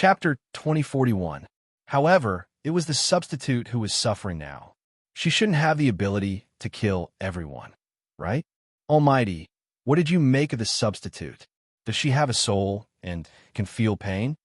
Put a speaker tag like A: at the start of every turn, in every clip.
A: Chapter 2041. However, it was the substitute who was suffering now. She shouldn't have the ability to kill everyone, right? Almighty, what did you make of the substitute? Does she have a soul and can feel pain?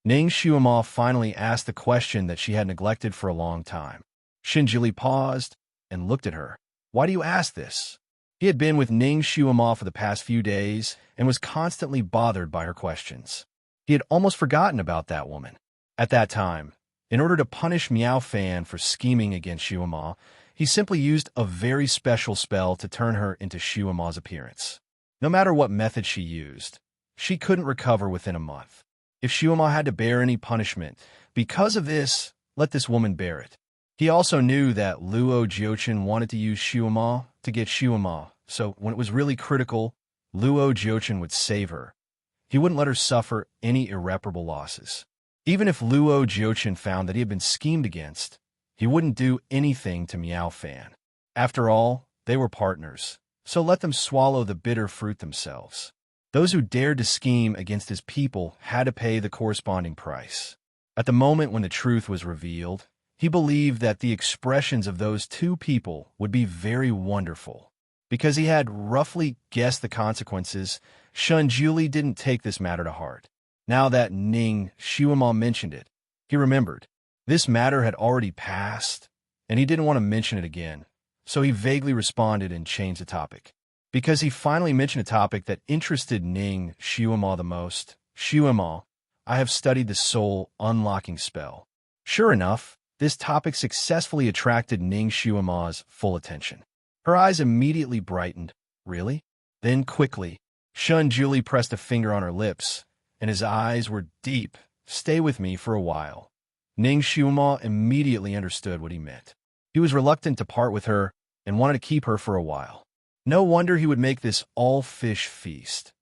A: Ning Shuima finally asked the question that she had neglected for a long time. Shinjili paused and looked at her. Why do you ask this? He had been with Ning Shuima for the past few days and was constantly bothered by her questions. He had almost forgotten about that woman. At that time, in order to punish Miao Fan for scheming against Shuima, he simply used a very special spell to turn her into Shuima's appearance. No matter what method she used, she couldn't recover within a month. If Shuima had to bear any punishment because of this, let this woman bear it. He also knew that Luo Jiuchen wanted to use Shuima to get Shuima, so when it was really critical, Luo Jiuchen would save her. He wouldn't let her suffer any irreparable losses. Even if Luo Jiuchen found that he had been schemed against, he wouldn't do anything to Miao Fan. After all, they were partners, so let them swallow the bitter fruit themselves. Those who dared to scheme against his people had to pay the corresponding price. At the moment when the truth was revealed, he believed that the expressions of those two people would be very wonderful. Because he had roughly guessed the consequences, Shunjuli didn't take this matter to heart. Now that Ning Shuima mentioned it, he remembered. This matter had already passed, and he didn't want to mention it again, so he vaguely responded and changed the topic. Because he finally mentioned a topic that interested Ning Shuima the most. Shuima, I have studied the soul unlocking spell. Sure enough, this topic successfully attracted Ning Shuima's full attention. Her eyes immediately brightened. Really? Then quickly, Shunjuli pressed a finger on her lips, and his eyes were deep. Stay with me for a while. Ning Shuima immediately understood what he meant. He was reluctant to part with her and wanted to keep her for a while. No wonder he would make this all-fish feast.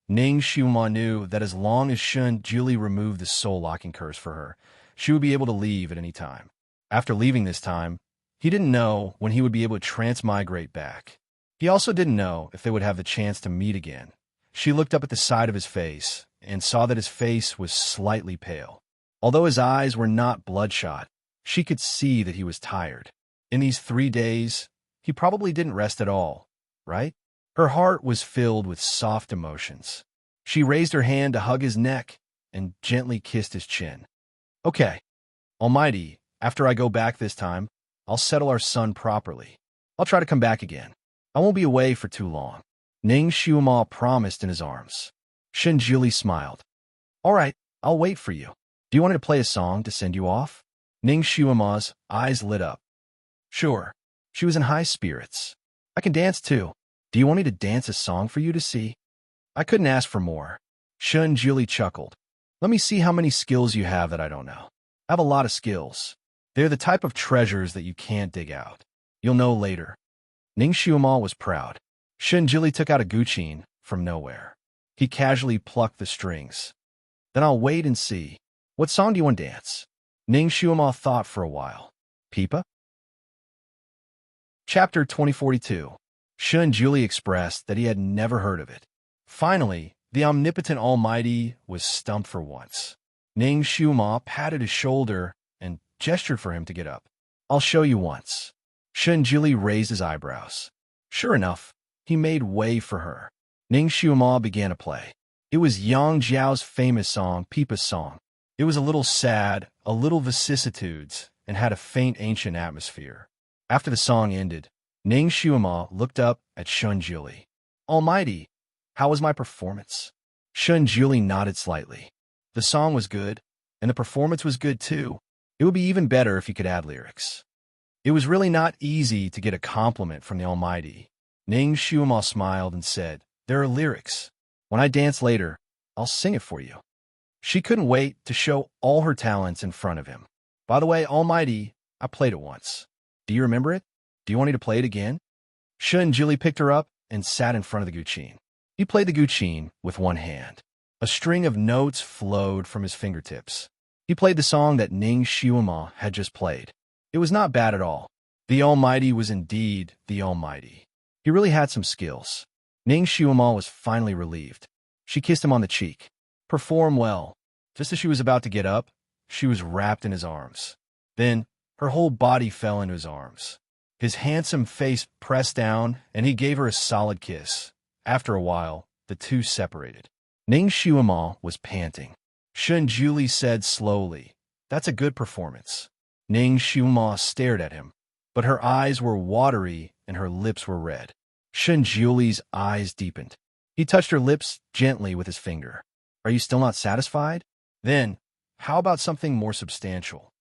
A: Ning Shuima knew that as long as Shunjuli removed the soul-locking curse for her, she would be able to leave at any time. After leaving this time, he didn't know when he would be able to transmigrate back. He also didn't know if they would have the chance to meet again. She looked up at the side of his face and saw that his face was slightly pale. Although his eyes were not bloodshot, she could see that he was tired. In these 3 days, he probably didn't rest at all, right? Her heart was filled with soft emotions. She raised her hand to hug his neck and gently kissed his chin. Okay, Almighty, after I go back this time, I'll settle our son properly. I'll try to come back again. I won't be away for too long. Ning Shuima promised in his arms. Shinjili smiled. All right, I'll wait for you. Do you want me to play a song to send you off? Ning Shuima's eyes lit up. Sure. She was in high spirits. I can dance too. Do you want me to dance a song for you to see? I couldn't ask for more. Shunjili chuckled. Let me see how many skills you have that I don't know. I have a lot of skills. They're the type of treasures that you can't dig out. You'll know later. Ning Shuima was proud. Shunjili took out a guqin from nowhere. He casually plucked the strings. Then I'll wait and see. What song do you want to dance? Ning Shuima thought for a while. Pipa? Chapter 2042. Shunjili expressed that he had never heard of it. Finally, the omnipotent Almighty was stumped for once. Ning Shuima patted his shoulder and gestured for him to get up. I'll show you once. Shunjili raised his eyebrows. Sure enough, he made way for her. Ning Shuima began to play. It was Yang Jiao's famous song, Pipa's Song. It was a little sad, a little vicissitudes, and had a faint ancient atmosphere. After the song ended, Ning Shuima looked up at Shunjili. Almighty, how was my performance? Shunjili nodded slightly. The song was good, and the performance was good too. It would be even better if you could add lyrics. It was really not easy to get a compliment from the Almighty. Ning Shuima smiled and said, There are lyrics. When I dance later, I'll sing it for you. She couldn't wait to show all her talents in front of him. By the way, Almighty, I played it once. Do you remember it? Do you want me to play it again? Shunjili picked her up and sat in front of the guqin. He played the guqin with one hand. A string of notes flowed from his fingertips. He played the song that Ning Shuima had just played. It was not bad at all. The Almighty was indeed the Almighty. He really had some skills. Ning Shuima was finally relieved. She kissed him on the cheek. Perform well. Just as she was about to get up, she was wrapped in his arms. Then, her whole body fell into his arms. His handsome face pressed down, and he gave her a solid kiss. After a while, the two separated. Ning Xuema was panting. Shun Juli said slowly, "That's a good performance." Ning Xuema stared at him, but her eyes were watery and her lips were red. Shun Juli's eyes deepened. He touched her lips gently with his finger. "Are you still not satisfied? Then, how about something more substantial?"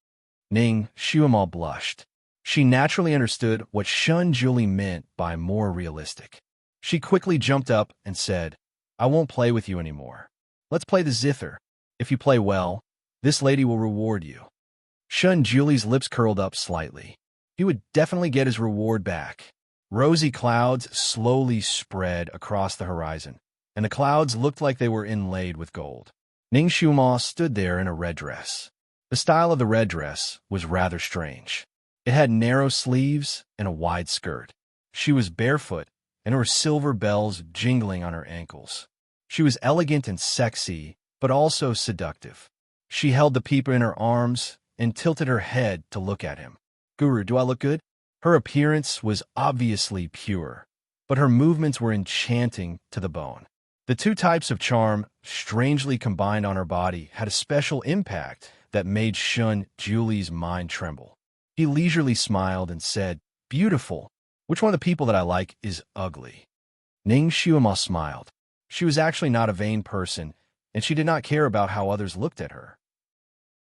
A: Ning Xuema blushed. She naturally understood what Shun Juli meant by more realistic. She quickly jumped up and said, "I won't play with you anymore. Let's play the zither. If you play well, this lady will reward you." Shun Juli's lips curled up slightly. He would definitely get his reward back. Rosy clouds slowly spread across the horizon, and the clouds looked like they were inlaid with gold. Ning Xuema stood there in a red dress. The style of the red dress was rather strange. It had narrow sleeves and a wide skirt. She was barefoot, and there were silver bells jingling on her ankles. She was elegant and sexy, but also seductive. She held the peeper in her arms and tilted her head to look at him. "Guru, do I look good?" Her appearance was obviously pure, but her movements were enchanting to the bone. The two types of charm, strangely combined on her body, had a special impact that made Shun Juli's mind tremble. He leisurely smiled and said, "Beautiful. Which one of the people that I like is ugly?" Ning Xuema smiled. She was actually not a vain person, and she did not care about how others looked at her.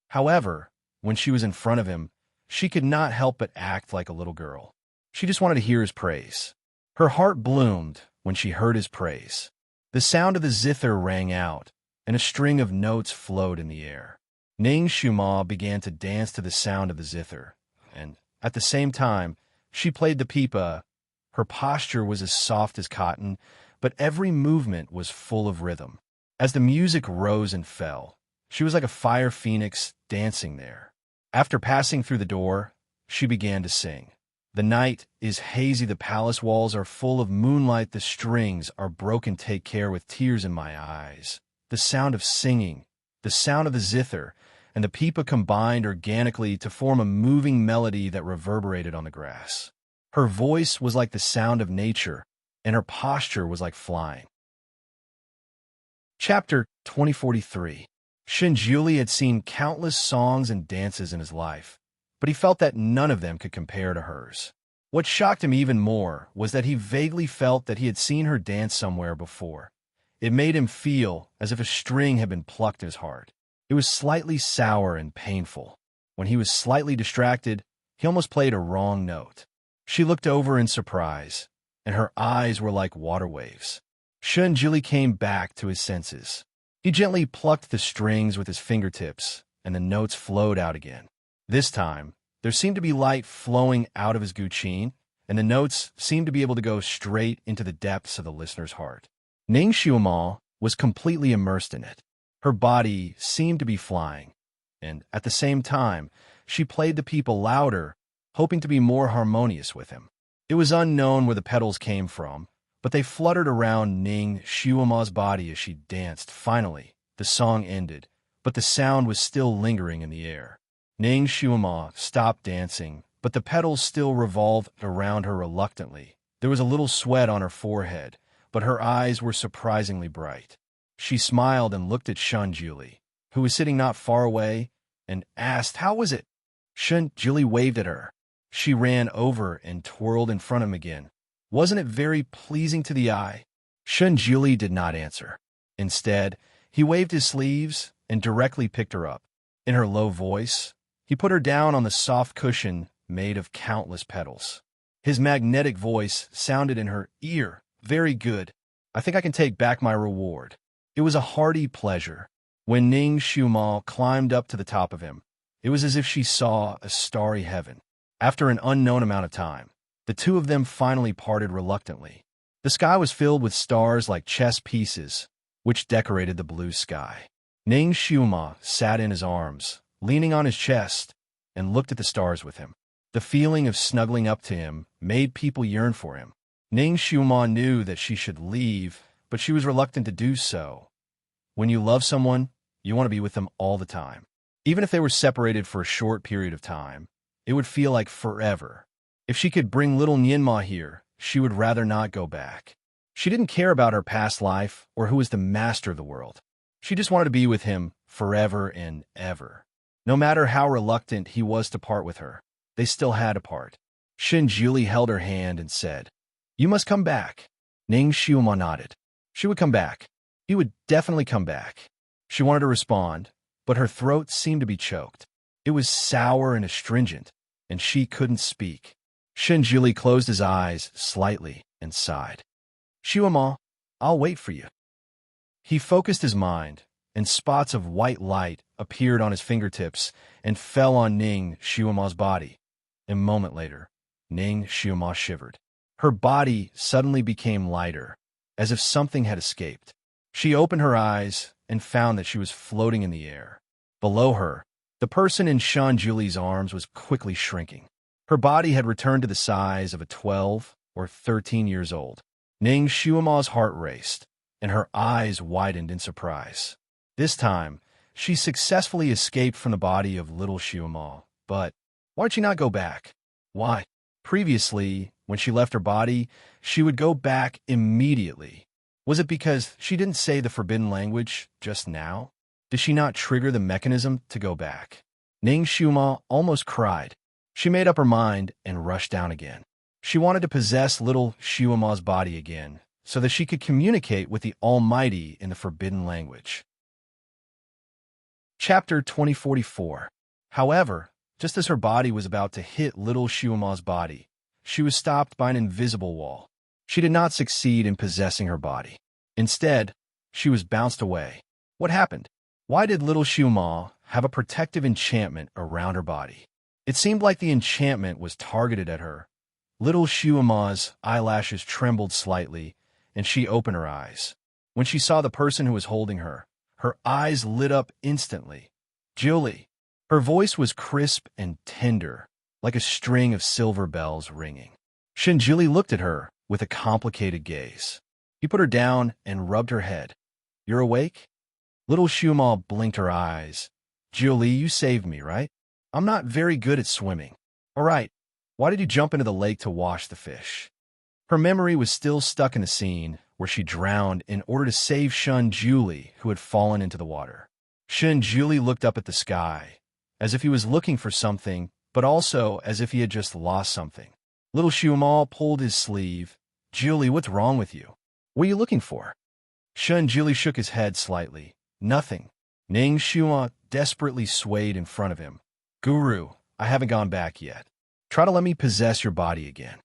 A: However, when she was in front of him, she could not help but act like a little girl. She just wanted to hear his praise. Her heart bloomed when she heard his praise. The sound of the zither rang out, and a string of notes flowed in the air. Ning Xuema began to dance to the sound of the zither, and at the same time, she played the pipa. Her posture was as soft as cotton, but every movement was full of rhythm. As the music rose and fell, she was like a fire phoenix dancing there. After passing through the door, she began to sing. "The night is hazy, the palace walls are full of moonlight, the strings are broken, take care with tears in my eyes." The sound of singing, the sound of the zither, and the pipa combined organically to form a moving melody that reverberated on the grass. Her voice was like the sound of nature, and her posture was like flying. Chapter 2043. Shinjuli had seen countless songs and dances in his life, but he felt that none of them could compare to hers. What shocked him even more was that he vaguely felt that he had seen her dance somewhere before. It made him feel as if a string had been plucked in his heart. It was slightly sour and painful. When he was slightly distracted, he almost played a wrong note. She looked over in surprise, and her eyes were like water waves. Shinjuli came back to his senses. He gently plucked the strings with his fingertips, and the notes flowed out again. This time, there seemed to be light flowing out of his guqin, and the notes seemed to be able to go straight into the depths of the listener's heart. Ning Xuema was completely immersed in it. Her body seemed to be flying, and at the same time, she played the people louder, hoping to be more harmonious with him. It was unknown where the petals came from, but they fluttered around Ning Xuema's body as she danced. Finally, the song ended, but the sound was still lingering in the air. Ning Xuema stopped dancing, but the petals still revolved around her reluctantly. There was a little sweat on her forehead, but her eyes were surprisingly bright. She smiled and looked at Shinjuli, who was sitting not far away, and asked, "How was it?" Shinjuli waved at her. She ran over and twirled in front of him again. "Wasn't it very pleasing to the eye?" Shinjuli did not answer. Instead, he waved his sleeves and directly picked her up. In her low voice, he put her down on the soft cushion made of countless petals. His magnetic voice sounded in her ear. "Very good. I think I can take back my reward." It was a hearty pleasure. When Ning Xuema climbed up to the top of him, it was as if she saw a starry heaven. After an unknown amount of time, the two of them finally parted reluctantly. The sky was filled with stars like chess pieces, which decorated the blue sky. Ning Xuema sat in his arms, leaning on his chest, and looked at the stars with him. The feeling of snuggling up to him made people yearn for him. Ning Xuema knew that she should leave, but she was reluctant to do so. When you love someone, You want to be with them all the time. Even if they were separated for a short period of time, it would feel like forever. If she could bring little Nianma here, she would rather not go back. She didn't care about her past life or who was the master of the world. She just wanted to be with him forever and ever. No matter how reluctant he was to part with her, they still had to part. Shinjuli held her hand and said, "You must come back." Ning Xiuma nodded. She would come back. He would definitely come back. She wanted to respond, but her throat seemed to be choked. It was sour and astringent, and she couldn't speak. Shinjuli closed his eyes slightly and sighed. "Xiuma, I'll wait for you." He focused his mind, and spots of white light appeared on his fingertips and fell on Ning Xiuma's body. A moment later, Ning Xiuma shivered. Her body suddenly became lighter, as if something had escaped. She opened her eyes and found that she was floating in the air. Below her, the person in Shinjuli's arms was quickly shrinking. Her body had returned to the size of a 12 or 13 years old. Ning Xiuma's heart raced, and her eyes widened in surprise. This time, she successfully escaped from the body of little Xiuma. But why'd she not go back? Why? Previously, when she left her body, she would go back immediately. Was it because she didn't say the forbidden language just now? Did she not trigger the mechanism to go back? Ning Xiuma almost cried. She made up her mind and rushed down again. She wanted to possess little Xiuma's body again, so that she could communicate with the Almighty in the forbidden language. Chapter 2044. However, just as her body was about to hit little Xiuma's body, she was stopped by an invisible wall. She did not succeed in possessing her body. Instead, she was bounced away. What happened? Why did little Xiuma have a protective enchantment around her body? It seemed like the enchantment was targeted at her. Little Xiuma's eyelashes trembled slightly, and she opened her eyes. When she saw the person who was holding her, her eyes lit up instantly. "Julie." Her voice was crisp and tender, like a string of silver bells ringing. Shinjuli looked at her with a complicated gaze. He put her down and rubbed her head. "You're awake?" Little Xiuma blinked her eyes. "Julie, you saved me, right? I'm not very good at swimming." "All right. Why did you jump into the lake to wash the fish?" Her memory was still stuck in the scene where she drowned in order to save Shinjuli, who had fallen into the water. Shinjuli looked up at the sky, as if he was looking for something, but also as if he had just lost something. Little Xiuma pulled his sleeve. "Julie, what's wrong with you? What are you looking for?" Shinjuli shook his head slightly. "Nothing." Ning Xiuma desperately swayed in front of him. "Guru, I haven't gone back yet. Try to let me possess your body again."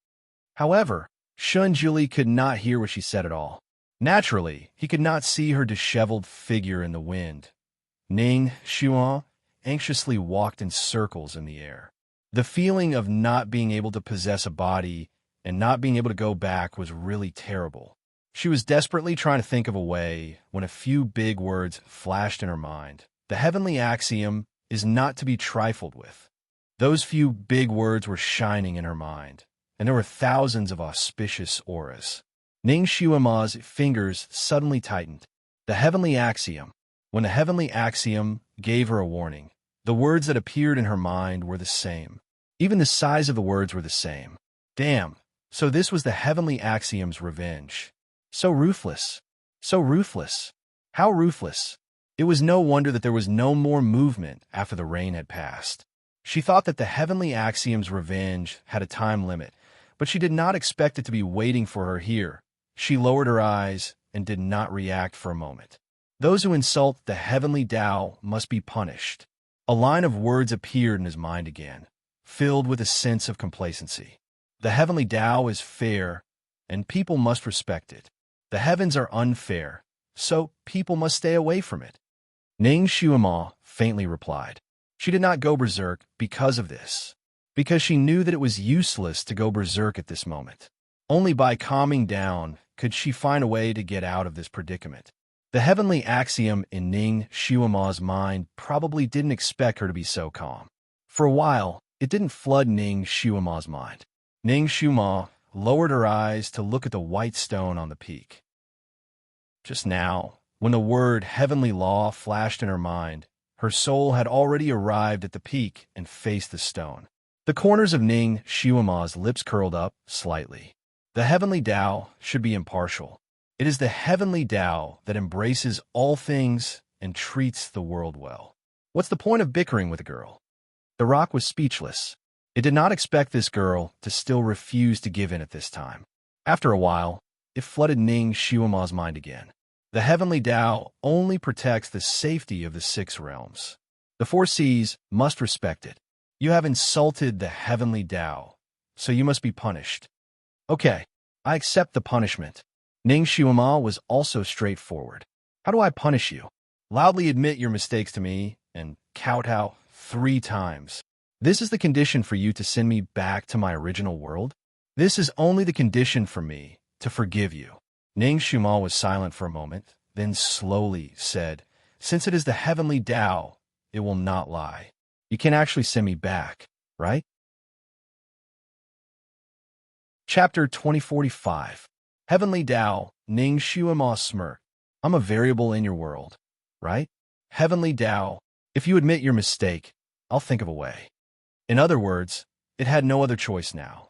A: However, Shinjuli could not hear what she said at all. Naturally, he could not see her disheveled figure in the wind. Ning Xiuma anxiously walked in circles in the air. The feeling of not being able to possess a body and not being able to go back was really terrible. She was desperately trying to think of a way when a few big words flashed in her mind. The heavenly axiom is not to be trifled with. Those few big words were shining in her mind, and there were thousands of auspicious auras. Ning Xiuma's fingers suddenly tightened. The heavenly axiom. When the heavenly axiom gave her a warning, the words that appeared in her mind were the same. Even the size of the words were the same. Damn, so this was the heavenly axiom's revenge. So ruthless. So ruthless. How ruthless. It was no wonder that there was no more movement after the rain had passed. She thought that the heavenly axiom's revenge had a time limit, but she did not expect it to be waiting for her here. She lowered her eyes and did not react for a moment. Those who insult the heavenly Tao must be punished. A line of words appeared in his mind again, filled with a sense of complacency. The heavenly Tao is fair, and people must respect it. The heavens are unfair, so people must stay away from it. Ning Xiuma faintly replied. She did not go berserk because of this, because she knew that it was useless to go berserk at this moment. Only by calming down could she find a way to get out of this predicament. The heavenly axiom in Ning Xiuma's mind probably didn't expect her to be so calm. For a while, it didn't flood Ning Xiuma's mind. Ning Xiuma lowered her eyes to look at the white stone on the peak. Just now, When the word heavenly law flashed in her mind, her soul had already arrived at the peak and faced the stone. The corners of Ning Xiuma's lips curled up slightly. The heavenly Tao should be impartial. It is the heavenly Tao that embraces all things and treats the world well. What's the point of bickering with a girl? The rock was speechless. It did not expect this girl to still refuse to give in at this time. After a while, it flooded Ning Xiuma's mind again. The heavenly Tao only protects the safety of the 6 realms. The 4 seas must respect it. You have insulted the heavenly Tao, so you must be punished. Okay, I accept the punishment. Ning Xiuma was also straightforward. How do I punish you? Loudly admit your mistakes to me and kowtow 3 times. This is the condition for you to send me back to my original world? This is only the condition for me to forgive you. Ning Xiuma was silent for a moment, then slowly said, "Since it is the heavenly Tao, it will not lie. You can actually send me back, right?" Chapter 2045. Heavenly Tao, Ning Xiuma smirked. "I'm a variable in your world, right? Heavenly Tao, if you admit your mistake, I'll think of a way." In other words, it had no other choice now.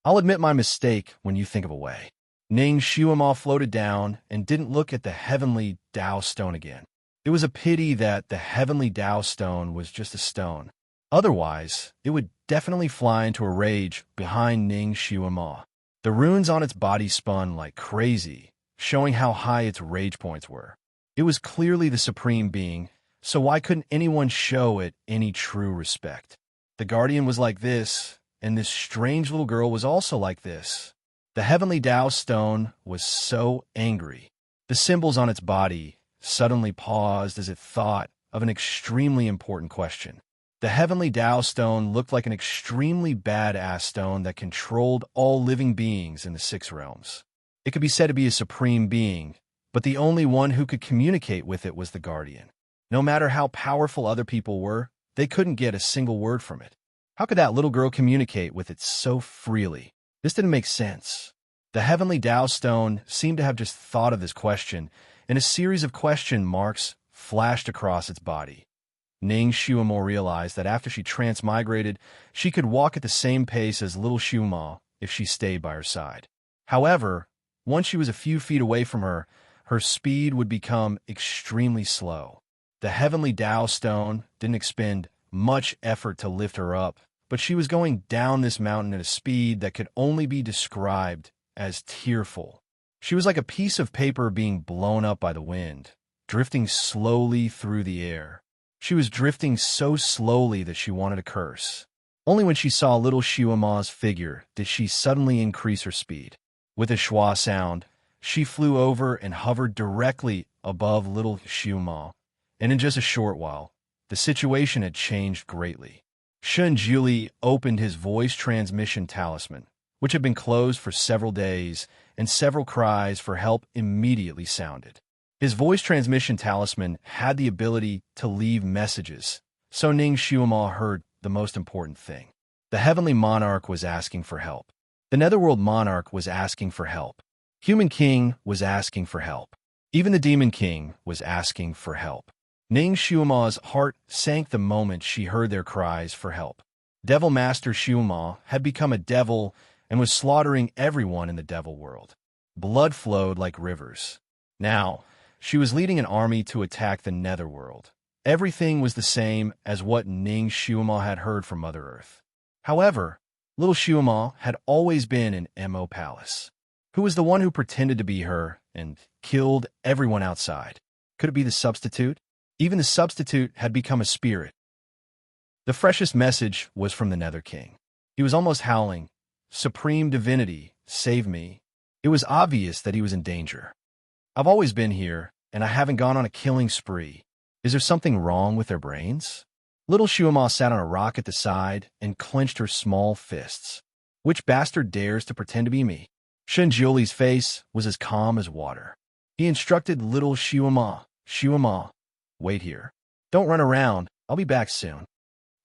A: "I'll admit my mistake when you think of a way." Ning Xiuma floated down and didn't look at the heavenly Tao stone again. It was a pity that the heavenly Tao stone was just a stone. Otherwise, it would definitely fly into a rage behind Ning Xiuma. The runes on its body spun like crazy, showing how high its rage points were. It was clearly the supreme being, so why couldn't anyone show it any true respect? The guardian was like this, and this strange little girl was also like this. The heavenly Tao stone was so angry. The symbols on its body suddenly paused as it thought of an extremely important question. The heavenly Tao stone looked like an extremely badass stone that controlled all living beings in the 6 realms. It could be said to be a supreme being, but the only one who could communicate with it was the guardian. No matter how powerful other people were, they couldn't get a single word from it. How could that little girl communicate with it so freely? This didn't make sense. The heavenly Tao stone seemed to have just thought of this question, and a series of question marks flashed across its body. Ning Xiuma realized that after she transmigrated, she could walk at the same pace as little Xiuma if she stayed by her side. However, once she was a few feet away from her, her speed would become extremely slow. The heavenly Tao stone didn't expend much effort to lift her up, but she was going down this mountain at a speed that could only be described as tearful. She was like a piece of paper being blown up by the wind, drifting slowly through the air. She was drifting so slowly that she wanted to curse. Only when she saw little Xiuma's figure did she suddenly increase her speed. With a schwa sound, she flew over and hovered directly above little Xiuma, and in just a short while, the situation had changed greatly. Shun Juli opened his voice transmission talisman, which had been closed for several days, and several cries for help immediately sounded. His voice transmission talisman had the ability to leave messages, so Ning Xiuma heard the most important thing. The heavenly monarch was asking for help. The netherworld monarch was asking for help. Human king was asking for help. Even the demon king was asking for help. Ning Xiuma's heart sank the moment she heard their cries for help. Devil Master Xiuma had become a devil and was slaughtering everyone in the devil world. Blood flowed like rivers. Now, she was leading an army to attack the netherworld. Everything was the same as what Ning Xiuma had heard from Mother Earth. However, little Xiuma had always been in Mo Palace. Who was the one who pretended to be her and killed everyone outside? Could it be the substitute? Even the substitute had become a spirit. The freshest message was from the Nether King. He was almost howling, "Supreme Divinity, save me." It was obvious that he was in danger. "I've always been here, and I haven't gone on a killing spree. Is there something wrong with their brains?" Little Xiuma sat on a rock at the side and clenched her small fists. "Which bastard dares to pretend to be me?" Shenjiuli's face was as calm as water. He instructed little Xiuma, "Xiuma, wait here. Don't run around. I'll be back soon."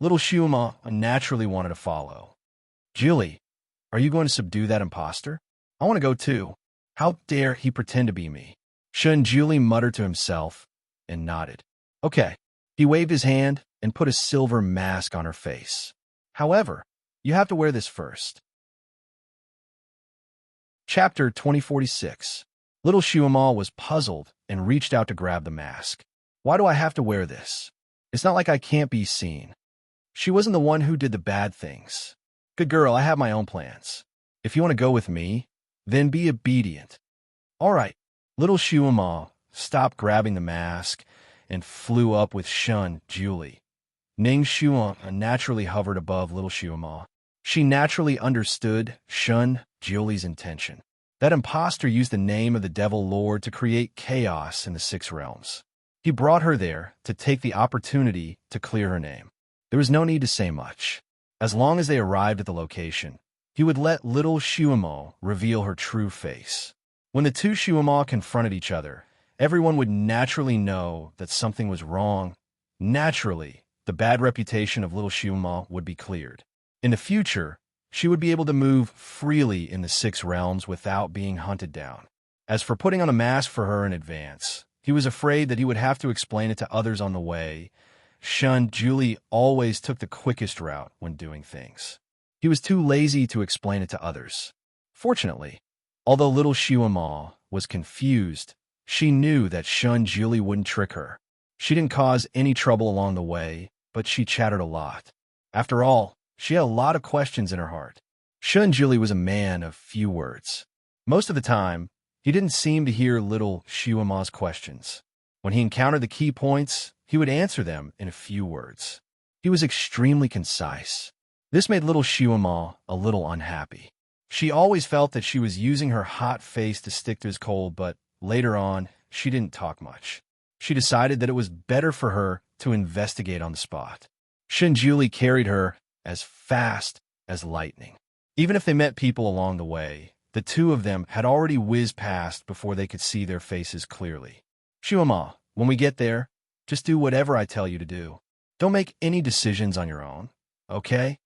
A: Little Xiuma naturally wanted to follow. "Julie, are you going to subdue that imposter? I want to go too. How dare he pretend to be me?" Shun Julie muttered to himself and nodded. Okay. He waved his hand and put a silver mask on her face. However, you have to wear this first. Chapter 2046. Little Shuamal was puzzled and reached out to grab the mask. Why do I have to wear this? It's not like I can't be seen. She wasn't the one who did the bad things. Good girl, I have my own plans. If you want to go with me, then be obedient. All right. Little Shuamal stopped grabbing the mask and flew up with Shun Julie. Ning Shuang naturally hovered above Little Shuamal. She naturally understood Shun Julie's intention. That impostor used the name of the Devil Lord to create chaos in the Six Realms. He brought her there to take the opportunity to clear her name. There was no need to say much. As long as they arrived at the location, he would let Little Shuamal reveal her true face. When the two Shuamal confronted each other, everyone would naturally know that something was wrong. Naturally, the bad reputation of Little Shuamal would be cleared. In the future, she would be able to move freely in the Six Realms without being hunted down. As for putting on a mask for her in advance, he was afraid that he would have to explain it to others on the way. Shun Julie always took the quickest route when doing things. He was too lazy to explain it to others. Fortunately, although Little Shuamal was confused, she knew that Shun Julie wouldn't trick her. She didn't cause any trouble along the way, but she chattered a lot. After all, she had a lot of questions in her heart. Shun Julie was a man of few words. Most of the time, he didn't seem to hear Little Shuamal's questions. When he encountered the key points, he would answer them in a few words. He was extremely concise. This made Little Shuamal a little unhappy. She always felt that she was using her hot face to stick to his cold, but later on, she didn't talk much. She decided that it was better for her to investigate on the spot. Shun Julie carried her as fast as lightning. Even if they met people along the way, the two of them had already whizzed past before they could see their faces clearly. Shuamal, when we get there, just do whatever I tell you to do. Don't make any decisions on your own, okay?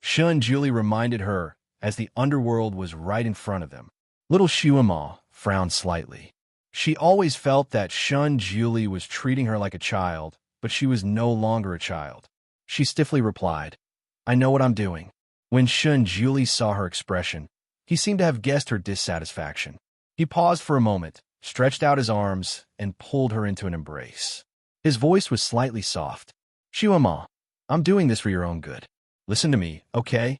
A: Shun Julie reminded her as the underworld was right in front of them. Little Shuamal frowned slightly. She always felt that Shun Julie was treating her like a child, but she was no longer a child. She stiffly replied, I know what I'm doing. When Shun Julie saw her expression, he seemed to have guessed her dissatisfaction. He paused for a moment, stretched out his arms, and pulled her into an embrace. His voice was slightly soft. Shuamal, I'm doing this for your own good. Listen to me, okay?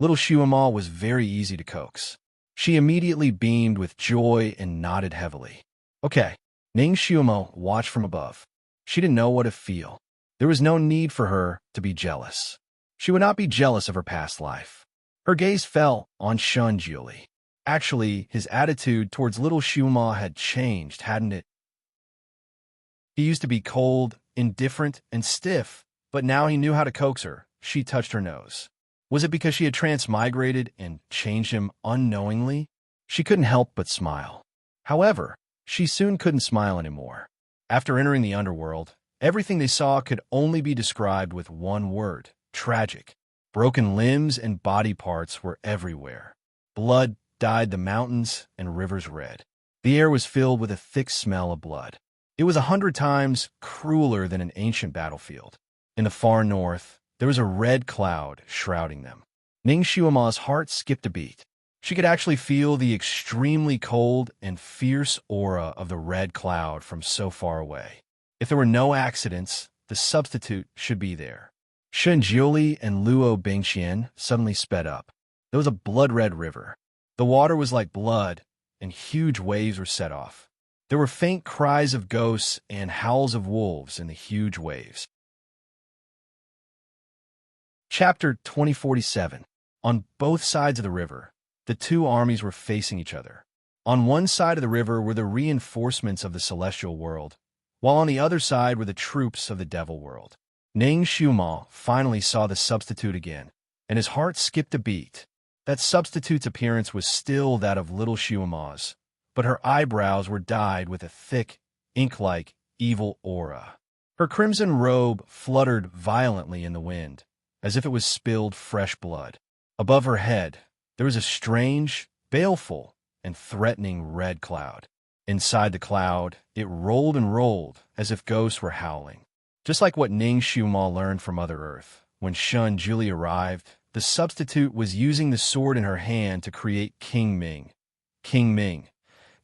A: Little Shuamal was very easy to coax. She immediately beamed with joy and nodded heavily. Okay. Ning Shuamal watched from above. She didn't know what to feel. There was no need for her to be jealous. She would not be jealous of her past life. Her gaze fell on Shun Julie. Actually, his attitude towards Little Shuamal had changed, hadn't it? He used to be cold, indifferent, and stiff, but now he knew how to coax her. She touched her nose. Was it because she had transmigrated and changed him unknowingly? She couldn't help but smile. However, she soon couldn't smile anymore. After entering the underworld, everything they saw could only be described with one word: tragic. Broken limbs and body parts were everywhere. Blood dyed the mountains and rivers red. The air was filled with a thick smell of blood. It was 100 times crueler than an ancient battlefield. In the far north, there was a red cloud shrouding them. Ning Shuamal's heart skipped a beat. She could actually feel the extremely cold and fierce aura of the red cloud from so far away. If there were no accidents, the substitute should be there. Shun Julie and Luo Bingxian suddenly sped up. There was a blood-red river. The water was like blood, and huge waves were set off. There were faint cries of ghosts and howls of wolves in the huge waves. Chapter 2047. On both sides of the river, the two armies were facing each other. On one side of the river were the reinforcements of the celestial world, while on the other side were the troops of the devil world. Ning Shuamal finally saw the substitute again, and his heart skipped a beat. That substitute's appearance was still that of Little Shuamal's, but her eyebrows were dyed with a thick, ink-like, evil aura. Her crimson robe fluttered violently in the wind, as if it was spilled fresh blood. Above her head, there was a strange, baleful, and threatening red cloud. Inside the cloud, it rolled and rolled as if ghosts were howling. Just like what Ning Xiuma learned from Mother Earth. When Shun Julie arrived, the substitute was using the sword in her hand to create King Ming. King Ming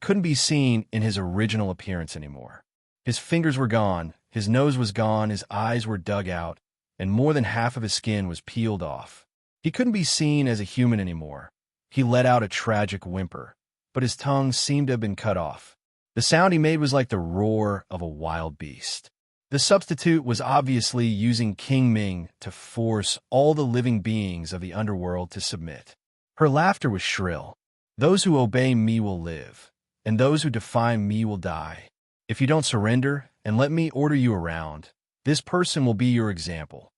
A: couldn't be seen in his original appearance anymore. His fingers were gone, his nose was gone, his eyes were dug out, and more than half of his skin was peeled off. He couldn't be seen as a human anymore. He let out a tragic whimper, but his tongue seemed to have been cut off. The sound he made was like the roar of a wild beast. The substitute was obviously using King Ming to force all the living beings of the underworld to submit. Her laughter was shrill. Those who obey me will live, and those who defy me will die. If you don't surrender and let me order you around, this person will be your example.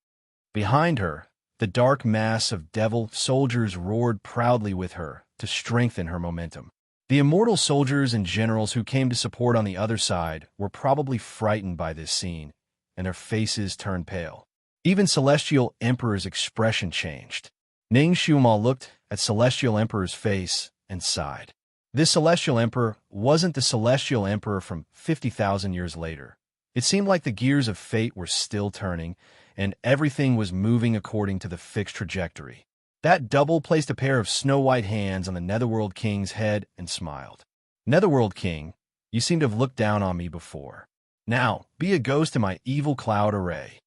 A: Behind her, the dark mass of devil soldiers roared proudly with her to strengthen her momentum. The immortal soldiers and generals who came to support on the other side were probably frightened by this scene, and their faces turned pale. Even Celestial Emperor's expression changed. Ning Xiuma looked at Celestial Emperor's face and sighed. This Celestial Emperor wasn't the Celestial Emperor from 50,000 years later. It seemed like the gears of fate were still turning, and everything was moving according to the fixed trajectory. That double placed a pair of snow-white hands on the Netherworld King's head and smiled. Netherworld King, you seem to have looked down on me before. Now, be a ghost in my evil cloud array.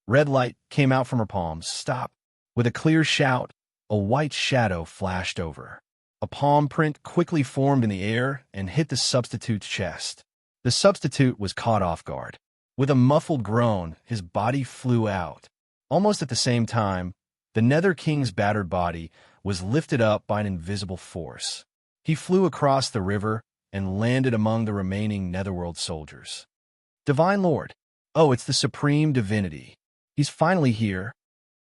A: Red light came out from her palms. Stop. With a clear shout, a white shadow flashed over her. A palm print quickly formed in the air and hit the substitute's chest. The substitute was caught off guard. With a muffled groan, his body flew out. Almost at the same time, the Nether King's battered body was lifted up by an invisible force. He flew across the river and landed among the remaining Netherworld soldiers. Divine Lord. Oh, it's the Supreme Divinity. He's finally here.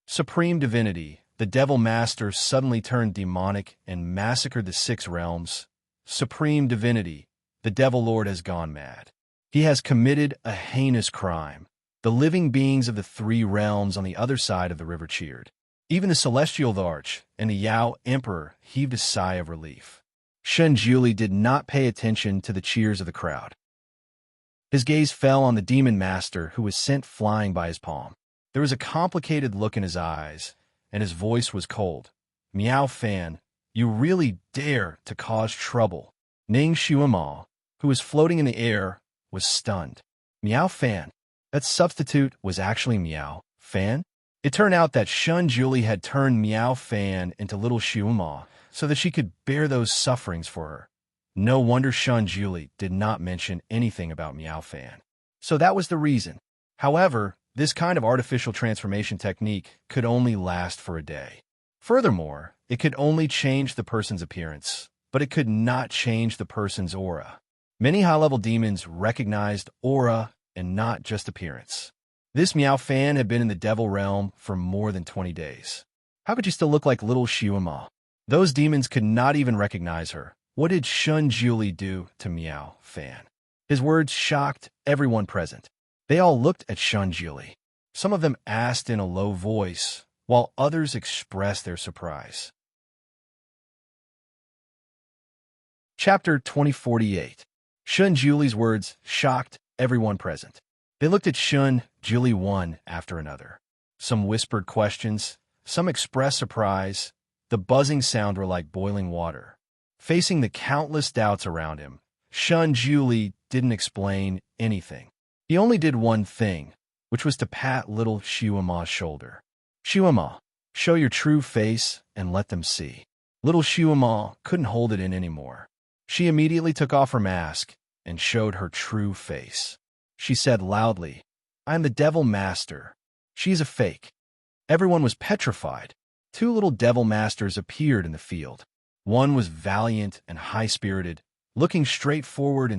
A: Supreme Divinity. The Devil Master suddenly turned demonic and massacred the 6 realms. Supreme Divinity. The Devil Lord has gone mad. He has committed a heinous crime. The living beings of the 3 realms on the other side of the river cheered. Even the Celestial Arch and the Yao Emperor heaved a sigh of relief. Shun Juli did not pay attention to the cheers of the crowd. His gaze fell on the Demon Master who was sent flying by his palm. There was a complicated look in his eyes, and his voice was cold. Miao Fan, you really dare to cause trouble. Ning Xiuma, who was floating in the air, was stunned. Miao Fan. That substitute was actually Miao Fan? It turned out that Shun Juli had turned Miao Fan into little Xiuma so that she could bear those sufferings for her. No wonder Shun Juli did not mention anything about Miao Fan. So that was the reason. However, this kind of artificial transformation technique could only last for a day. Furthermore, it could only change the person's appearance, but it could not change the person's aura. Many high-level demons recognized aura and not just appearance. This Miao Fan had been in the Devil Realm for more than 20 days. How could you still look like little Xiuma? Those demons could not even recognize her. What did Shun Juli do to Miao Fan? His words shocked everyone present. They all looked at Shun Juli. Some of them asked in a low voice, while others expressed their surprise. Chapter 2048. Shun Juli's words shocked everyone present. They looked at Shun Juli one after another. Some whispered questions, some expressed surprise. The buzzing sound were like boiling water. Facing the countless doubts around him, Shun Juli didn't explain anything. He only did one thing, which was to pat little Xiuma's shoulder. Xiuma, show your true face and let them see. Little Xiuma couldn't hold it in anymore. She immediately took off her mask and showed her true face. She said loudly, I am the Devil Master. She is a fake. Everyone was petrified. 2 little Devil Masters appeared in the field. One was valiant and high-spirited, looking straightforward.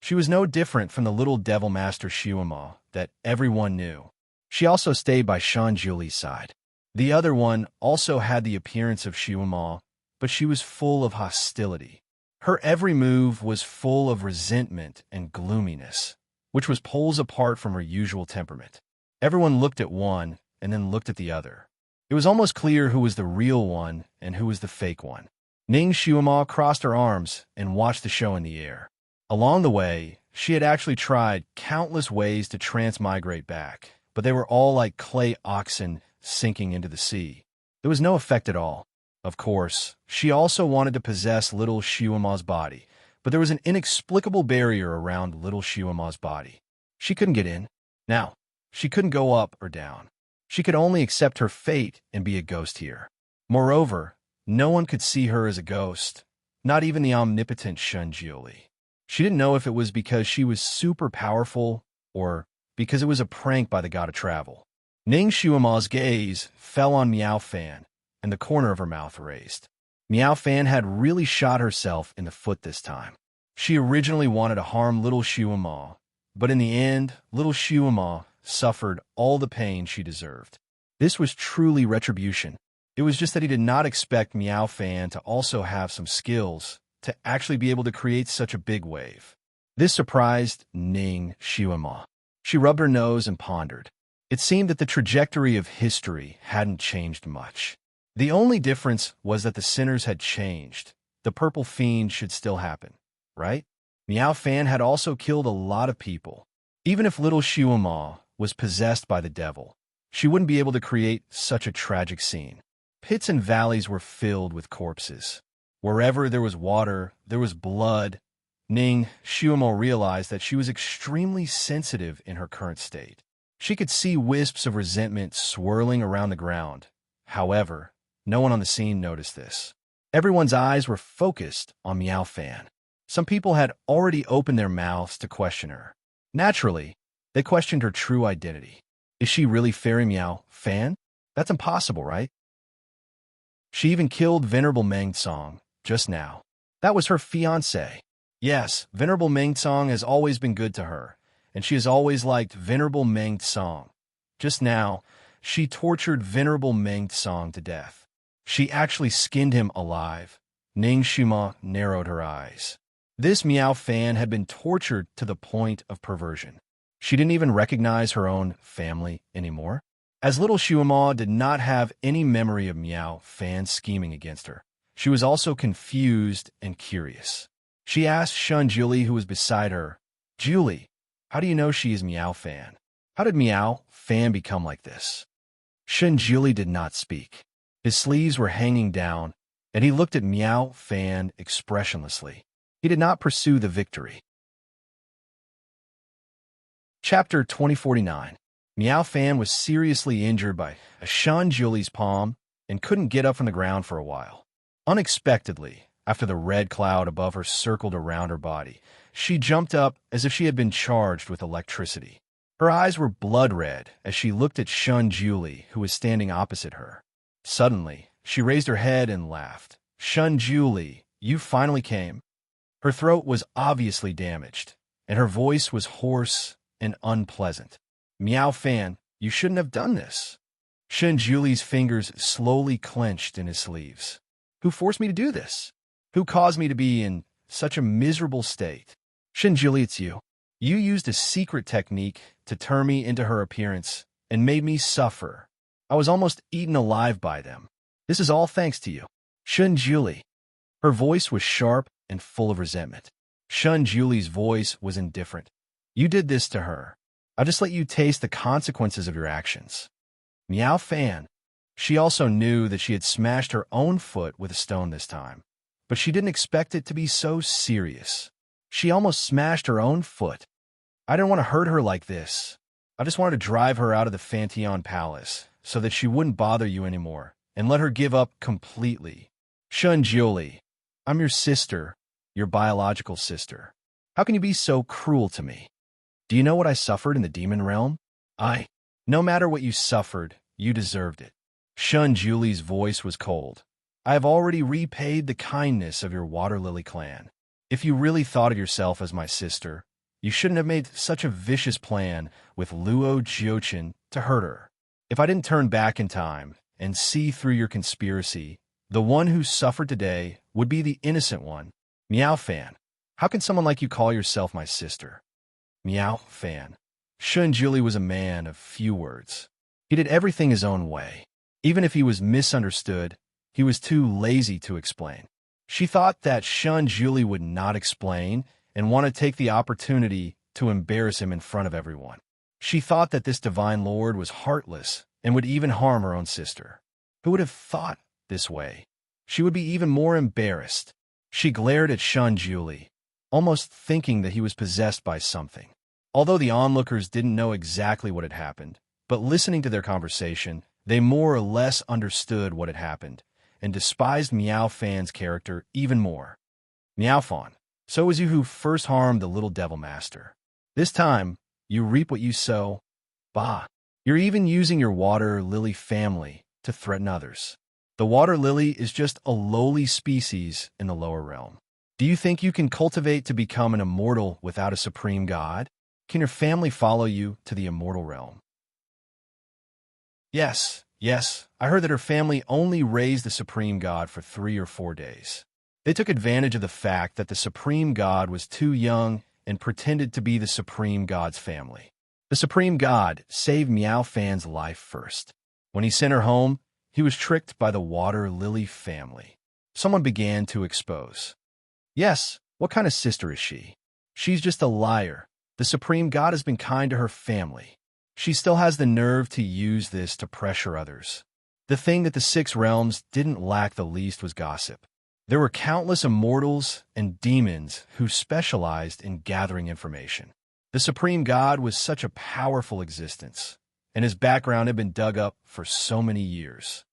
A: She was no different from the little Devil Master Xiuma that everyone knew. She also stayed by Shun Juli's side. The other one also had the appearance of Xiuma, but she was full of hostility. Her every move was full of resentment and gloominess, which was poles apart from her usual temperament. Everyone looked at one and then looked at the other. It was almost clear who was the real one and who was the fake one. Ning Shuima crossed her arms and watched the show in the air. Along the way, she had actually tried countless ways to transmigrate back, but they were all like clay oxen sinking into the sea. There was no effect at all. Of course, she also wanted to possess little Shuima's body, but there was an inexplicable barrier around little Shuima's body. She couldn't get in. Now, she couldn't go up or down. She could only accept her fate and be a ghost here. Moreover, no one could see her as a ghost, not even the omnipotent Shunjiuli. She didn't know if it was because she was super powerful or because it was a prank by the god of travel. Ning Shuima's gaze fell on Meow Fan, and the corner of her mouth raised. Meow Fan had really shot herself in the foot this time. She originally wanted to harm little Shuima, but in the end, little Shuima suffered all the pain she deserved. This was truly retribution. It was just that he did not expect Meow Fan to also have some skills to actually be able to create such a big wave. This surprised Ning Shuima. She rubbed her nose and pondered. It seemed that the trajectory of history hadn't changed much. The only difference was that the sinners had changed. The purple fiend should still happen, right? Meow Fan had also killed a lot of people. Even if little Shuima was possessed by the devil, she wouldn't be able to create such a tragic scene. Pits and valleys were filled with corpses. Wherever there was water, there was blood. Ning Shuima realized that she was extremely sensitive in her current state. She could see wisps of resentment swirling around the ground. However, no one on the scene noticed this. Everyone's eyes were focused on Meow Fan. Some people had already opened their mouths to question her. Naturally, they questioned her true identity. Is she really Fairy Meow Fan? That's impossible, right? She even killed Venerable Mengsong just now. That was her fiancé. Yes, Venerable Mengsong has always been good to her, and she has always liked Venerable Mengsong. Just now, she tortured Venerable Mengsong to death. She actually skinned him alive. Ning Shuima narrowed her eyes. This Meow Fan had been tortured to the point of perversion. She didn't even recognize her own family anymore. As little Shuima did not have any memory of Meow Fan scheming against her, she was also confused and curious. She asked Shun Julie, who was beside her, "Julie, how do you know she is Meow Fan? How did Meow Fan become like this?" Shun Julie did not speak. His sleeves were hanging down, and he looked at Meow Fan expressionlessly. He did not pursue the victory. Chapter 2049. Meow Fan was seriously injured by a Shun Julie's palm and couldn't get up from the ground for a while. Unexpectedly, after the red cloud above her circled around her body, she jumped up as if she had been charged with electricity. Her eyes were blood red as she looked at Shun Julie, who was standing opposite her. Suddenly, she raised her head and laughed. "Shun Julie, you finally came." Her throat was obviously damaged, and her voice was hoarse and unpleasant. "Meow Fan, you shouldn't have done this." Shun Julie's fingers slowly clenched in his sleeves. "Who forced me to do this? Who caused me to be in such a miserable state?" "Shun Julie, it's you. You used a secret technique to turn me into her appearance and made me suffer. I was almost eaten alive by them. This is all thanks to you." "Shun Julie." Her voice was sharp and full of resentment. Shun Julie's voice was indifferent. "You did this to her. I'll just let you taste the consequences of your actions." Meow Fan. She also knew that she had smashed her own foot with a stone this time, but she didn't expect it to be so serious. She almost smashed her own foot. "I didn't want to hurt her like this. I just wanted to drive her out of the Fanteon Palace so that she wouldn't bother you anymore and let her give up completely." "Shun Julie, I'm your sister, your biological sister. How can you be so cruel to me? Do you know what I suffered in the demon realm? No matter what you suffered, you deserved it." Shun Julie's voice was cold. "I have already repaid the kindness of your Water Lily clan. If you really thought of yourself as my sister, you shouldn't have made such a vicious plan with Luo Jiochin to hurt her. If I didn't turn back in time and see through your conspiracy, the one who suffered today would be the innocent one." "Meow Fan, how can someone like you call yourself my sister?" Meow Fan. Shun Julie was a man of few words. He did everything his own way. Even if he was misunderstood, he was too lazy to explain. She thought that Shun Julie would not explain and want to take the opportunity to embarrass him in front of everyone. She thought that this divine lord was heartless and would even harm her own sister. Who would have thought this way? She would be even more embarrassed. She glared at Shun Julie, almost thinking that he was possessed by something. Although the onlookers didn't know exactly what had happened, but listening to their conversation, they more or less understood what had happened and despised Meow Fan's character even more. Meow Fan, so it was you who first harmed the little devil master. This time, you reap what you sow. Bah, you're even using your water lily family to threaten others. The water lily is just a lowly species in the lower realm. Do you think you can cultivate to become an immortal without a supreme god? Can your family follow you to the immortal realm? Yes, I heard that her family only raised the supreme god for 3 or 4 days. They took advantage of the fact that the supreme god was too young and pretended to be the supreme god's family. The supreme god saved Meow Fan's life first. When he sent her home, he was tricked by the water lily family. Someone began to expose. Yes, what kind of sister is she? She's just a liar. The supreme god has been kind to her family. She still has the nerve to use this to pressure others. The thing that the 6 realms didn't lack the least was gossip. There were countless immortals and demons who specialized in gathering information. The supreme god was such a powerful existence, and his background had been dug up for so many years.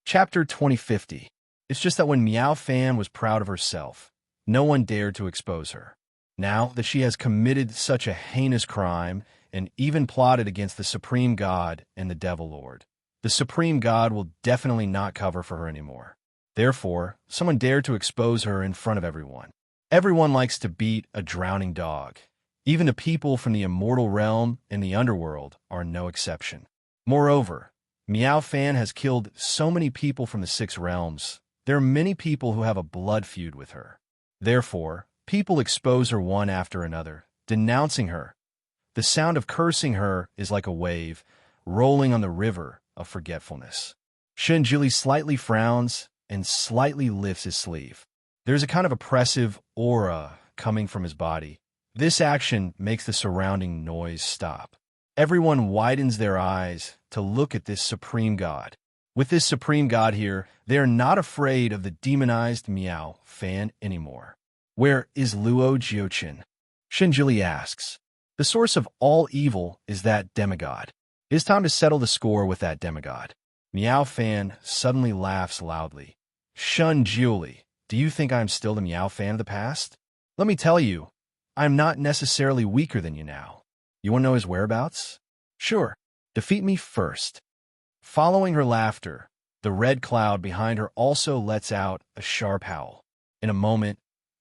A: Chapter 2050. It's just that when Meow Fan was proud of herself, no one dared to expose her. Now that she has committed such a heinous crime and even plotted against the Supreme God and the Devil Lord, the Supreme God will definitely not cover for her anymore. Therefore, someone dared to expose her in front of everyone. Everyone likes to beat a drowning dog. Even the people from the immortal realm and the underworld are no exception. Moreover, Meow Fan has killed so many people from the 6 realms. There are many people who have a blood feud with her. Therefore, people expose her one after another, denouncing her. The sound of cursing her is like a wave rolling on the river of forgetfulness. Shun Julie slightly frowns and slightly lifts his sleeve. There's a kind of oppressive aura coming from his body. This action makes the surrounding noise stop. Everyone widens their eyes to look at this supreme god. With this supreme god here, they are not afraid of the demonized Meow Fan anymore. Where is Luo Jiuqin? Shun Julie asks. The source of all evil is that demigod. It is time to settle the score with that demigod. Meow Fan suddenly laughs loudly. Shun Julie, do you think I am still the Meow Fan of the past? Let me tell you, I am not necessarily weaker than you now. You want to know his whereabouts? Sure, defeat me first. Following her laughter, the red cloud behind her also lets out a sharp howl. In a moment,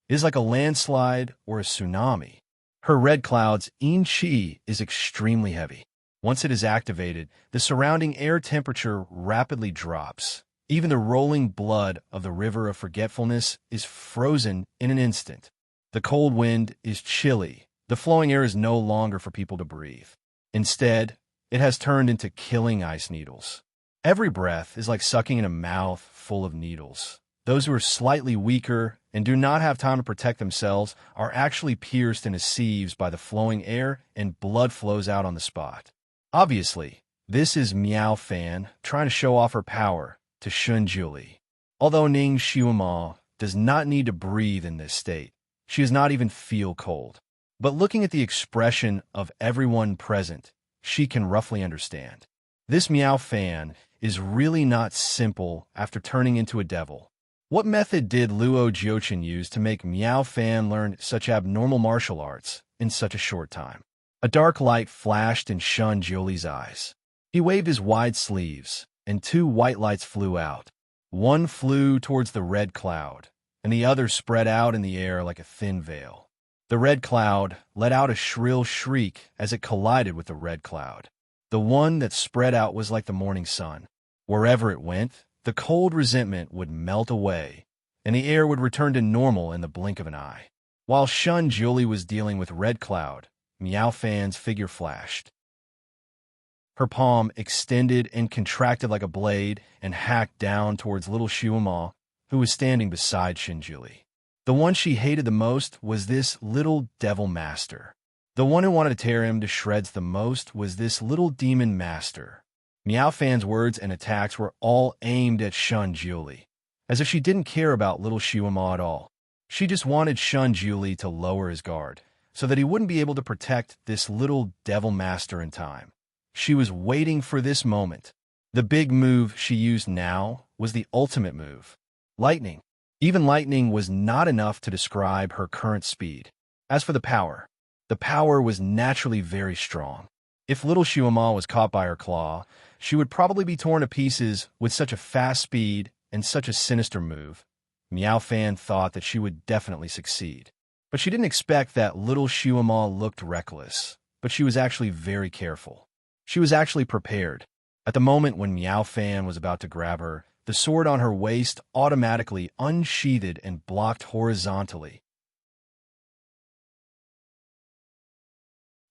A: it is like a landslide or a tsunami. Her red cloud's yin-chi is extremely heavy. Once it is activated, the surrounding air temperature rapidly drops. Even the rolling blood of the river of forgetfulness is frozen in an instant. The cold wind is chilly. The flowing air is no longer for people to breathe. Instead, it has turned into killing ice needles. Every breath is like sucking in a mouth full of needles. Those who are slightly weaker and do not have time to protect themselves are actually pierced into sieves by the flowing air, and blood flows out on the spot. Obviously, this is Meow Fan trying to show off her power to Shun Julie. Although Ning Xiuma does not need to breathe in this state, she does not even feel cold. But looking at the expression of everyone present, she can roughly understand. This Meow Fan is really not simple after turning into a devil. What method did Luo Jiuqin use to make Meow Fan learn such abnormal martial arts in such a short time? A dark light flashed in Shun Julie's eyes. He waved his wide sleeves, and 2 white lights flew out. One flew towards the red cloud, and the other spread out in the air like a thin veil. The red cloud let out a shrill shriek as it collided with the red cloud. The one that spread out was like the morning sun. Wherever it went, the cold resentment would melt away, and the air would return to normal in the blink of an eye. While Shun Julie was dealing with red cloud, Meow Fan's figure flashed. Her palm extended and contracted like a blade and hacked down towards little Shuama, who was standing beside Shinjuli. The one she hated the most was this little devil master. The one who wanted to tear him to shreds the most was this little demon master. Miao Fan's words and attacks were all aimed at Shinjuli, as if she didn't care about little Shuama at all. She just wanted Shinjuli to lower his guard, so that he wouldn't be able to protect this little devil master in time. She was waiting for this moment. The big move she used now was the ultimate move. Lightning. Even lightning was not enough to describe her current speed. As for the power was naturally very strong. If little Shuama was caught by her claw, she would probably be torn to pieces with such a fast speed and such a sinister move. Miao Fan thought that she would definitely succeed. But she didn't expect that little Shuama looked reckless, but she was actually very careful. She was actually prepared. At the moment when Miao Fan was about to grab her, the sword on her waist automatically unsheathed and blocked horizontally.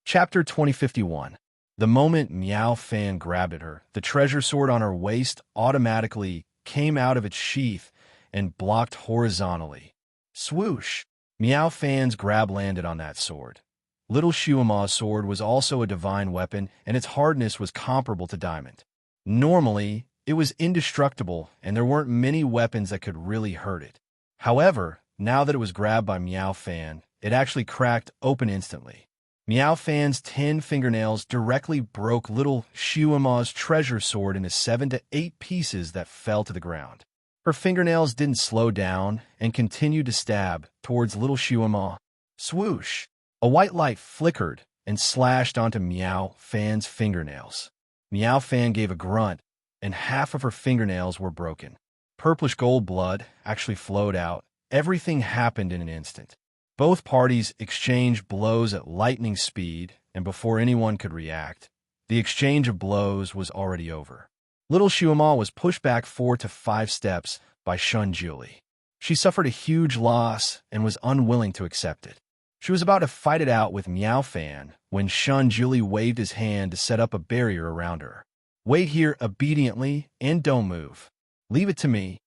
A: Chapter 2051. The moment Miao Fan grabbed at her, the treasure sword on her waist automatically came out of its sheath and blocked horizontally. Swoosh! Miao Fan's grab landed on that sword. Little Shuama's sword was also a divine weapon, and its hardness was comparable to diamond. Normally, it was indestructible, and there weren't many weapons that could really hurt it. However, now that it was grabbed by Miao Fan, it actually cracked open instantly. Miao Fan's 10 fingernails directly broke little Shuama's treasure sword into 7 to 8 pieces that fell to the ground. Her fingernails didn't slow down and continued to stab towards little Shuama. Swoosh! A white light flickered and slashed onto Miao Fan's fingernails. Miao Fan gave a grunt, and half of her fingernails were broken. Purplish gold blood actually flowed out. Everything happened in an instant. Both parties exchanged blows at lightning speed, and before anyone could react, the exchange of blows was already over. Little Shuama was pushed back 4 to 5 steps by Shinjuli. She suffered a huge loss and was unwilling to accept it. She was about to fight it out with Miao Fan when Shinjuli waved his hand to set up a barrier around her. Wait here obediently and don't move. Leave it to me.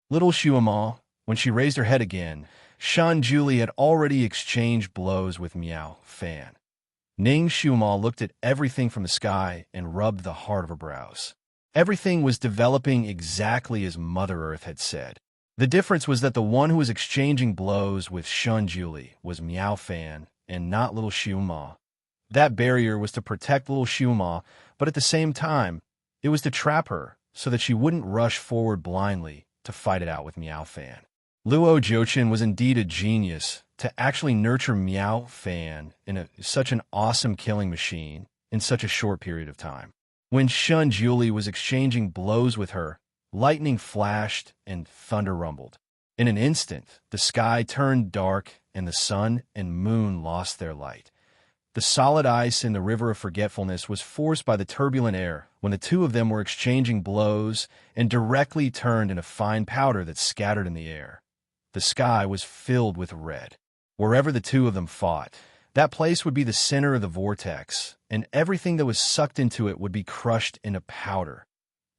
A: Little Shuama, when she raised her head again, Shinjuli had already exchanged blows with Miao Fan. Ning Shuama looked at everything from the sky and rubbed the heart of her brows. Everything was developing exactly as Mother Earth had said. The difference was that the one who was exchanging blows with Shinjuli was Miao Fan and not little Shuama. That barrier was to protect little Shuama, but at the same time, it was to trap her so that she wouldn't rush forward blindly to fight it out with Miao Fan. Luo Jiuchen was indeed a genius to actually nurture Miao Fan in such an awesome killing machine in such a short period of time. When Shinjuli was exchanging blows with her, lightning flashed and thunder rumbled. In an instant, the sky turned dark and the sun and moon lost their light. The solid ice in the river of forgetfulness was forced by the turbulent air when the two of them were exchanging blows and directly turned into fine powder that scattered in the air. The sky was filled with red. Wherever the two of them fought, that place would be the center of the vortex, and everything that was sucked into it would be crushed into powder.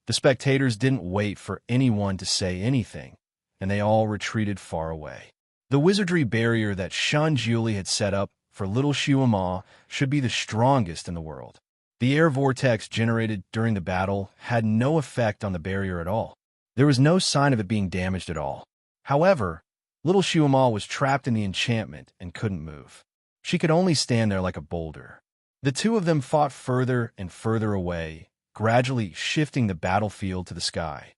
A: The spectators didn't wait for anyone to say anything, and they all retreated far away. The wizardry barrier that Shinjuli had set up for little Shuama should be the strongest in the world. The air vortex generated during the battle had no effect on the barrier at all. There was no sign of it being damaged at all. However, little Shuama was trapped in the enchantment and couldn't move. She could only stand there like a boulder. The two of them fought further and further away, gradually shifting the battlefield to the sky.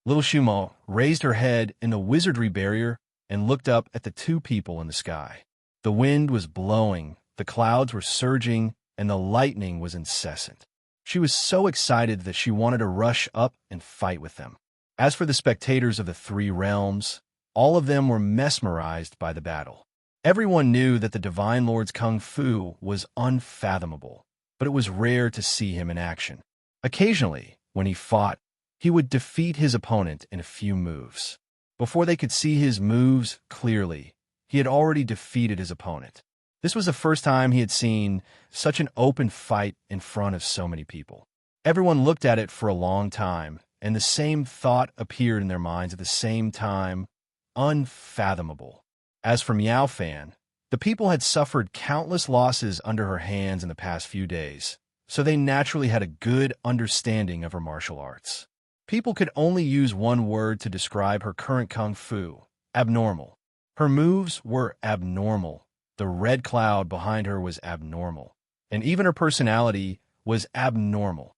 A: Little Shuama raised her head in the wizardry barrier and looked up at the two people in the sky. The wind was blowing, the clouds were surging, and the lightning was incessant. She was so excited that she wanted to rush up and fight with them. As for the spectators of the 3 realms, all of them were mesmerized by the battle. Everyone knew that the Divine Lord's kung fu was unfathomable, but it was rare to see him in action. Occasionally, when he fought, he would defeat his opponent in a few moves. Before they could see his moves clearly, he had already defeated his opponent. This was the first time he had seen such an open fight in front of so many people. Everyone looked at it for a long time, and the same thought appeared in their minds at the same time: unfathomable. As for Meow Fan, the people had suffered countless losses under her hands in the past few days, so they naturally had a good understanding of her martial arts. People could only use one word to describe her current kung fu: abnormal. Her moves were abnormal. The red cloud behind her was abnormal, and even her personality was abnormal.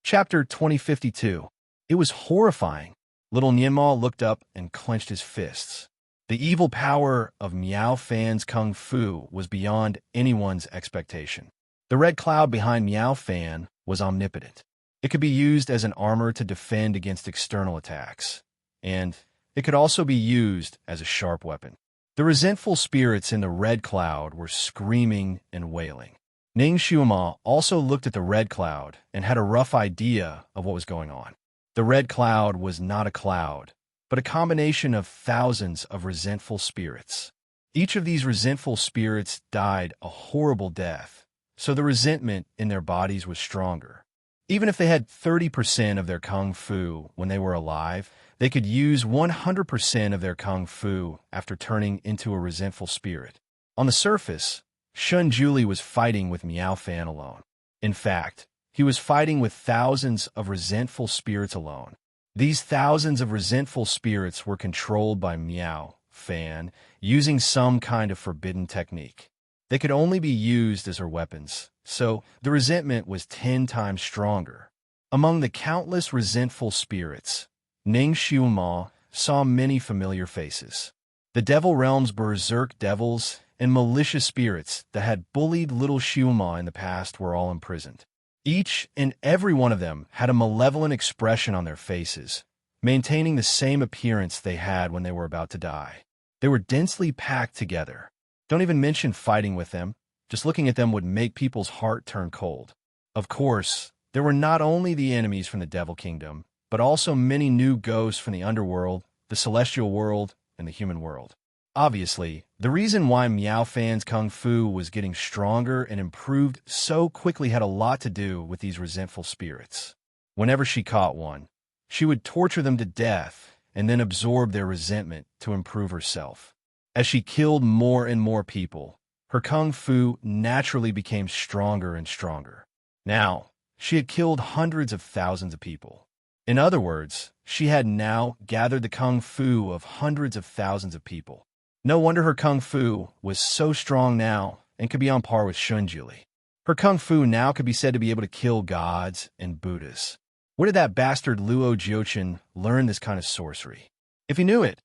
A: Chapter 2052. It was horrifying. Little Nianma looked up and clenched his fists. The evil power of Meow Fan's kung fu was beyond anyone's expectation. The red cloud behind Meow Fan was omnipotent. It could be used as an armor to defend against external attacks, and it could also be used as a sharp weapon. The resentful spirits in the red cloud were screaming and wailing. Ning Xiuma also looked at the red cloud and had a rough idea of what was going on. The red cloud was not a cloud, but a combination of thousands of resentful spirits. Each of these resentful spirits died a horrible death, so the resentment in their bodies was stronger. Even if they had 30% of their kung fu when they were alive, they could use 100% of their kung fu after turning into a resentful spirit. On the surface, Shun Juli was fighting with Meow Fan alone. In fact, he was fighting with thousands of resentful spirits alone. These thousands of resentful spirits were controlled by Meow Fan using some kind of forbidden technique. They could only be used as her weapons, so the resentment was 10 times stronger. Among the countless resentful spirits, Ning Xiuma saw many familiar faces. The Devil Realm's berserk devils and malicious spirits that had bullied little Xiuma in the past were all imprisoned. Each and every one of them had a malevolent expression on their faces, maintaining the same appearance they had when they were about to die. They were densely packed together. Don't even mention fighting with them. Just looking at them would make people's heart turn cold. Of course, there were not only the enemies from the Devil Kingdom, but also many new ghosts from the underworld, the celestial world, and the human world. Obviously, the reason why Meow Fan's kung fu was getting stronger and improved so quickly had a lot to do with these resentful spirits. Whenever she caught one, she would torture them to death and then absorb their resentment to improve herself. As she killed more and more people, her kung fu naturally became stronger and stronger. Now, she had killed hundreds of thousands of people. In other words, she had now gathered the kung fu of hundreds of thousands of people. No wonder her kung fu was so strong now and could be on par with Shun Juli. Her kung fu now could be said to be able to kill gods and Buddhas. Where did that bastard Luo Jiuchen learn this kind of sorcery? If he knew it,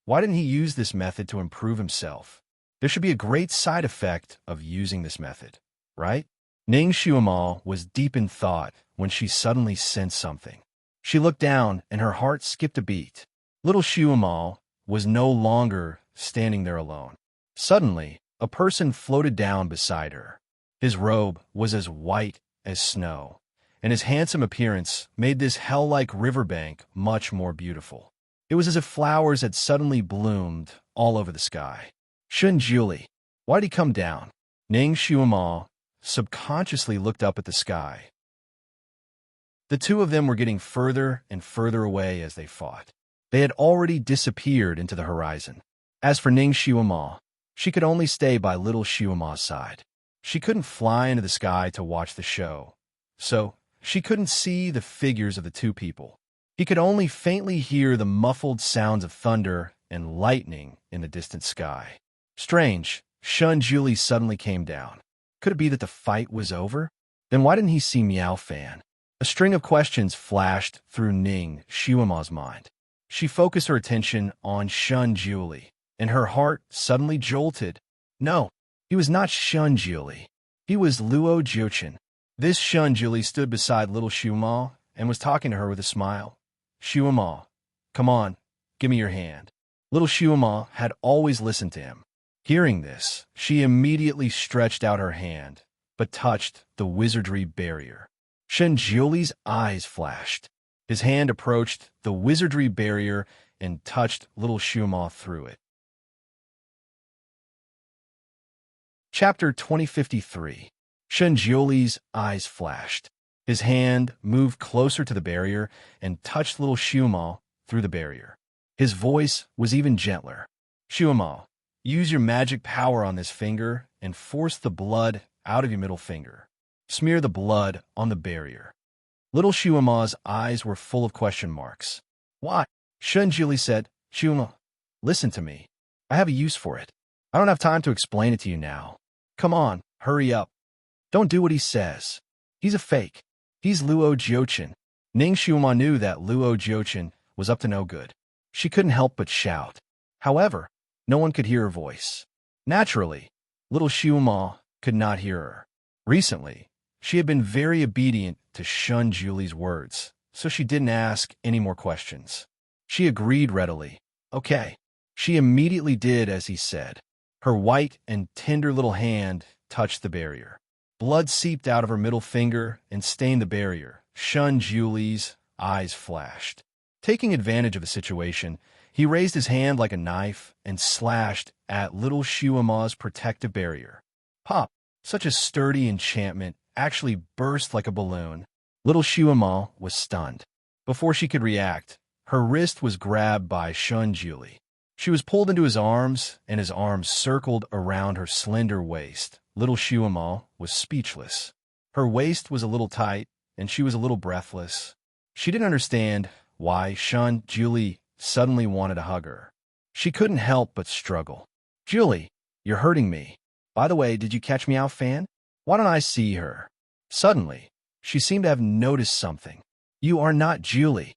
A: why didn't he use this method to improve himself? There should be a great side effect of using this method, right? Ning Xiuma was deep in thought when she suddenly sensed something. She looked down and her heart skipped a beat. Little Xiuma was no longer standing there alone. Suddenly, a person floated down beside her. His robe was as white as snow, and his handsome appearance made this hell-like riverbank much more beautiful. It was as if flowers had suddenly bloomed all over the sky. Shun Juli, why'd he come down? Ning Xiuma subconsciously looked up at the sky. The two of them were getting further and further away as they fought. They had already disappeared into the horizon. As for Ning Xiuma, she could only stay by little Xiuma's side. She couldn't fly into the sky to watch the show, so she couldn't see the figures of the two people. He could only faintly hear the muffled sounds of thunder and lightning in the distant sky. Strange, Shun Juli suddenly came down. Could it be that the fight was over? Then why didn't he see Meow Fan? A string of questions flashed through Ning Xiuma's mind. She focused her attention on Shun Juli, and her heart suddenly jolted. No, he was not Shun Juli. He was Luo Jiuchen. This Shun Juli stood beside little Xiuma and was talking to her with a smile. Xiuma, come on, give me your hand. Little Xiuma had always listened to him. Hearing this, she immediately stretched out her hand, but touched the wizardry barrier. Shun Juli's eyes flashed. His hand approached the wizardry barrier and touched little Xiuma through it. Chapter 2053. Shunjiuli's eyes flashed. His hand moved closer to the barrier and touched little Shuama through the barrier. His voice was even gentler. Shuama, use your magic power on this finger and force the blood out of your middle finger. Smear the blood on the barrier. Little Shuama's eyes were full of question marks. Why? Shunjiuli said, Shuama, listen to me. I have a use for it. I don't have time to explain it to you now. Come on, hurry up. Don't do what he says. He's a fake. He's Luo Jiuchen. Ning Shuama knew that Luo Jiuchen was up to no good. She couldn't help but shout. However, no one could hear her voice. Naturally, little Shuama could not hear her. Recently, she had been very obedient to Shunjiuli's words, so she didn't ask any more questions. She agreed readily. Okay. She immediately did as he said. Her white and tender little hand touched the barrier. Blood seeped out of her middle finger and stained the barrier. Shunjiuli's eyes flashed. Taking advantage of the situation, he raised his hand like a knife and slashed at little Shuama's protective barrier. Pop! Such a sturdy enchantment actually burst like a balloon. Little Shuama was stunned. Before she could react, her wrist was grabbed by Shunjiuli. She was pulled into his arms, and his arms circled around her slender waist. Little Shuama was speechless. Her waist was a little tight, and she was a little breathless. She didn't understand why Shunjiuli suddenly wanted to hug her. She couldn't help but struggle. Julie, you're hurting me. By the way, did you catch Meow Fan? Why don't I see her? Suddenly, she seemed to have noticed something. You are not Julie.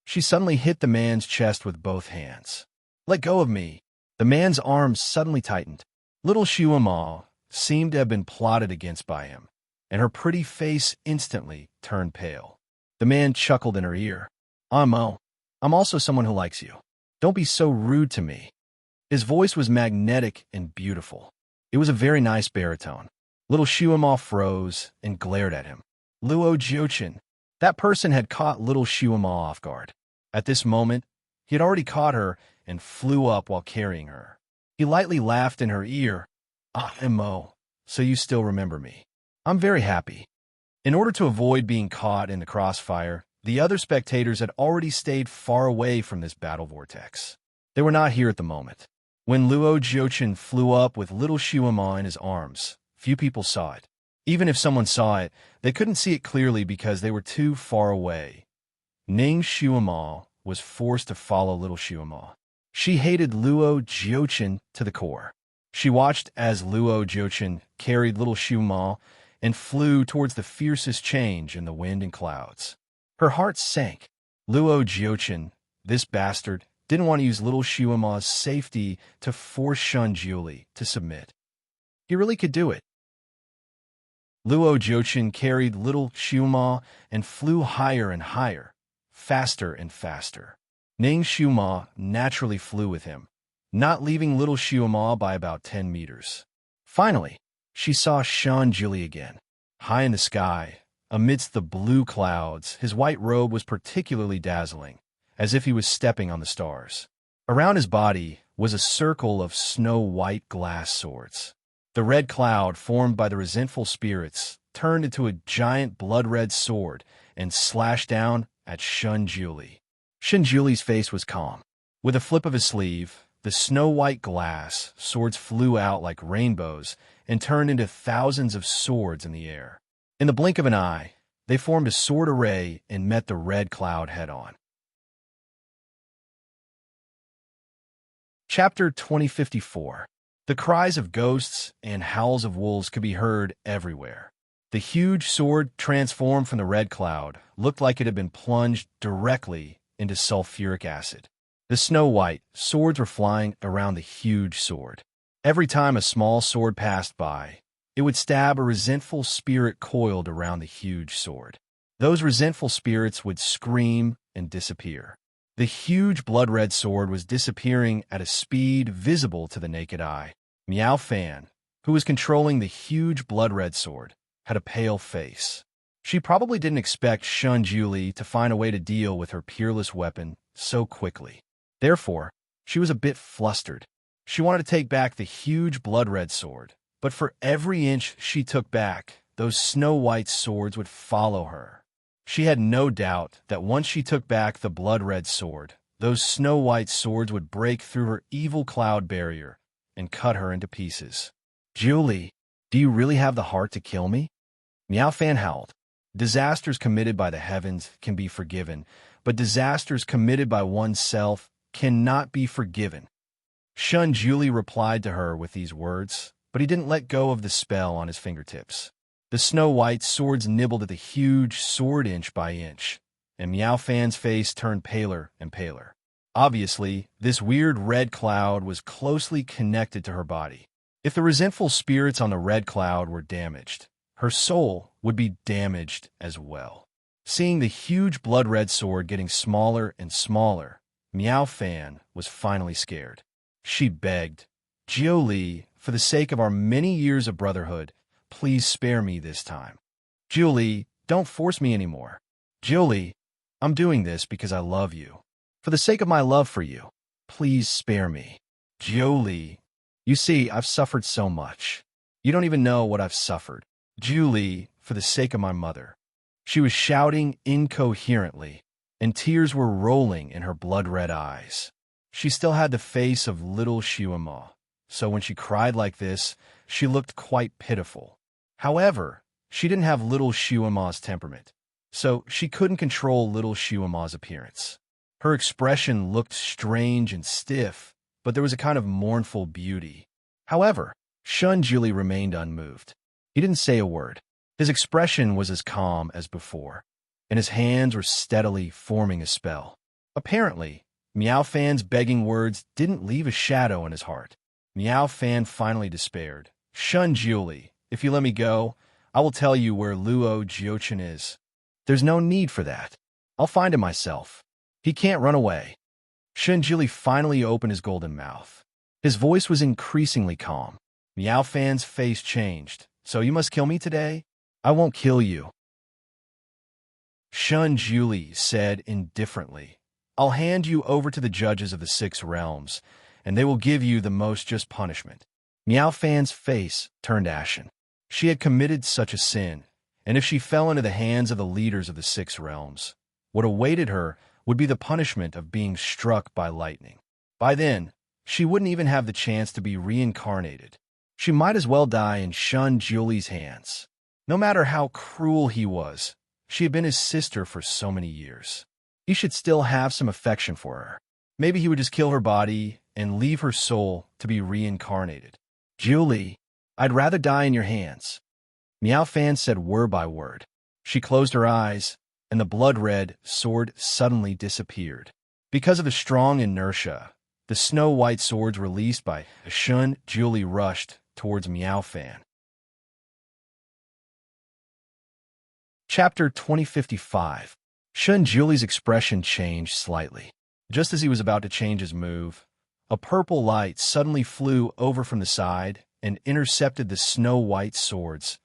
A: She suddenly hit the man's chest with both hands. Let go of me. The man's arms suddenly tightened. Little Shuama seemed to have been plotted against by him, and her pretty face instantly turned pale. The man chuckled in her ear. I'm also someone who likes you. Don't be so rude to me. His voice was magnetic and beautiful. It was a very nice baritone. Little Shuama froze and glared at him. Luo Jiuchen. That person had caught little Shuama off guard. At this moment, he had already caught her and flew up while carrying her. He lightly laughed in her ear. Mo, so you still remember me. I'm very happy. In order to avoid being caught in the crossfire, the other spectators had already stayed far away from this battle vortex. They were not here at the moment. When Luo Jiuchen flew up with little Shuama in his arms, few people saw it. Even if someone saw it, they couldn't see it clearly because they were too far away. Ning Shuama was forced to follow little Shuama. She hated Luo Jiuchen to the core. She watched as Luo Jiuchen carried little Shuama and flew towards the fiercest change in the wind and clouds. Her heart sank. Luo Jiuchen, this bastard, didn't want to use little Shuama's safety to force Shunjiuli to submit. He really could do it. Luo Jiuchen carried little Shuama and flew higher and higher, faster and faster. Ning Shuama naturally flew with him, not leaving little Shuama by about 10 meters. Finally, she saw Shunjiuli again. High in the sky, amidst the blue clouds, his white robe was particularly dazzling, as if he was stepping on the stars. Around his body was a circle of snow-white glass swords. The red cloud formed by the resentful spirits turned into a giant blood-red sword and slashed down at Shunjiuli. Shunjiuli's face was calm. With a flip of his sleeve, the snow-white glass swords flew out like rainbows and turned into thousands of swords in the air. In the blink of an eye, they formed a sword array and met the red cloud head-on. Chapter 2054. The cries of ghosts and howls of wolves could be heard everywhere. The huge sword transformed from the red cloud looked like it had been plunged directly into sulfuric acid. The snow-white swords were flying around the huge sword. Every time a small sword passed by, it would stab a resentful spirit coiled around the huge sword. Those resentful spirits would scream and disappear. The huge blood-red sword was disappearing at a speed visible to the naked eye. Meow Fan, who was controlling the huge blood-red sword, had a pale face. She probably didn't expect Shunjiuli to find a way to deal with her peerless weapon so quickly. Therefore, she was a bit flustered. She wanted to take back the huge blood-red sword, But for every inch she took back, those snow-white swords would follow her. She had no doubt that once she took back the blood-red sword, those snow-white swords would break through her evil cloud barrier and cut her into pieces. "Julie, do you really have the heart to kill me?" Meow Fan howled. Disasters committed by the heavens can be forgiven, but disasters committed by oneself cannot be forgiven. Shun Julie replied to her with these words, but he didn't let go of the spell on his fingertips. The snow-white swords nibbled at the huge sword inch by inch, and Meow Fan's face turned paler and paler. Obviously, this weird red cloud was closely connected to her body. If the resentful spirits on the red cloud were damaged, her soul would be damaged as well. Seeing the huge blood-red sword getting smaller and smaller, Meow Fan was finally scared. She begged, "Julie, for the sake of our many years of brotherhood, please spare me this time. Julie, don't force me anymore. Julie, I'm doing this because I love you. For the sake of my love for you, please spare me. Julie, you see, I've suffered so much. You don't even know what I've suffered. Julie, for the sake of my mother." She was shouting incoherently, and tears were rolling in her blood-red eyes. She still had the face of little Shuima, so when she cried like this, she looked quite pitiful. However, she didn't have little Shuima's temperament, so she couldn't control little Shuima's appearance. Her expression looked strange and stiff, but there was a kind of mournful beauty. However, Shun Julie remained unmoved. He didn't say a word. His expression was as calm as before, and his hands were steadily forming a spell. Apparently, Meow Fan's begging words didn't leave a shadow in his heart. Meow Fan finally despaired. "Shun Julie, if you let me go, I will tell you where Luo Jiochin is." "There's no need for that. I'll find him myself. He can't run away." Shun Julie finally opened his golden mouth. His voice was increasingly calm. Meow Fan's face changed. "So you must kill me today? I won't kill you." Shun Julie said indifferently, "I'll hand you over to the judges of the 6 realms, and they will give you the most just punishment." Meow Fan's face turned ashen. She had committed such a sin, and if she fell into the hands of the leaders of the 6 realms, what awaited her would be the punishment of being struck by lightning. By then, she wouldn't even have the chance to be reincarnated. She might as well die in Shun Julie's hands. No matter how cruel he was, she had been his sister for so many years. He should still have some affection for her. Maybe he would just kill her body and leave her soul to be reincarnated. "Julie, I'd rather die in your hands." Meow Fan said word by word. She closed her eyes, and the blood-red sword suddenly disappeared. Because of the strong inertia, the snow-white swords released by Shun Julie rushed towards Meow Fan. Chapter 2055. Shun Julie's expression changed slightly. Just as he was about to change his move, a purple light suddenly flew over from the side and intercepted the snow-white swords.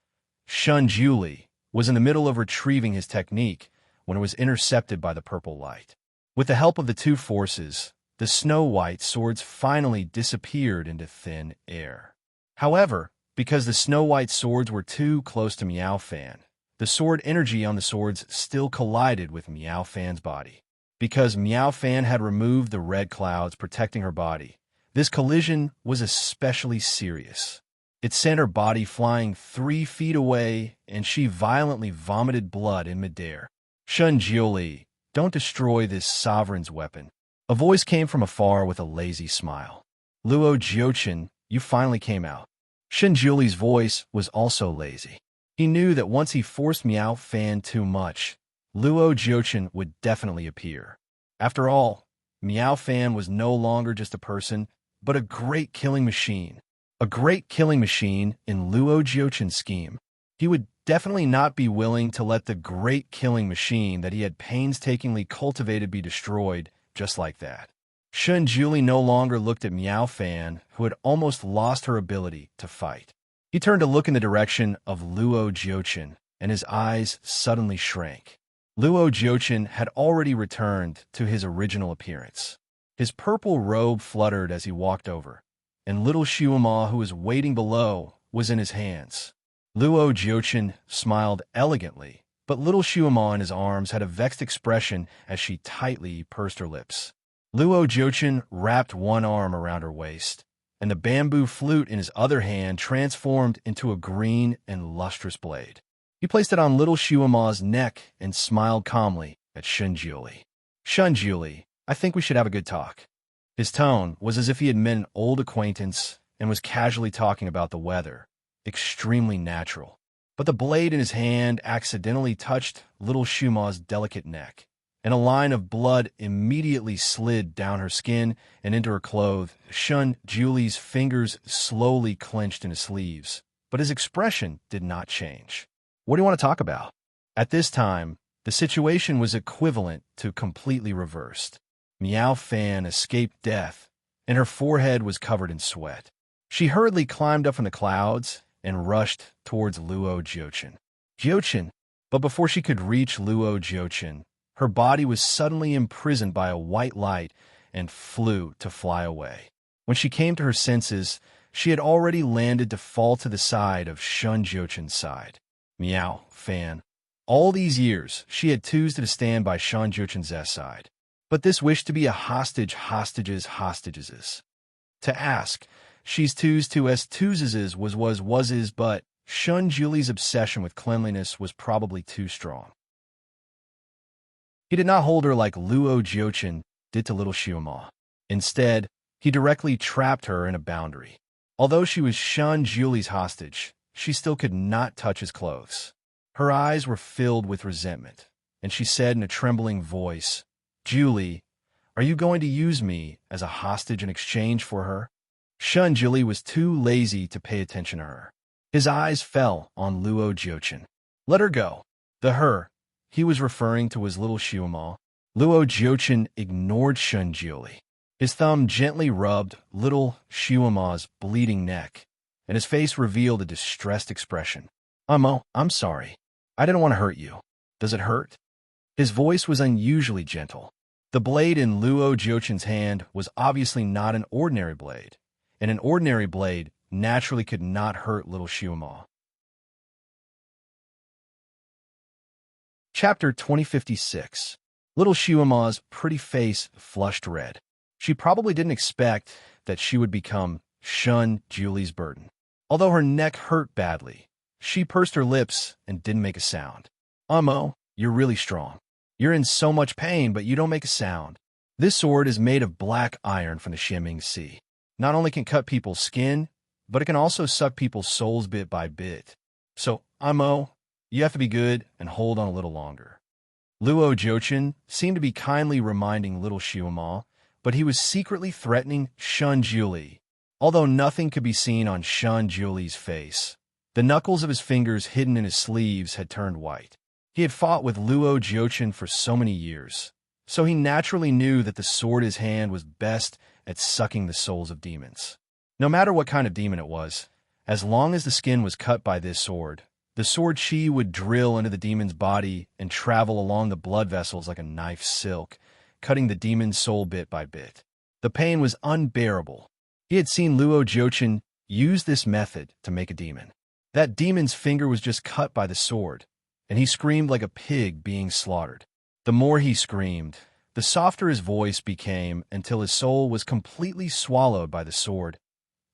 A: Shun Julie was in the middle of retrieving his technique when it was intercepted by the purple light. With the help of the 2 forces, the snow-white swords finally disappeared into thin air. However, because the snow-white swords were too close to Meow Fan, the sword energy on the swords still collided with Meow Fan's body. Because Meow Fan had removed the red clouds protecting her body, this collision was especially serious. It sent her body flying 3 feet away, and she violently vomited blood in midair. "Shun Julie, don't destroy this sovereign's weapon." A voice came from afar with a lazy smile. "Luo Jiochin, you finally came out." Shun Julie's voice was also lazy. He knew that once he forced Meow Fan too much, Luo Jiochin would definitely appear. After all, Meow Fan was no longer just a person, but a great killing machine. A great killing machine in Luo Jiochin's scheme. He would definitely not be willing to let the great killing machine that he had painstakingly cultivated be destroyed just like that. Shun Julie no longer looked at Meow Fan, who had almost lost her ability to fight. He turned to look in the direction of Luo Jiochin, and his eyes suddenly shrank. Luo Jiochin had already returned to his original appearance. His purple robe fluttered as he walked over, and little Shuima, who was waiting below, was in his hands. Luo Jiuchen smiled elegantly, but little Shuama in his arms had a vexed expression as she tightly pursed her lips. Luo Jiuchen wrapped one arm around her waist, and the bamboo flute in his other hand transformed into a green and lustrous blade. He placed it on little Shuama's neck and smiled calmly at Shunjuli. Shunjuli, I think we should have a good talk. His tone was as if he had met an old acquaintance and was casually talking about the weather, extremely natural. But the blade in his hand accidentally touched little Shuma's delicate neck, and a line of blood immediately slid down her skin and into her clothes. Shunjuli's fingers slowly clenched in his sleeves, but his expression did not change. What do you want to talk about? At this time, the situation was equivalent to completely reversed. Miao Fan escaped death, and her forehead was covered in sweat. She hurriedly climbed up from the clouds and rushed towards Luo Jiuchen. But before she could reach Luo Jiuchen, her body was suddenly imprisoned by a white light and flew to fly away. When she came to her senses, she had already landed to fall to the side of Shun Jiuchen's side. Miao Fan. All these years, she had chosen to stand by Shun Jiuchen's side. But this wish to be a hostages. To ask, she's twoses was, but Shunjuli's obsession with cleanliness was probably too strong. He did not hold her like Luo Jiuchen did to little Xiuma. Instead, he directly trapped her in a boundary. Although she was Shunjuli's hostage, she still could not touch his clothes. Her eyes were filled with resentment, and she said in a trembling voice, Julie, are you going to use me as a hostage in exchange for her? Shunjuli was too lazy to pay attention to her. His eyes fell on Luo Jiuchen. Let her go. The her he was referring to was little Xiuma. Luo Jiuchen ignored Shunjuli. His thumb gently rubbed little Xiuma's bleeding neck, and his face revealed a distressed expression. I'm sorry. I didn't want to hurt you. Does it hurt? His voice was unusually gentle. The blade in Luo Jiuchen's hand was obviously not an ordinary blade, and an ordinary blade naturally could not hurt little Xiuma. Chapter 2056. Little Xiuma's pretty face flushed red. She probably didn't expect that she would become Shun Julie's burden. Although her neck hurt badly, she pursed her lips and didn't make a sound. You're really strong. You're in so much pain, but you don't make a sound. This sword is made of black iron from the Xiaming Sea. Not only can cut people's skin, but it can also suck people's souls bit by bit. So, you have to be good and hold on a little longer. Luo Jiuchen seemed to be kindly reminding little Xiuma, but he was secretly threatening Shunjuli. Although nothing could be seen on Shunjuli's face, the knuckles of his fingers hidden in his sleeves had turned white. He had fought with Luo Jiuchen for so many years, so he naturally knew that the sword in his hand was best at sucking the souls of demons. No matter what kind of demon it was, as long as the skin was cut by this sword, the sword chi would drill into the demon's body and travel along the blood vessels like a knife silk, cutting the demon's soul bit by bit. The pain was unbearable. He had seen Luo Jiuchen use this method to make a demon. That demon's finger was just cut by the sword, and he screamed like a pig being slaughtered. The more he screamed, the softer his voice became until his soul was completely swallowed by the sword.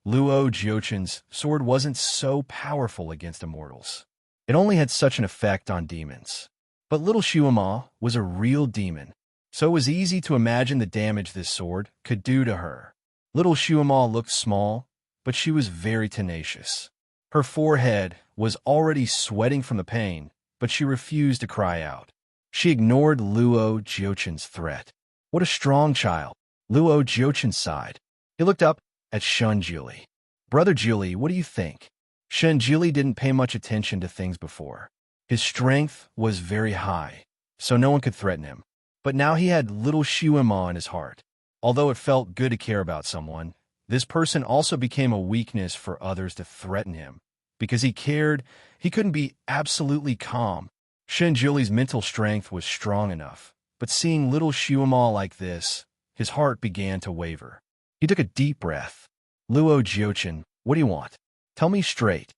A: Luo Jiuchen's sword wasn't so powerful against immortals. It only had such an effect on demons. But little Xiuma was a real demon, so it was easy to imagine the damage this sword could do to her. Little Xiuma looked small, but she was very tenacious. Her forehead was already sweating from the pain, but she refused to cry out. She ignored Luo Jiuchen's threat. What a strong child, Luo Jiuchen sighed. He looked up at Shunjuli. Brother Julie, what do you think? Shunjuli didn't pay much attention to things before. His strength was very high, so no one could threaten him. But now he had little Xiuma in his heart. Although it felt good to care about someone, this person also became a weakness for others to threaten him. Because he cared, he couldn't be absolutely calm. Shunjuli's mental strength was strong enough, but seeing little Xiuma like this, his heart began to waver. He took a deep breath. Luo Jiuchen, what do you want? Tell me straight.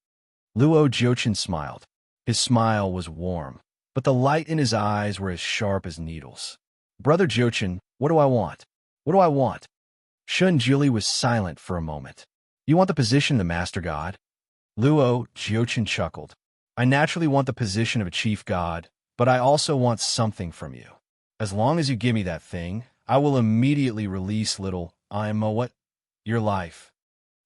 A: Luo Jiuchen smiled. His smile was warm, but the light in his eyes were as sharp as needles. Brother Jiuchen, what do I want? What do I want? Shun Juli was silent for a moment. You want the position of the Master God? Luo Jiuchen chuckled. I naturally want the position of a chief god, but I also want something from you. As long as you give me that thing, I will immediately release little what? Your life.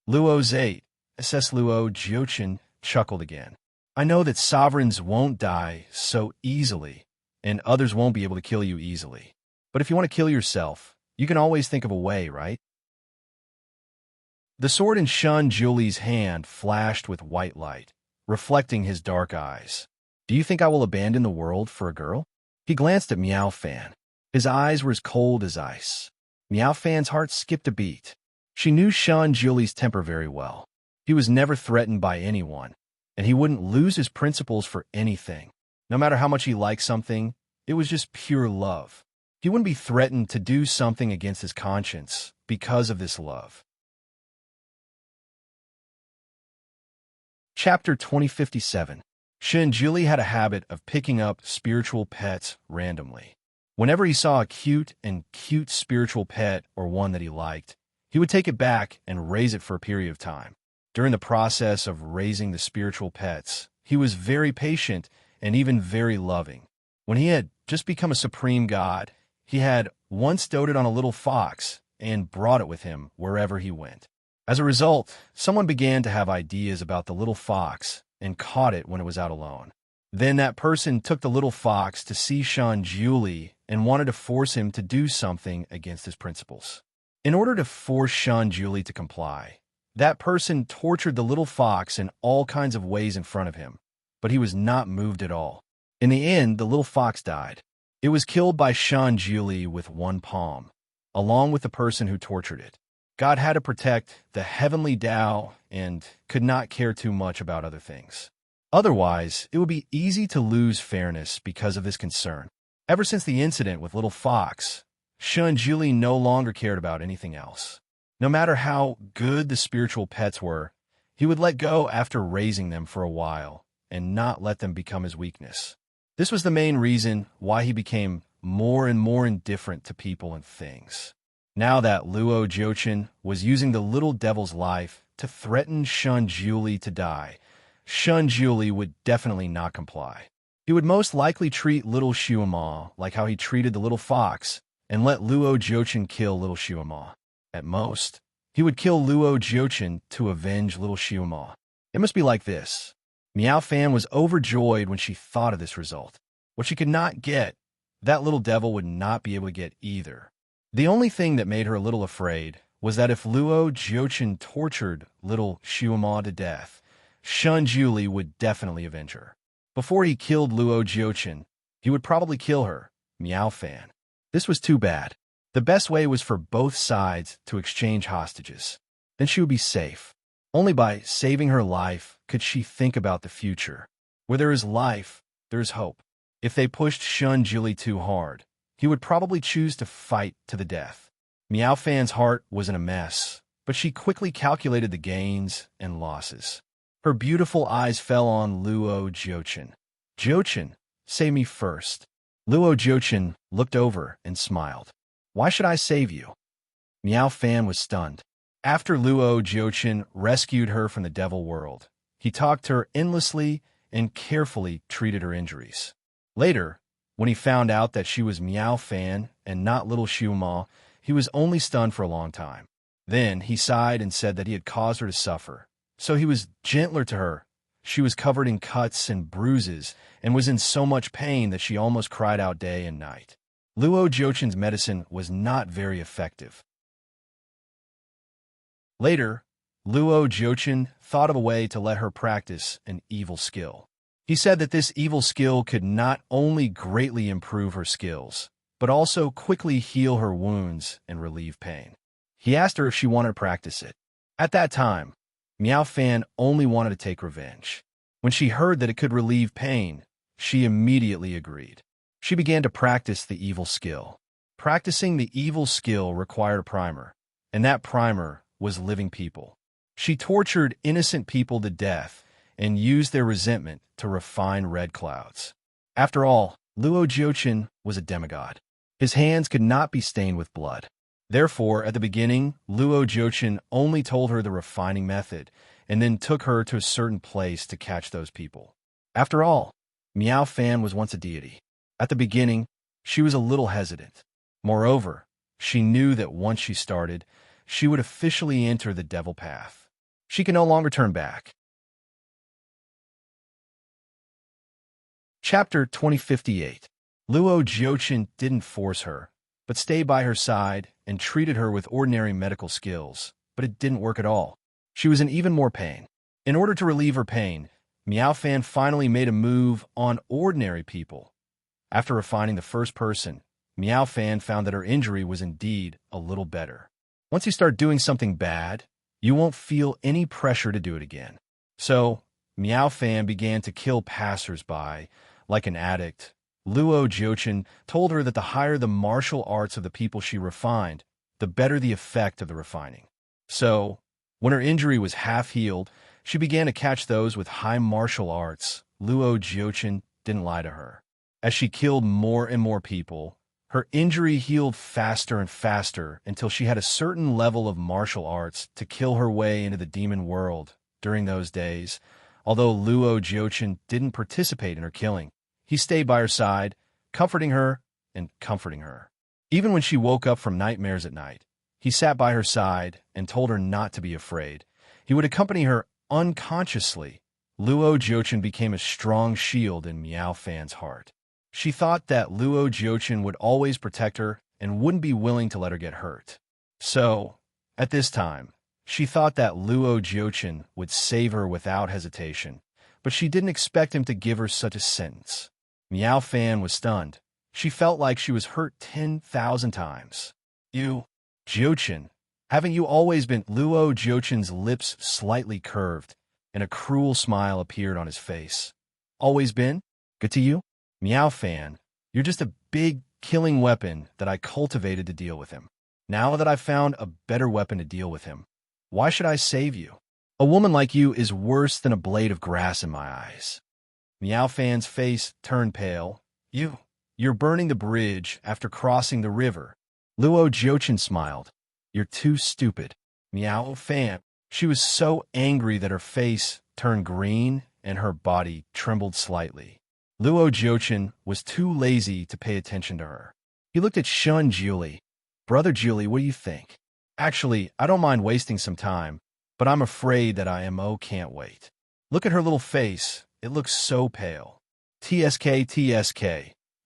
A: Luo Zate, SS Luo Jiuchen chuckled again. I know that sovereigns won't die so easily, and others won't be able to kill you easily. But if you want to kill yourself, you can always think of a way, right? The sword in Shun Juli's hand flashed with white light, reflecting his dark eyes. Do you think I will abandon the world for a girl? He glanced at Miao Fan. His eyes were as cold as ice. Miao Fan's heart skipped a beat. She knew Shun Juli's temper very well. He was never threatened by anyone, and he wouldn't lose his principles for anything. No matter how much he liked something, it was just pure love. He wouldn't be threatened to do something against his conscience because of this love. Chapter 2057. Shun Juli had a habit of picking up spiritual pets randomly. Whenever he saw a cute spiritual pet or one that he liked, he would take it back and raise it for a period of time. During the process of raising the spiritual pets, he was very patient and even very loving. When he had just become a supreme god, he had once doted on a little fox and brought it with him wherever he went. As a result, someone began to have ideas about the little fox and caught it when it was out alone. Then that person took the little fox to see Shun Juli and wanted to force him to do something against his principles. In order to force Shun Juli to comply, that person tortured the little fox in all kinds of ways in front of him, but he was not moved at all. In the end, the little fox died. It was killed by Shun Juli with one palm, along with the person who tortured it. God had to protect the heavenly Tao and could not care too much about other things. Otherwise, it would be easy to lose fairness because of this concern. Ever since the incident with Little Fox, Shun Juli no longer cared about anything else. No matter how good the spiritual pets were, he would let go after raising them for a while and not let them become his weakness. This was the main reason why he became more and more indifferent to people and things. Now that Luo Jiuchen was using the little devil's life to threaten Shun Juli to die, Shun Juli would definitely not comply. He would most likely treat little Shuama like how he treated the little fox and let Luo Jiuchen kill little Shuama. At most, he would kill Luo Jiuchen to avenge little Shuama. It must be like this. Miao Fan was overjoyed when she thought of this result. What she could not get, that little devil would not be able to get either. The only thing that made her a little afraid was that if Luo Jiuchen tortured little Shuama to death, Shun Juli would definitely avenge her. Before he killed Luo Jiuchen, he would probably kill her, Miao Fan. This was too bad. The best way was for both sides to exchange hostages. Then she would be safe. Only by saving her life could she think about the future. Where there is life, there is hope. If they pushed Shun Juli too hard, he would probably choose to fight to the death. Miao Fan's heart was in a mess, but she quickly calculated the gains and losses. Her beautiful eyes fell on Luo Jiuchen. Jiuchen, save me first. Luo Jiuchen looked over and smiled. Why should I save you? Miao Fan was stunned. After Luo Jiuchen rescued her from the devil world, he talked to her endlessly and carefully treated her injuries. Later, when he found out that she was Miao Fan and not little Shuama, he was only stunned for a long time. Then he sighed and said that he had caused her to suffer. So he was gentler to her. She was covered in cuts and bruises and was in so much pain that she almost cried out day and night. Luo Jiuchen's medicine was not very effective. Later, Luo Jiuchen thought of a way to let her practice an evil skill. He said that this evil skill could not only greatly improve her skills, but also quickly heal her wounds and relieve pain. He asked her if she wanted to practice it. At that time, Miao Fan only wanted to take revenge. When she heard that it could relieve pain, she immediately agreed. She began to practice the evil skill. Practicing the evil skill required a primer, and that primer was living people. She tortured innocent people to death and used their resentment to refine red clouds. After all, Luo Jiuqin was a demigod. His hands could not be stained with blood. Therefore, at the beginning, Luo Jiuqin only told her the refining method, and then took her to a certain place to catch those people. After all, Miao Fan was once a deity. At the beginning, she was a little hesitant. Moreover, she knew that once she started, she would officially enter the devil path. She could no longer turn back. Chapter 2058. Luo Jiuqin didn't force her, but stayed by her side and treated her with ordinary medical skills, but it didn't work at all. She was in even more pain. In order to relieve her pain, Miao Fan finally made a move on ordinary people. After refining the first person, Miao Fan found that her injury was indeed a little better. Once you start doing something bad, you won't feel any pressure to do it again. So, Miao Fan began to kill passers-by like an addict. Luo Jiuqin told her that the higher the martial arts of the people she refined, the better the effect of the refining. So, when her injury was half-healed, she began to catch those with high martial arts. Luo Jiuqin didn't lie to her. As she killed more and more people, her injury healed faster and faster until she had a certain level of martial arts to kill her way into the demon world. During those days, although Luo Jiuqin didn't participate in her killing, he stayed by her side, comforting her and comforting her. Even when she woke up from nightmares at night, he sat by her side and told her not to be afraid. He would accompany her unconsciously. Luo Jiuqin became a strong shield in Miao Fan's heart. She thought that Luo Jiuqin would always protect her and wouldn't be willing to let her get hurt. So, at this time, she thought that Luo Jiuqin would save her without hesitation, but she didn't expect him to give her such a sentence. Miao Fan was stunned. She felt like she was hurt 10,000 times. You, Jiuqin, haven't you always been? Luo Jiuqin's lips slightly curved, and a cruel smile appeared on his face. Always been? Good to you? Miao Fan, you're just a big killing weapon that I cultivated to deal with him. Now that I've found a better weapon to deal with him, why should I save you? A woman like you is worse than a blade of grass in my eyes. Miao Fan's face turned pale. You're burning the bridge after crossing the river. Luo Jiuqin smiled. You're too stupid. Miao Fan. She was so angry that her face turned green and her body trembled slightly. Luo Jiuqin was too lazy to pay attention to her. He looked at Shun Julie. Brother Julie, what do you think? Actually, I don't mind wasting some time, but I'm afraid that IMO can't wait. Look at her little face. It looks so pale. TSK,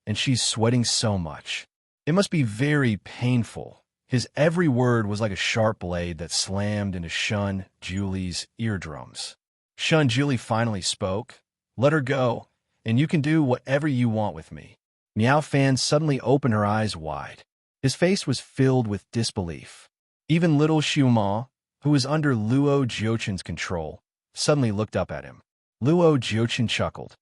A: and she's sweating so much. It must be very painful. His every word was like a sharp blade that slammed into Shun Julie's eardrums. Shun Julie finally spoke. Let her go, and you can do whatever you want with me. Miao Fan suddenly opened her eyes wide. His face was filled with disbelief. Even little Xiuma, who was under Luo Jiuqin's control, suddenly looked up at him. Luo Jiuqin chuckled.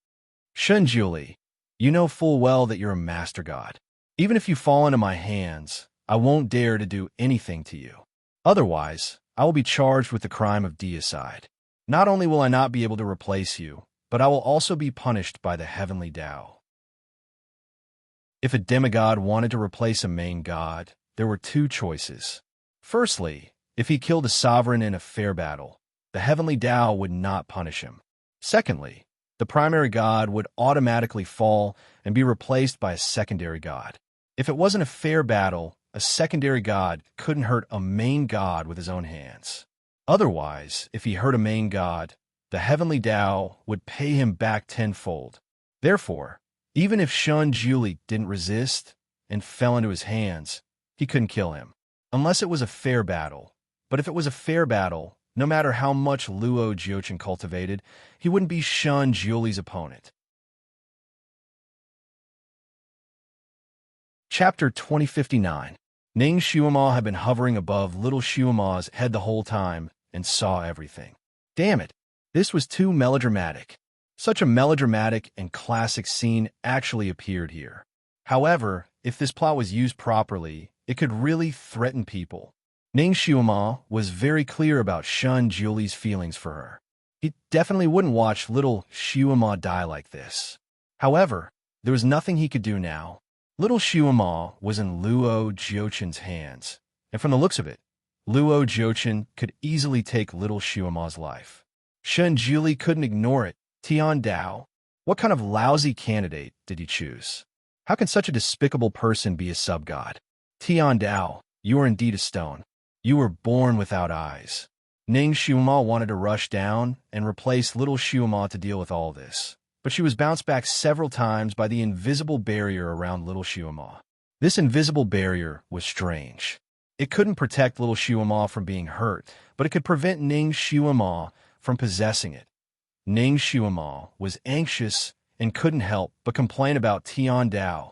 A: Shun Julie, you know full well that you're a master god. Even if you fall into my hands, I won't dare to do anything to you. Otherwise, I will be charged with the crime of deicide. Not only will I not be able to replace you, but I will also be punished by the heavenly Tao. If a demigod wanted to replace a main god, there were two choices. Firstly, if he killed a sovereign in a fair battle, the heavenly Tao would not punish him. Secondly, the primary god would automatically fall and be replaced by a secondary god. If it wasn't a fair battle, a secondary god couldn't hurt a main god with his own hands. Otherwise, if he hurt a main god, the heavenly Tao would pay him back tenfold. Therefore, even if Shun Julie didn't resist and fell into his hands, he couldn't kill him. Unless it was a fair battle. But if it was a fair battle, no matter how much Luo Jiuqin cultivated, he wouldn't be Shun Julie's opponent. Chapter 2059. Ning Xiuma had been hovering above little Xiuma's head the whole time and saw everything. Damn it, this was too melodramatic. Such a melodramatic and classic scene actually appeared here. However, if this plot was used properly, it could really threaten people. Ning Xiuma was very clear about Shun Julie's feelings for her. He definitely wouldn't watch little Xiuma die like this. However, there was nothing he could do now. Little Xiuma was in Luo Jiuchen's hands, and from the looks of it, Luo Jiuchen could easily take little Xiuma's life. Shun Julie couldn't ignore it. Tian Dao, what kind of lousy candidate did he choose? How can such a despicable person be a sub-god? Tian Dao, you are indeed a stone. You were born without eyes. Ning Xiuma wanted to rush down and replace little Xiuma to deal with all this, but she was bounced back several times by the invisible barrier around little Xiuma. This invisible barrier was strange. It couldn't protect little Xiuma from being hurt, but it could prevent Ning Xiuma from possessing it. Ning Xiuma was anxious and couldn't help but complain about Tian Dao.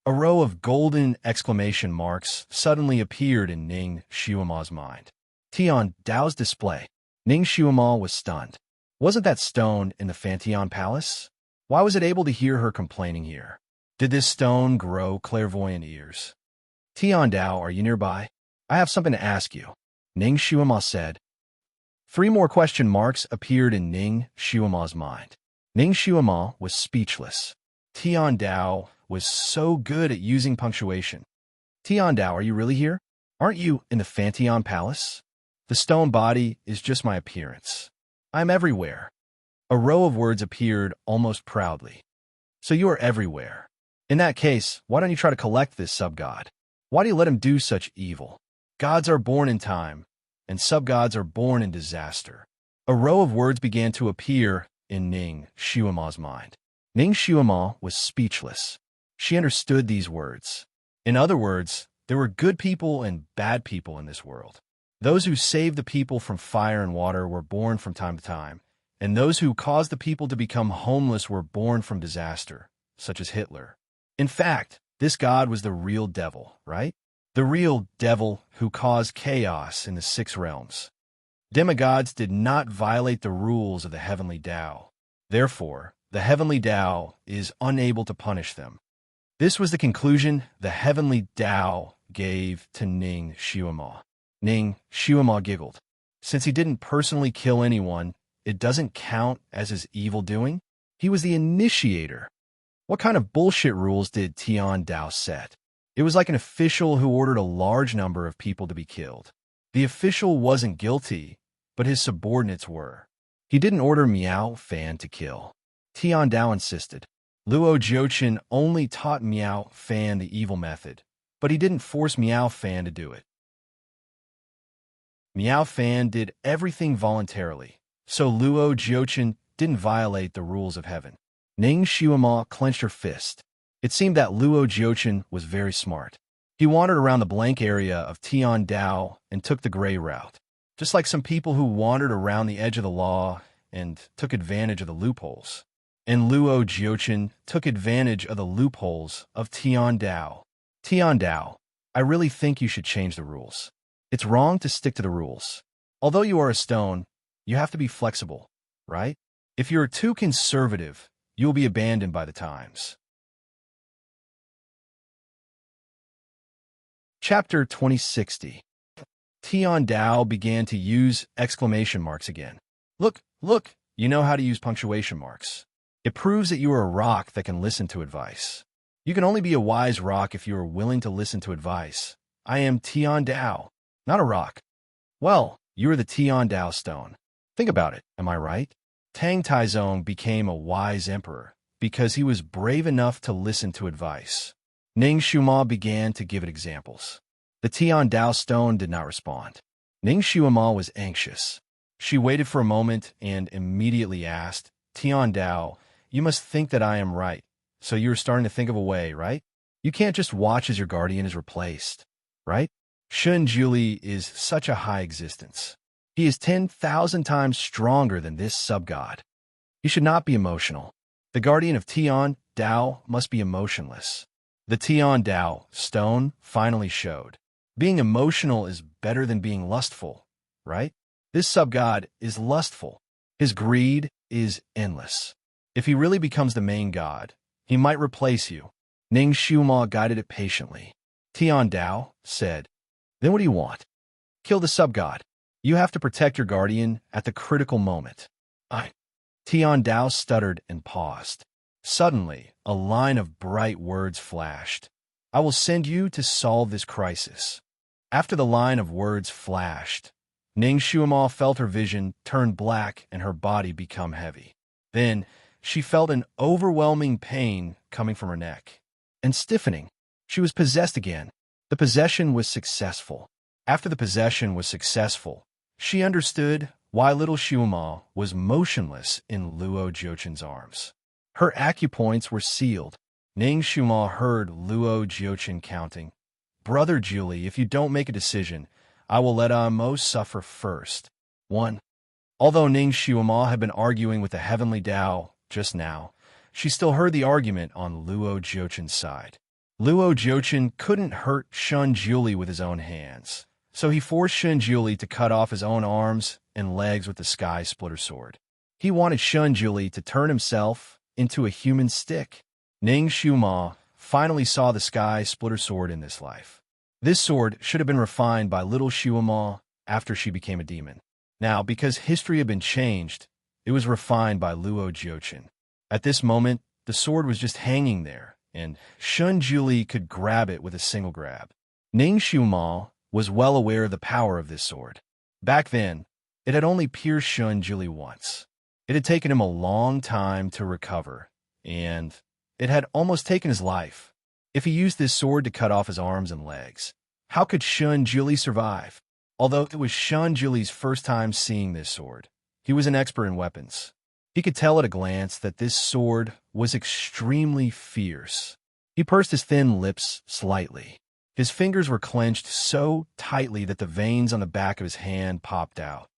A: A row of golden exclamation marks suddenly appeared in Ning Xiuma's mind. Tian Dao's display. Ning Xiuma was stunned. Wasn't that stone in the Fantian Palace? Why was it able to hear her complaining here? Did this stone grow clairvoyant ears? Tian Dao, are you nearby? I have something to ask you. Ning Xiuma said. 3 more question marks appeared in Ning Xiuma's mind. Ning Xiuma was speechless. Tian Dao was so good at using punctuation. Tian Dao, are you really here? Aren't you in the Fantian Palace? The stone body is just my appearance. I'm everywhere. A row of words appeared almost proudly. So you are everywhere. In that case, why don't you try to collect this sub-god? Why do you let him do such evil? Gods are born in time, and sub-gods are born in disaster. A row of words began to appear in Ning Xiuma's mind. Ning Xiuma was speechless. She understood these words. In other words, there were good people and bad people in this world. Those who saved the people from fire and water were born from time to time, and those who caused the people to become homeless were born from disaster, such as Hitler. In fact, this god was the real devil, right? The real devil who caused chaos in the 6 realms. Demigods did not violate the rules of the heavenly Tao. Therefore, the heavenly Tao is unable to punish them. This was the conclusion the heavenly Tao gave to Ning Xiuma. Ning Xiuma giggled. Since he didn't personally kill anyone, it doesn't count as his evil doing? He was the initiator. What kind of bullshit rules did Tian Dao set? It was like an official who ordered a large number of people to be killed. The official wasn't guilty, but his subordinates were. He didn't order Miao Fan to kill. Tian Dao insisted. Luo Jiuchen only taught Miao Fan the evil method, but he didn't force Miao Fan to do it. Miao Fan did everything voluntarily, so Luo Jiuchen didn't violate the rules of heaven. Ning Xiuma clenched her fist. It seemed that Luo Jiuchen was very smart. He wandered around the blank area of Tian Dao and took the gray route, just like some people who wandered around the edge of the law and took advantage of the loopholes. And Luo Jiuchen took advantage of the loopholes of Tian Dao. Tian Dao, I really think you should change the rules. It's wrong to stick to the rules. Although you are a stone, you have to be flexible, right? If you're too conservative, you will be abandoned by the times. Chapter 2060. Tian Dao began to use exclamation marks again. Look, you know how to use punctuation marks. It proves that you are a rock that can listen to advice. You can only be a wise rock if you are willing to listen to advice. I am Tian Dao, not a rock. Well, you are the Tian Dao stone. Think about it, am I right? Tang Taizong became a wise emperor because he was brave enough to listen to advice. Ning Xiuma began to give it examples. The Tian Dao stone did not respond. Ning Xiuma was anxious. She waited for a moment and immediately asked, Tian Dao, you must think that I am right, so you're starting to think of a way, right? You can't just watch as your guardian is replaced, right? Shun Juli is such a high existence. He is 10,000 times stronger than this sub-god. He should not be emotional. The guardian of Tian Dao must be emotionless. The Tian Dao stone finally showed. Being emotional is better than being lustful, right? This sub-god is lustful. His greed is endless. If he really becomes the main god, he might replace you. Ning Xiuma guided it patiently. Tian Dao said, Then what do you want? Kill the sub-god. You have to protect your guardian at the critical moment. I. Tian Dao stuttered and paused. Suddenly, a line of bright words flashed. I will send you to solve this crisis. After the line of words flashed, Ning Shuima felt her vision turn black and her body become heavy. Then, she felt an overwhelming pain coming from her neck. And stiffening. She was possessed again. The possession was successful. After the possession was successful, she understood why little Shuima was motionless in Luo Jiuchen's arms. Her acupoints were sealed. Ning Shuima heard Luo Jiuchen counting. Brother Julie, if you don't make a decision, I will let Amo suffer first. 1. Although Ning Shuima had been arguing with the heavenly Tao just now, she still heard the argument on Luo Jiuchen's side. Luo Jiuchen couldn't hurt Shun Julie with his own hands, so he forced Shun Julie to cut off his own arms and legs with the Sky Splitter Sword. He wanted Shun Julie to turn himself into a human stick. Ning Shuima finally saw the Sky Splitter Sword in this life. This sword should have been refined by little Shuima after she became a demon. Now, because history had been changed, it was refined by Luo Jiuchen. At this moment, the sword was just hanging there, and Shun Julie could grab it with a single grab. Ning Shuima was well aware of the power of this sword. Back then, it had only pierced Shun Julie once. It had taken him a long time to recover, and it had almost taken his life. If he used this sword to cut off his arms and legs, how could Shun Julie survive? Although it was Shun Julie's first time seeing this sword, he was an expert in weapons. He could tell at a glance that this sword was extremely fierce. He pursed his thin lips slightly. His fingers were clenched so tightly that the veins on the back of his hand popped out.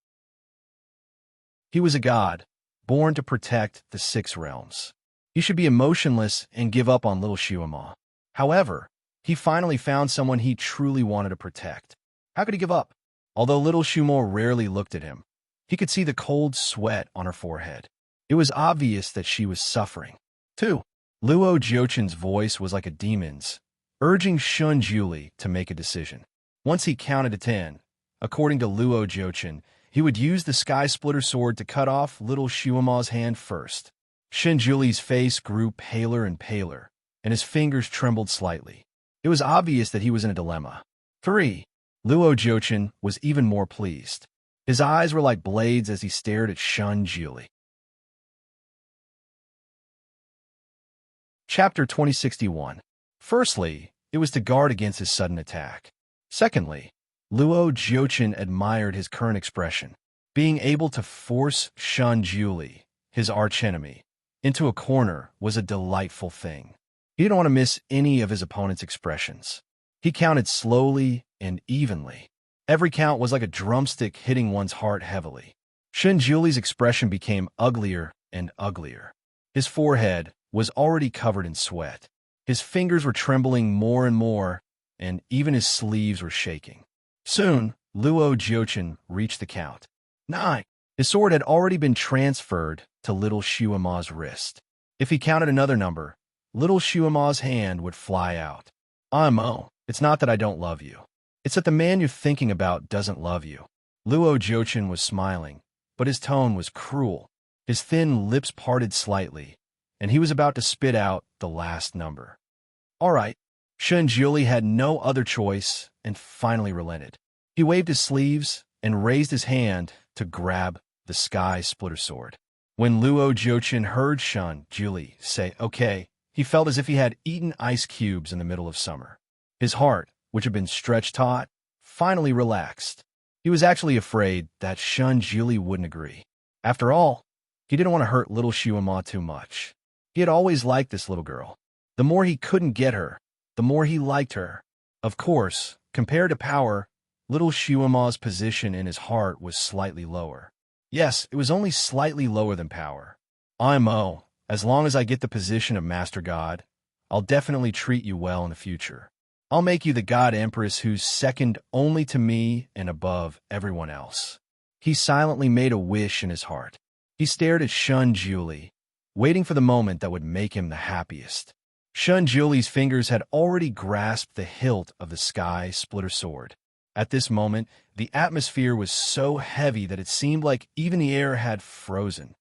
A: He was a god, born to protect the 6 realms. He should be emotionless and give up on little Shuima. However, he finally found someone he truly wanted to protect. How could he give up? Although little Shuima rarely looked at him, he could see the cold sweat on her forehead. It was obvious that she was suffering. 2. Luo Jiuchen's voice was like a demon's, urging Shun Julie to make a decision. Once he counted to 10, according to Luo Jiuchen, he would use the Sky Splitter Sword to cut off little Shuima's hand first. Shun Julie's face grew paler and paler, and his fingers trembled slightly. It was obvious that he was in a dilemma. 3. Luo Jiuchen was even more pleased. His eyes were like blades as he stared at Shun Julie. Chapter 2061. Firstly, it was to guard against his sudden attack. Secondly, Luo Jiuchen admired his current expression. Being able to force Shun Julie, his archenemy, into a corner was a delightful thing. He didn't want to miss any of his opponent's expressions. He counted slowly and evenly. Every count was like a drumstick hitting one's heart heavily. Shun Julie's expression became uglier and uglier. His forehead was already covered in sweat. His fingers were trembling more and more, and even his sleeves were shaking. Soon, Luo Jiuchen reached the count. 9. His sword had already been transferred to little Shuima's wrist. If he counted another number, little Shuima's hand would fly out. Amo, it's not that I don't love you. It's that the man you're thinking about doesn't love you. Luo Jiuchen was smiling, but his tone was cruel. His thin lips parted slightly, and he was about to spit out the last number. All right. Shun Julie had no other choice and finally relented. He waved his sleeves and raised his hand to grab the Sky Splitter Sword. When Luo Jiuchen heard Shun Julie say, okay, he felt as if he had eaten ice cubes in the middle of summer. His heart, which had been stretched taut, finally relaxed. He was actually afraid that Shun Julie wouldn't agree. After all, he didn't want to hurt little Shuima too much. He had always liked this little girl. The more he couldn't get her, the more he liked her. Of course, compared to power, little Shuima's position in his heart was slightly lower. Yes, it was only slightly lower than power. Imo, as long as I get the position of Master God, I'll definitely treat you well in the future. I'll make you the God Empress who's second only to me and above everyone else. He silently made a wish in his heart. He stared at Shun Julie, waiting for the moment that would make him the happiest. Shun Julie's fingers had already grasped the hilt of the Sky Splitter Sword. At this moment, the atmosphere was so heavy that it seemed like even the air had frozen.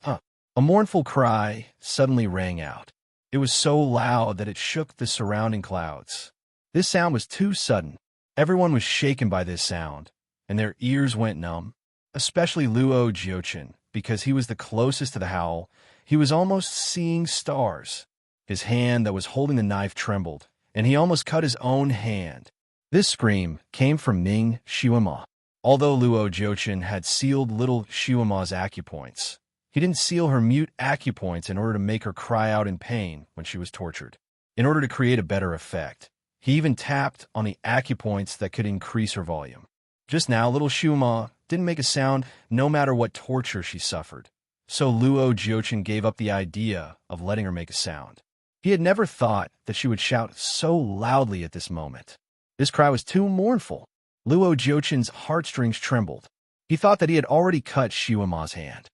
A: Huh. A mournful cry suddenly rang out. It was so loud that it shook the surrounding clouds. This sound was too sudden. Everyone was shaken by this sound, and their ears went numb, especially Luo Jiochin, because he was the closest to the howl. He was almost seeing stars. His hand that was holding the knife trembled, and he almost cut his own hand. This scream came from Ning Xiuema. Although Luo Jiochin had sealed little Xiuema's acupoints, he didn't seal her mute acupoints in order to make her cry out in pain when she was tortured. In order to create a better effect, he even tapped on the acupoints that could increase her volume. Just now, little Xiuema didn't make a sound no matter what torture she suffered, so Luo Jiochin gave up the idea of letting her make a sound. He had never thought that she would shout so loudly at this moment. This cry was too mournful. Luo Jiochin's heartstrings trembled. He thought that he had already cut Xiuema's hand.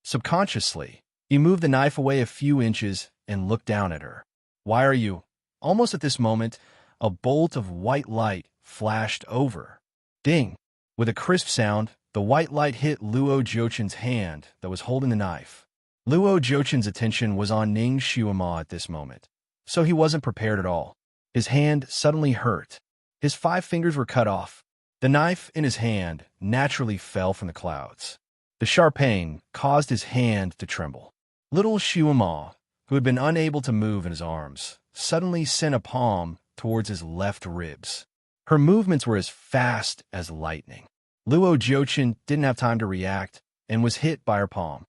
A: Subconsciously, he moved the knife away a few inches and looked down at her. "Why are you?" Almost at this moment, a bolt of white light flashed over. Ding! With a crisp sound, the white light hit Luo Jiochin's hand that was holding the knife. Luo Jiochin's attention was on Ning Xiuema at this moment, so he wasn't prepared at all. His hand suddenly hurt. His 5 fingers were cut off. The knife in his hand naturally fell from the clouds. The sharp pain caused his hand to tremble. Little Xiuema, who had been unable to move in his arms, suddenly sent a palm towards his left ribs. Her movements were as fast as lightning. Luo Jiochin didn't have time to react and was hit by her palm.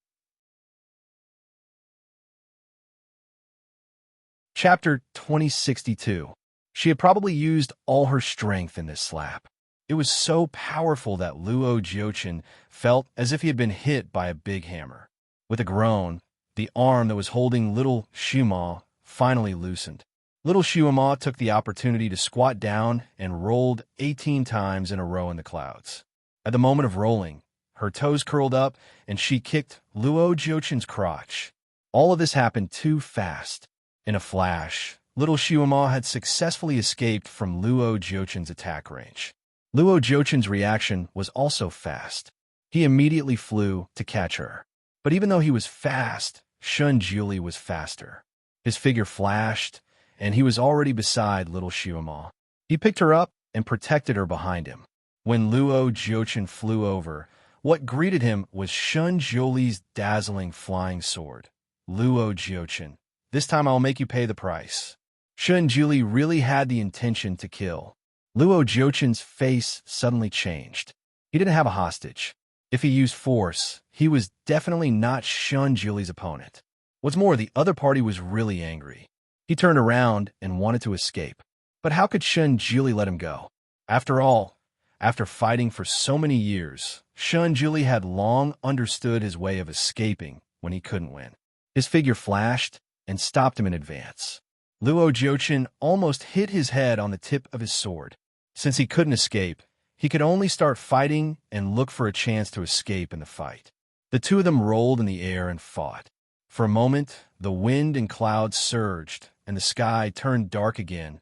A: Chapter 2062. She had probably used all her strength in this slap. It was so powerful that Luo Jiochin felt as if he had been hit by a big hammer. With a groan, the arm that was holding little Xiuema finally loosened. Little Xiuema took the opportunity to squat down and rolled 18 times in a row in the clouds. At the moment of rolling, her toes curled up and she kicked Luo Jiochin's crotch. All of this happened too fast. In a flash, little Xiuema had successfully escaped from Luo Jiochin's attack range. Luo Jiochin's reaction was also fast. He immediately flew to catch her. But even though he was fast, Shun Juli was faster. His figure flashed, and he was already beside little Xiuema. He picked her up and protected her behind him. When Luo Jiochin flew over, what greeted him was Shun Juli's dazzling flying sword. "Luo Jiochin, this time I'll make you pay the price." Shun Juli really had the intention to kill. Luo Jiochin's face suddenly changed. He didn't have a hostage. If he used force, he was definitely not Shun Juli's opponent. What's more, the other party was really angry. He turned around and wanted to escape. But how could Shun Juli let him go? After all, after fighting for so many years, Shun Juli had long understood his way of escaping when he couldn't win. His figure flashed and stopped him in advance. Luo Jiochin almost hit his head on the tip of his sword. Since he couldn't escape, he could only start fighting and look for a chance to escape in the fight. The two of them rolled in the air and fought. For a moment, the wind and clouds surged, and the sky turned dark again.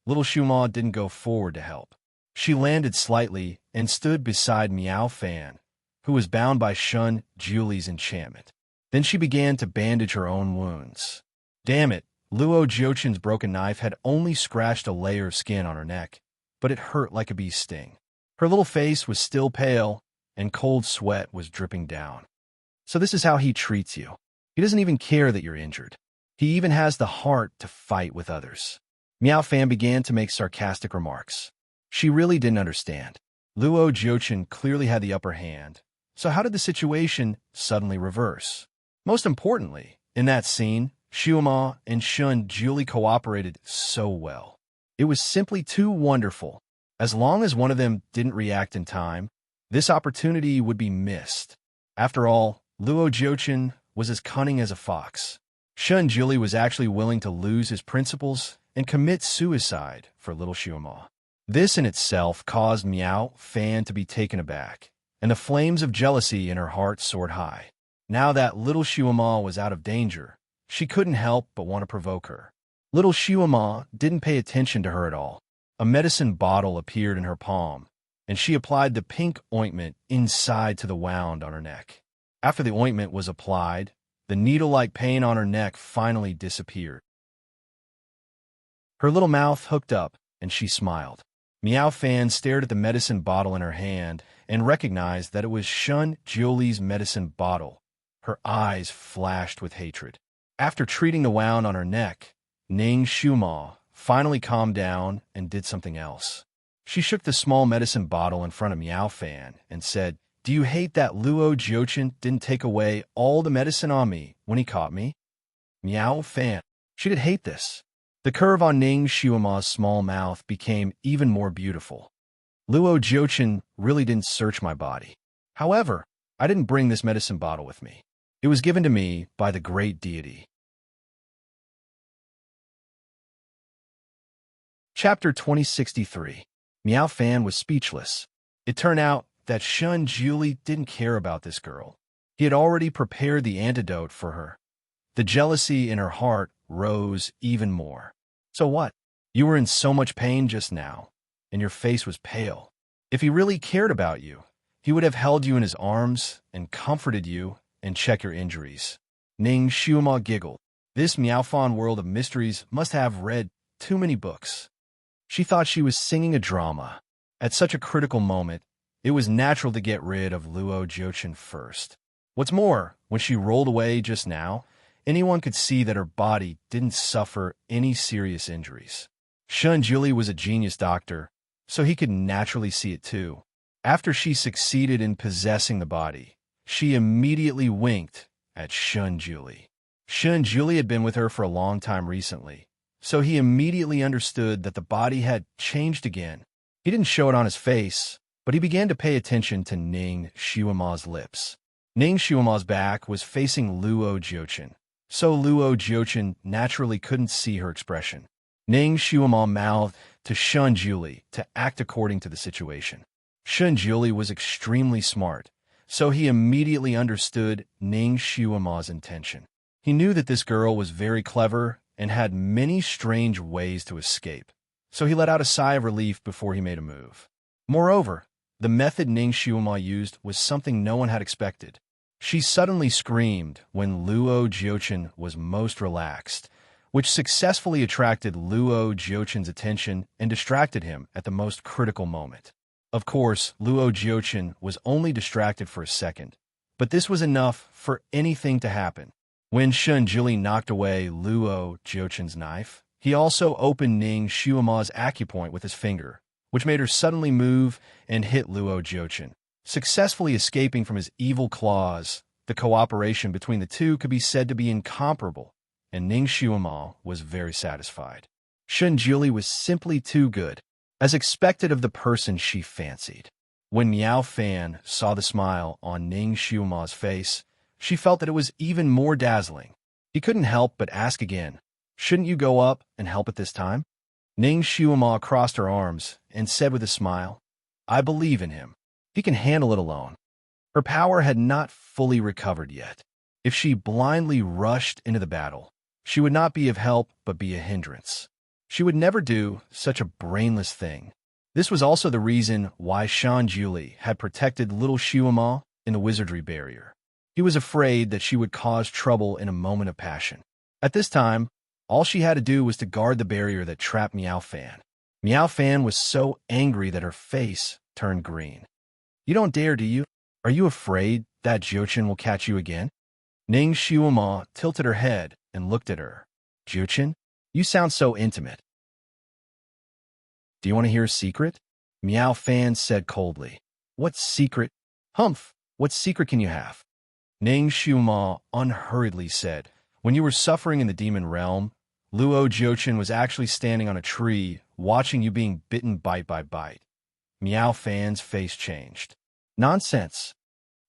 A: Little Xiuema didn't go forward to help. She landed slightly and stood beside Miao Fan, who was bound by Shun Juli's enchantment. Then she began to bandage her own wounds. Damn it, Luo Jiochin's broken knife had only scratched a layer of skin on her neck, but it hurt like a bee's sting. Her little face was still pale, and cold sweat was dripping down. So this is how he treats you. He doesn't even care that you're injured. He even has the heart to fight with others. Miao Fan began to make sarcastic remarks. She really didn't understand. Luo Jiochin clearly had the upper hand, so how did the situation suddenly reverse? Most importantly, in that scene, Xiuema and Shun Juli cooperated so well. It was simply too wonderful. As long as one of them didn't react in time, this opportunity would be missed. After all, Luo Jiochin was as cunning as a fox. Shun Juli was actually willing to lose his principles and commit suicide for little Xiuema. This in itself caused Miao Fan to be taken aback, and the flames of jealousy in her heart soared high. Now that little Xiuema was out of danger, she couldn't help but want to provoke her. Little Xiuema didn't pay attention to her at all. A medicine bottle appeared in her palm, and she applied the pink ointment inside to the wound on her neck. After the ointment was applied, the needle-like pain on her neck finally disappeared. Her little mouth hooked up, and she smiled. Meow Fan stared at the medicine bottle in her hand and recognized that it was Shun Jiuli's medicine bottle. Her eyes flashed with hatred. After treating the wound on her neck, Ning Shumo finally calmed down and did something else. She shook the small medicine bottle in front of Meow Fan and said, "Do you hate that Luo Jiuchen didn't take away all the medicine on me when he caught me?" Meow Fan. She did hate this. The curve on Ning Shumo's small mouth became even more beautiful. Luo Jiuchen really didn't search my body. However, I didn't bring this medicine bottle with me. It was given to me by the great deity. Chapter 2063. Meow Fan was speechless. It turned out that Shun Jiuli didn't care about this girl. He had already prepared the antidote for her. The jealousy in her heart rose even more. "So what? You were in so much pain just now, and your face was pale. If he really cared about you, he would have held you in his arms and comforted you and checked your injuries." Ning Shumo giggled. This Meowfan world of mysteries must have read too many books. She thought she was singing a drama. At such a critical moment, it was natural to get rid of Luo Jiuchen first. What's more, when she rolled away just now, anyone could see that her body didn't suffer any serious injuries. Shun Jiuli was a genius doctor, so he could naturally see it too. After she succeeded in possessing the body, she immediately winked at Shun Jiuli. Shun Jiuli had been with her for a long time recently, so he immediately understood that the body had changed again. He didn't show it on his face, but he began to pay attention to Ning Shumo's lips. Ning Shumo's back was facing Luo Jiuchen, so Luo Jiuchen naturally couldn't see her expression. Ning Shumo mouthed to Shun Jiuli to act according to the situation. Shun Jiuli was extremely smart, so he immediately understood Ning Shumo's intention. He knew that this girl was very clever and had many strange ways to escape, so he let out a sigh of relief before he made a move. Moreover, the method Ning Shumo used was something no one had expected. She suddenly screamed when Luo Jiuchen was most relaxed, which successfully attracted Luo Jiuchen's attention and distracted him at the most critical moment. Of course, Luo Jiuchen was only distracted for a second, but this was enough for anything to happen. When Shun Jiuli knocked away Luo Jiuchen's knife, he also opened Ning Shumo's acupoint with his finger, which made her suddenly move and hit Luo Jiuchen. Successfully escaping from his evil claws, the cooperation between the two could be said to be incomparable, and Ning Shumo was very satisfied. Shun Jiuli was simply too good, as expected of the person she fancied. When Meow Fan saw the smile on Ning Shumo's face, she felt that it was even more dazzling. He couldn't help but ask again, "Shouldn't you go up and help at this time?" Ning Shumo crossed her arms and said with a smile, "I believe in him. He can handle it alone." Her power had not fully recovered yet. If she blindly rushed into the battle, she would not be of help but be a hindrance. She would never do such a brainless thing. This was also the reason why Shun Jiuli had protected little Shumo in the wizardry barrier. He was afraid that she would cause trouble in a moment of passion. At this time, all she had to do was to guard the barrier that trapped Meow Fan. Meow Fan was so angry that her face turned green. "You don't dare, do you? Are you afraid that Jiuchen will catch you again?" Ning Shumo tilted her head and looked at her. "Jiuchen, you sound so intimate. Do you want to hear a secret?" Meow Fan said coldly. "What secret?" "Humph, what secret can you have?" Ning Shumo unhurriedly said, "When you were suffering in the demon realm, Luo Jiuchen was actually standing on a tree, watching you being bitten bite by bite." Meow Fan's face changed. "Nonsense."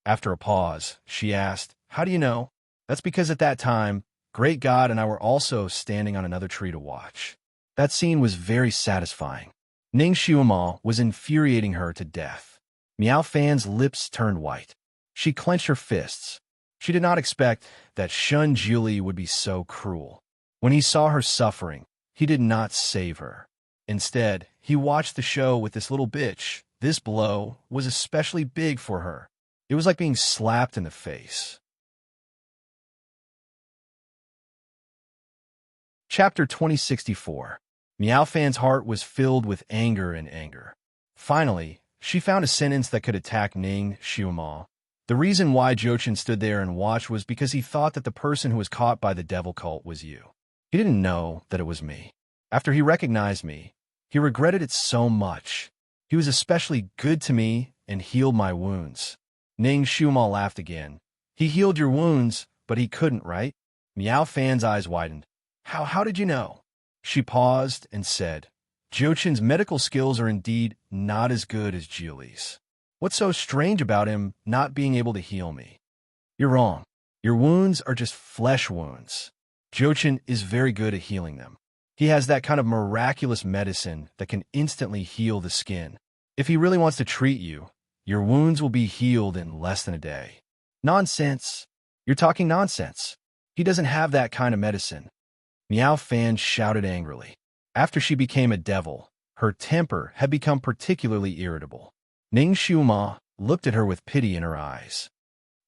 A: After a pause, she asked, "How do you know?" "That's because at that time, Great God and I were also standing on another tree to watch." That scene was very satisfying. Ning Shumo was infuriating her to death. Meow Fan's lips turned white. She clenched her fists. She did not expect that Shun Jiuli would be so cruel. When he saw her suffering, he did not save her. Instead, he watched the show with this little bitch. This blow was especially big for her. It was like being slapped in the face. Chapter 2064. Meowfan's heart was filled with anger and anger. Finally, she found a sentence that could attack Ning Xiuma. The reason why Jochin stood there and watched was because he thought that the person who was caught by the devil cult was you. He didn't know that it was me. After he recognized me, he regretted it so much. He was especially good to me and healed my wounds. Ning Xiuma laughed again. He healed your wounds, but he couldn't, right? Meowfan's eyes widened. How did you know? She paused and said, Jochin's medical skills are indeed not as good as Julie's. What's so strange about him not being able to heal me? You're wrong. Your wounds are just flesh wounds. Jochin is very good at healing them. He has that kind of miraculous medicine that can instantly heal the skin. If he really wants to treat you, your wounds will be healed in less than a day. Nonsense. You're talking nonsense. He doesn't have that kind of medicine. Meowfan shouted angrily. After she became a devil, her temper had become particularly irritable. Ning Xiuma looked at her with pity in her eyes.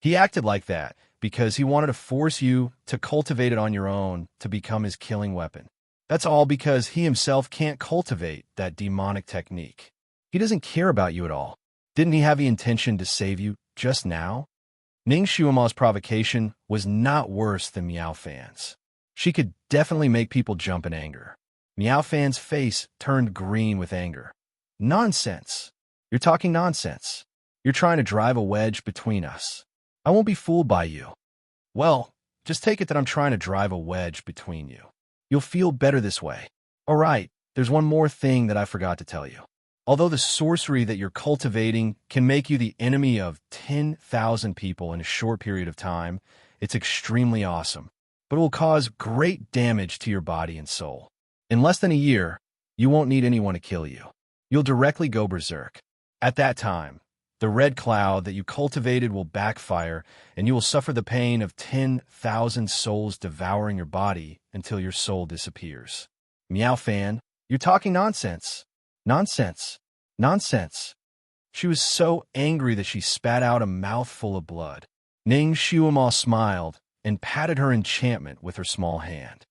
A: He acted like that because he wanted to force you to cultivate it on your own to become his killing weapon. That's all because he himself can't cultivate that demonic technique. He doesn't care about you at all. Didn't he have the intention to save you just now? Ning Xiuma's provocation was not worse than Meowfan's. She could definitely make people jump in anger. Meowfan's face turned green with anger. Nonsense. You're talking nonsense. You're trying to drive a wedge between us. I won't be fooled by you. Well, just take it that I'm trying to drive a wedge between you. You'll feel better this way. All right, there's one more thing that I forgot to tell you. Although the sorcery that you're cultivating can make you the enemy of 10,000 people in a short period of time, it's extremely awesome, but it will cause great damage to your body and soul. In less than a year, you won't need anyone to kill you. You'll directly go berserk. At that time, the red cloud that you cultivated will backfire, and you will suffer the pain of 10,000 souls devouring your body until your soul disappears. Meowfan, you're talking nonsense. Nonsense. Nonsense. She was so angry that she spat out a mouthful of blood. Ning Xiuma smiled and patted her enchantment with her small hand.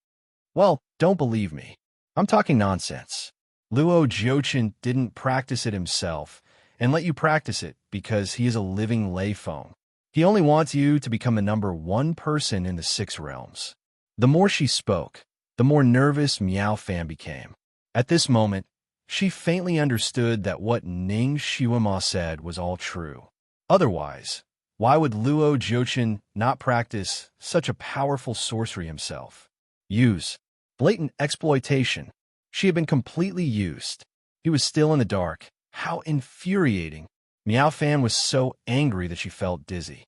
A: Well, don't believe me. I'm talking nonsense. Luo Jochin didn't practice it himself and let you practice it because he is a living lay phone. He only wants you to become the number one person in the 6 realms. The more she spoke, the more nervous Meowfan became. At this moment, she faintly understood that what Ning Xiuma said was all true. Otherwise, why would Luo Jochin not practice such a powerful sorcery himself? Use. Blatant exploitation. She had been completely used. He was still in the dark. How infuriating. Meowfan was so angry that she felt dizzy.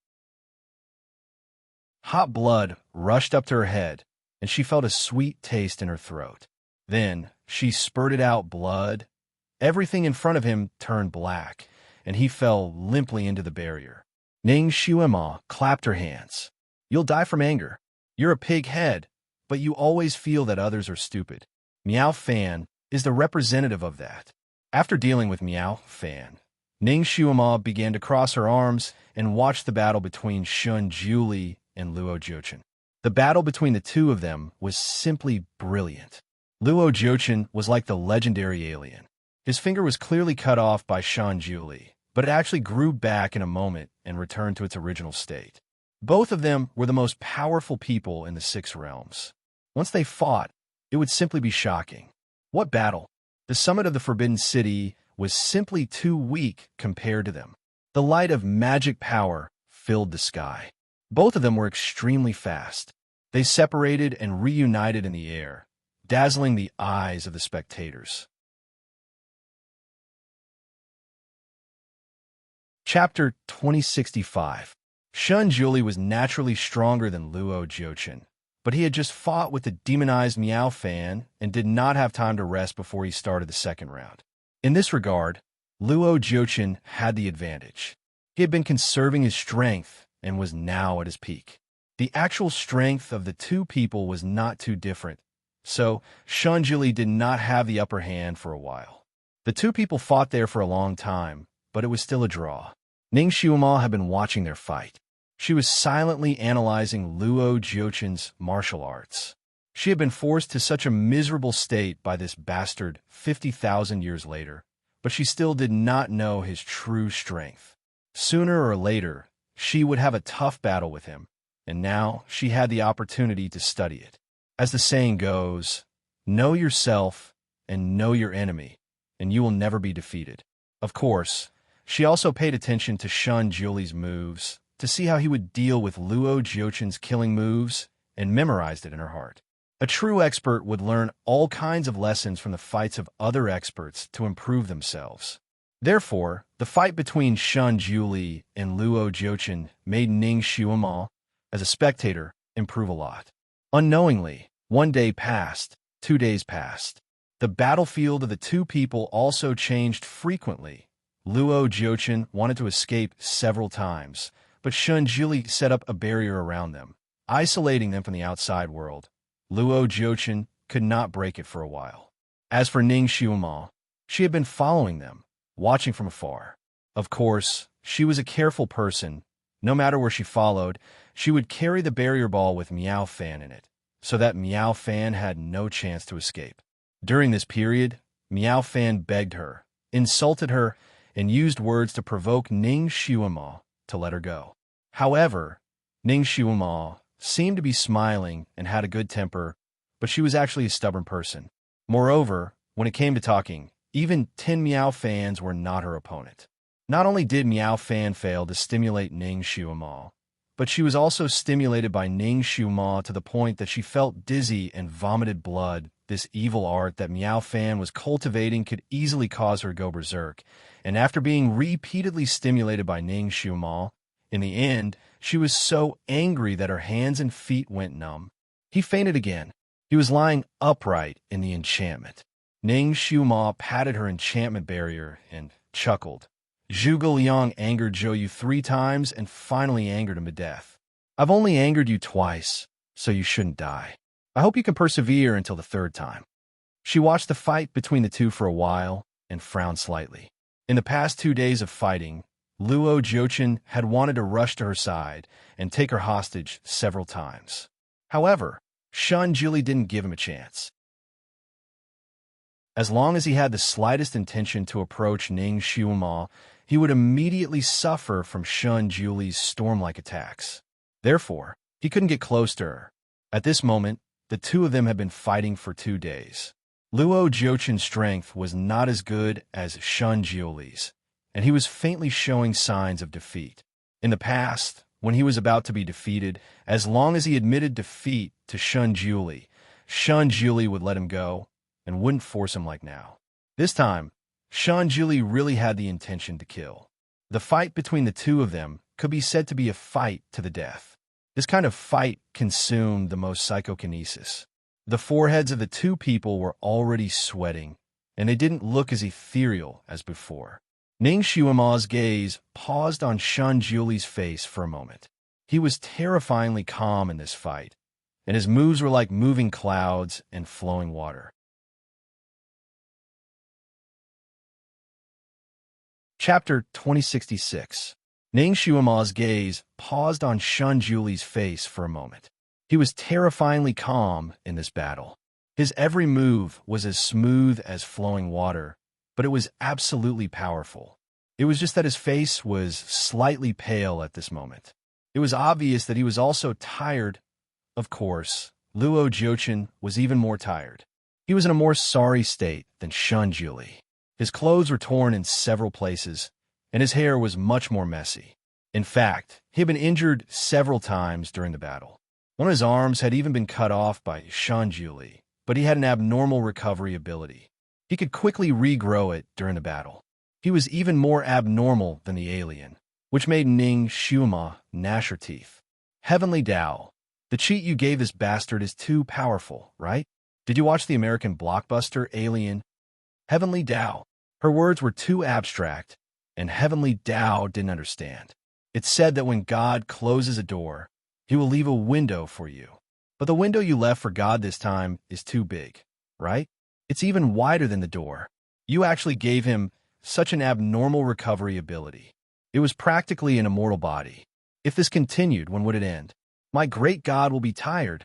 A: Hot blood rushed up to her head, and she felt a sweet taste in her throat. Then she spurted out blood. Everything in front of him turned black, and he fell limply into the barrier. Ning Xiuma clapped her hands. You'll die from anger. You're a pig head, but you always feel that others are stupid. Meowfan is the representative of that. After dealing with Meowfan, Ning Xiuma began to cross her arms and watch the battle between Shun Julie and Luo Jochin. The battle between the two of them was simply brilliant. Luo Jochin was like the legendary alien. His finger was clearly cut off by Shun Julie, but it actually grew back in a moment and returned to its original state. Both of them were the most powerful people in the 6 realms. Once they fought, it would simply be shocking. What battle? The summit of the Forbidden City was simply too weak compared to them. The light of magic power filled the sky. Both of them were extremely fast. They separated and reunited in the air, dazzling the eyes of the spectators. Chapter 2065. Shun Julie was naturally stronger than Luo Jochin, but he had just fought with the demonized Meowfan and did not have time to rest before he started the second round. In this regard, Luo Jochin had the advantage. He had been conserving his strength and was now at his peak. The actual strength of the two people was not too different, so Shunjuli did not have the upper hand for a while. The two people fought there for a long time, but it was still a draw. Ning Xiuma had been watching their fight. She was silently analyzing Luo Jiuchen's martial arts. She had been forced to such a miserable state by this bastard 50,000 years later, but she still did not know his true strength. Sooner or later, she would have a tough battle with him, and now she had the opportunity to study it. As the saying goes, know yourself and know your enemy, and you will never be defeated. Of course, she also paid attention to Shun Juli's moves to see how he would deal with Luo Jiuchen's killing moves and memorized it in her heart. A true expert would learn all kinds of lessons from the fights of other experts to improve themselves. Therefore, the fight between Shun Juli and Luo Jiuchen made Ning Xiuma, as a spectator, improve a lot. Unknowingly, 1 day passed, 2 days passed. The battlefield of the two people also changed frequently. Luo Jiuchen wanted to escape several times, but Shun Juli set up a barrier around them, isolating them from the outside world. Luo Jiuchen could not break it for a while. As for Ning Xiuma, she had been following them, watching from afar. Of course, she was a careful person. No matter where she followed, she would carry the barrier ball with Miao Fan in it, so that Miao Fan had no chance to escape. During this period, Miao Fan begged her, insulted her, and used words to provoke Ning Xiuma to let her go. However, Ning Xiuma seemed to be smiling and had a good temper, but she was actually a stubborn person. Moreover, when it came to talking, even 10 Miao Fans were not her opponent. Not only did Miao Fan fail to stimulate Ning Xiuma, but she was also stimulated by Ning Xiuma to the point that she felt dizzy and vomited blood. This evil art that Miao Fan was cultivating could easily cause her to go berserk, and after being repeatedly stimulated by Ning Xiuma, in the end, she was so angry that her hands and feet went numb. He fainted again. He was lying upright in the enchantment. Ning Xiuma patted her enchantment barrier and chuckled. Zhuge Liang angered Zhou Yu 3 times and finally angered him to death. I've only angered you twice, so you shouldn't die. I hope you can persevere until the 3rd time. She watched the fight between the two for a while and frowned slightly. In the past 2 days of fighting, Luo Jiuchen had wanted to rush to her side and take her hostage several times. However, Shun Juli didn't give him a chance. As long as he had the slightest intention to approach Ning Xiuma, he would immediately suffer from Shun Juli's storm-like attacks. Therefore, he couldn't get close to her. At this moment, the two of them had been fighting for 2 days. Luo Jiuchen's strength was not as good as Shun Juli's, and he was faintly showing signs of defeat. In the past, when he was about to be defeated, as long as he admitted defeat to Shun Juli would let him go and wouldn't force him like now. This time, Shun Juli really had the intention to kill. The fight between the two of them could be said to be a fight to the death. This kind of fight consumed the most psychokinesis. The foreheads of the two people were already sweating, and they didn't look as ethereal as before. Ning Xiuma's gaze paused on Shun Juli's face for a moment. He was terrifyingly calm in this fight, and his moves were like moving clouds and flowing water. Chapter 2066. Ning Xiuma's gaze paused on Shun Juli's face for a moment. He was terrifyingly calm in this battle. His every move was as smooth as flowing water, but it was absolutely powerful. It was just that his face was slightly pale at this moment. It was obvious that he was also tired. Of course, Luo Jiuchen was even more tired. He was in a more sorry state than Shun Juli. His clothes were torn in several places, and his hair was much more messy. In fact, he had been injured several times during the battle. One of his arms had even been cut off by Shun Juli, but he had an abnormal recovery ability. He could quickly regrow it during the battle. He was even more abnormal than the alien, which made Ning Xiuma gnash her teeth. Heavenly Tao, the cheat you gave this bastard is too powerful, right? Did you watch the American blockbuster Alien? Heavenly Tao. Her words were too abstract, and Heavenly Tao didn't understand. It said that when God closes a door, he will leave a window for you. But the window you left for God this time is too big, right? It's even wider than the door. You actually gave him such an abnormal recovery ability. It was practically an immortal body. If this continued, when would it end? My great God will be tired.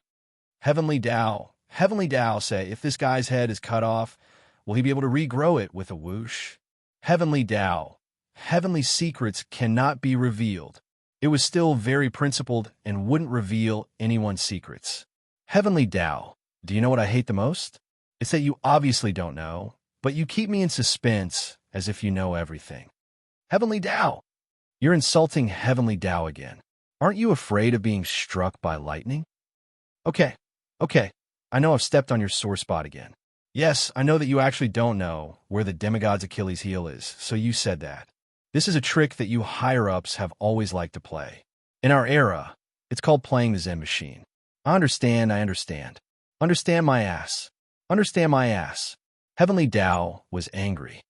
A: Heavenly Tao say, if this guy's head is cut off, will he be able to regrow it with a whoosh? Heavenly Tao, heavenly secrets cannot be revealed. It was still very principled and wouldn't reveal anyone's secrets. Heavenly Tao, do you know what I hate the most? It's that you obviously don't know, but you keep me in suspense as if you know everything. Heavenly Tao, you're insulting Heavenly Tao again. Aren't you afraid of being struck by lightning? Okay, I know I've stepped on your sore spot again. Yes, I know that you actually don't know where the demigod's Achilles heel is, so you said that. This is a trick that you higher-ups have always liked to play. In our era, it's called playing the Zen machine. I understand. Understand my ass. Heavenly Tao was angry.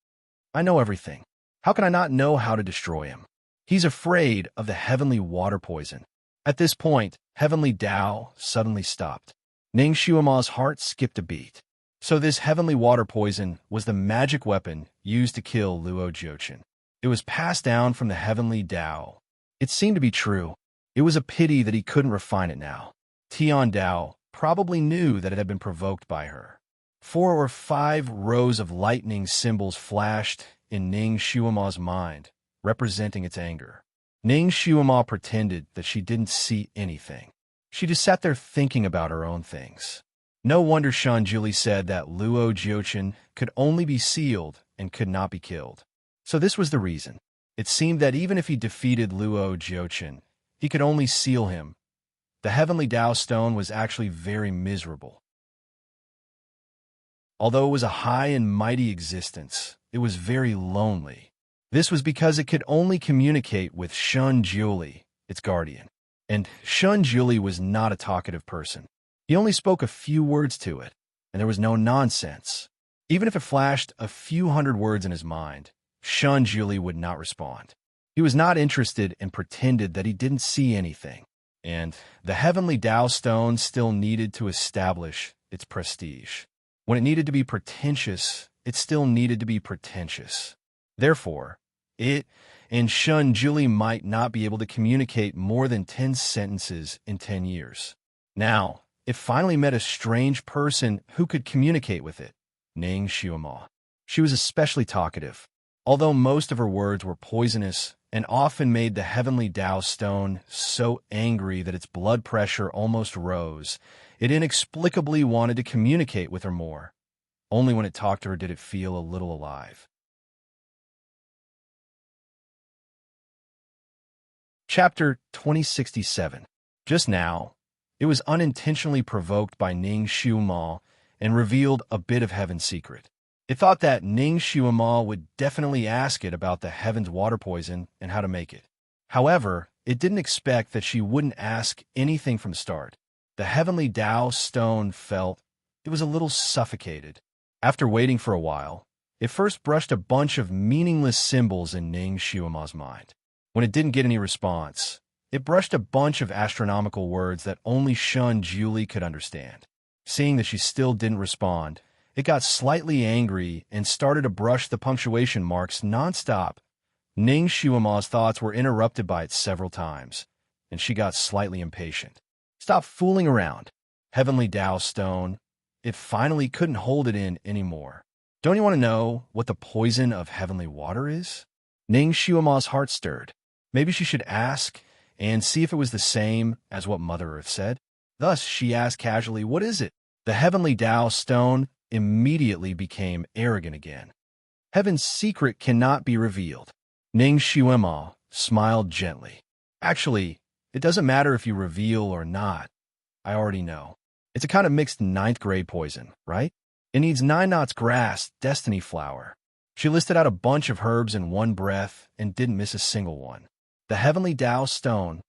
A: I know everything. How can I not know how to destroy him? He's afraid of the heavenly water poison. At this point, Heavenly Tao suddenly stopped. Ning Shuama's heart skipped a beat. So this heavenly water poison was the magic weapon used to kill Luo Jiuchen. It was passed down from the heavenly Tao. It seemed to be true. It was a pity that he couldn't refine it now. Tian Tao probably knew that it had been provoked by her. 4 or 5 rows of lightning symbols flashed in Ning Shuama's mind, representing its anger. Ning Shuama pretended that she didn't see anything. She just sat there thinking about her own things. No wonder Shan Juli said that Luo Jiuchen could only be sealed and could not be killed. So this was the reason. It seemed that even if he defeated Luo Jiuchen, he could only seal him. The heavenly Tao stone was actually very miserable. Although it was a high and mighty existence, it was very lonely. This was because it could only communicate with Shan Juli, its guardian. And Shan Juli was not a talkative person. He only spoke a few words to it, and there was no nonsense. Even if it flashed a few hundred words in his mind, Shan Juli would not respond. He was not interested and pretended that he didn't see anything. And the heavenly Tao stone still needed to establish its prestige. When it needed to be pretentious, it still needed to be pretentious. Therefore, it and Shan Juli might not be able to communicate more than 10 sentences in 10 years. Now, it finally met a strange person who could communicate with it, Ning Shuama. She was especially talkative. Although most of her words were poisonous and often made the heavenly Tao stone so angry that its blood pressure almost rose, it inexplicably wanted to communicate with her more. Only when it talked to her did it feel a little alive. Chapter 2067. Just now, it was unintentionally provoked by Ning Shuama and revealed a bit of Heaven's secret. It thought that Ning Shuama would definitely ask it about the Heaven's water poison and how to make it. However, it didn't expect that she wouldn't ask anything from the start. The heavenly Tao stone felt it was a little suffocated. After waiting for a while, it first brushed a bunch of meaningless symbols in Ning Shuama's mind. When it didn't get any response, it brushed a bunch of astronomical words that only Shan Juli could understand. Seeing that she still didn't respond, it got slightly angry and started to brush the punctuation marks nonstop. Ning Shuama's thoughts were interrupted by it several times, and she got slightly impatient. Stop fooling around. Heavenly Tao stone. It finally couldn't hold it in anymore. Don't you want to know what the poison of heavenly water is? Ning Shuama's heart stirred. Maybe she should ask and see if it was the same as what Mother Earth said. Thus, she asked casually, "What is it?" The heavenly Tao stone immediately became arrogant again. Heaven's secret cannot be revealed. Ning Shuama smiled gently. Actually, it doesn't matter if you reveal or not. I already know. It's a kind of mixed 9th grade poison, right? It needs 9 knots grass, destiny flower. She listed out a bunch of herbs in one breath and didn't miss a single one. The heavenly Tao stone,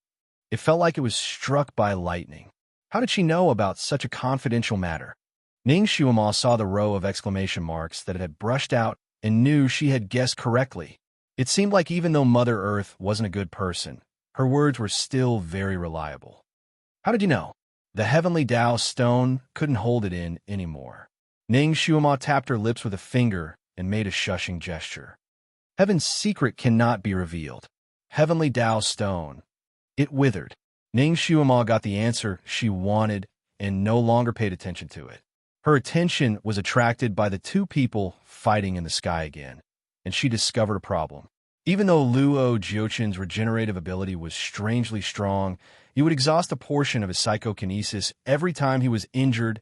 A: it felt like it was struck by lightning. How did she know about such a confidential matter? Ning Shuama saw the row of exclamation marks that it had brushed out and knew she had guessed correctly. It seemed like even though Mother Earth wasn't a good person, her words were still very reliable. How did you know? The heavenly Tao stone couldn't hold it in anymore. Ning Shuama tapped her lips with a finger and made a shushing gesture. Heaven's secret cannot be revealed. Heavenly Tao stone. It withered. Ning Shuama got the answer she wanted and no longer paid attention to it. Her attention was attracted by the two people fighting in the sky again, and she discovered a problem. Even though Luo Jiochen's regenerative ability was strangely strong, he would exhaust a portion of his psychokinesis every time he was injured.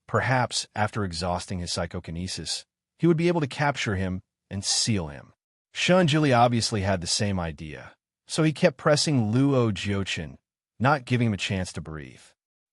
A: Perhaps after exhausting his psychokinesis, he would be able to capture him and seal him. Shun Jili obviously had the same idea, so he kept pressing Luo Jiochen, not giving him a chance to breathe.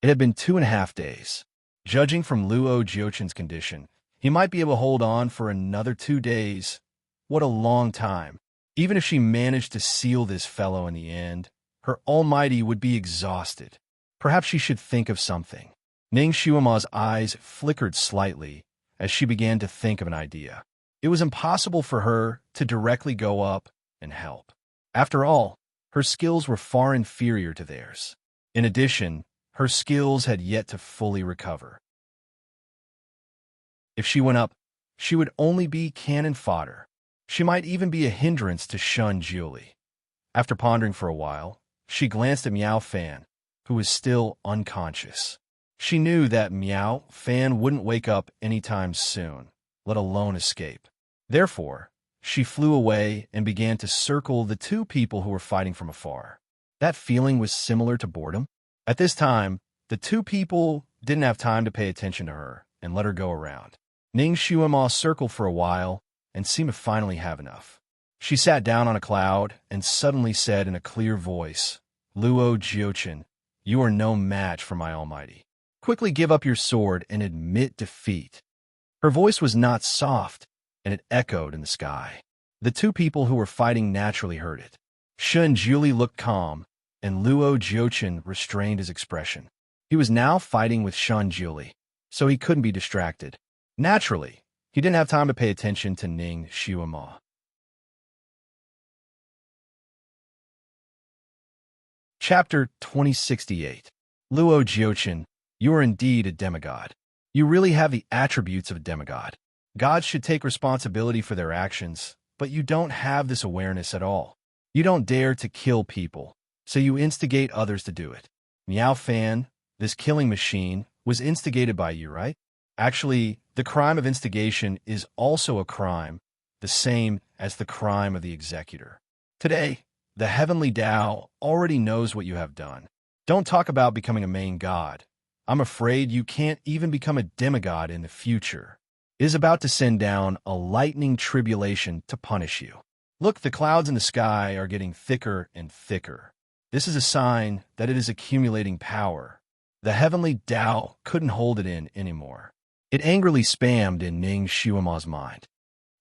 A: It had been 2.5 days. Judging from Luo Jiochen's condition, he might be able to hold on for another 2 days. What a long time. Even if she managed to seal this fellow in the end, her almighty would be exhausted. Perhaps she should think of something. Ning Shuama's eyes flickered slightly as she began to think of an idea. It was impossible for her to directly go up and help. After all, her skills were far inferior to theirs. In addition, her skills had yet to fully recover. If she went up, she would only be cannon fodder. She might even be a hindrance to Shun Jiuli. After pondering for a while, she glanced at Miao Fan, who was still unconscious. She knew that Miao Fan wouldn't wake up anytime soon, let alone escape. Therefore, she flew away and began to circle the two people who were fighting from afar. That feeling was similar to boredom. At this time, the two people didn't have time to pay attention to her and let her go around. Ning Shuama circled for a while and seemed to finally have enough. She sat down on a cloud and suddenly said in a clear voice, "Luo Jiochen, you are no match for my almighty. Quickly give up your sword and admit defeat." Her voice was not soft, and it echoed in the sky. The two people who were fighting naturally heard it. Shun Juli looked calm, and Luo Jiochen restrained his expression. He was now fighting with Shun Juli, so he couldn't be distracted. Naturally, he didn't have time to pay attention to Ning Shuama. Chapter 2068. Luo Jiochen, you are indeed a demigod. You really have the attributes of a demigod. Gods should take responsibility for their actions, but you don't have this awareness at all. You don't dare to kill people, so you instigate others to do it. Miao Fan, this killing machine, was instigated by you, right? Actually, the crime of instigation is also a crime, the same as the crime of the executor. Today, the heavenly Tao already knows what you have done. Don't talk about becoming a main god. I'm afraid you can't even become a demigod in the future. It is about to send down a lightning tribulation to punish you. Look, the clouds in the sky are getting thicker and thicker. This is a sign that it is accumulating power. The heavenly Tao couldn't hold it in anymore. It angrily spammed in Ning Shuama's mind.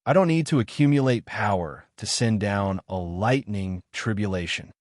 A: I don't need to accumulate power to send down a lightning tribulation.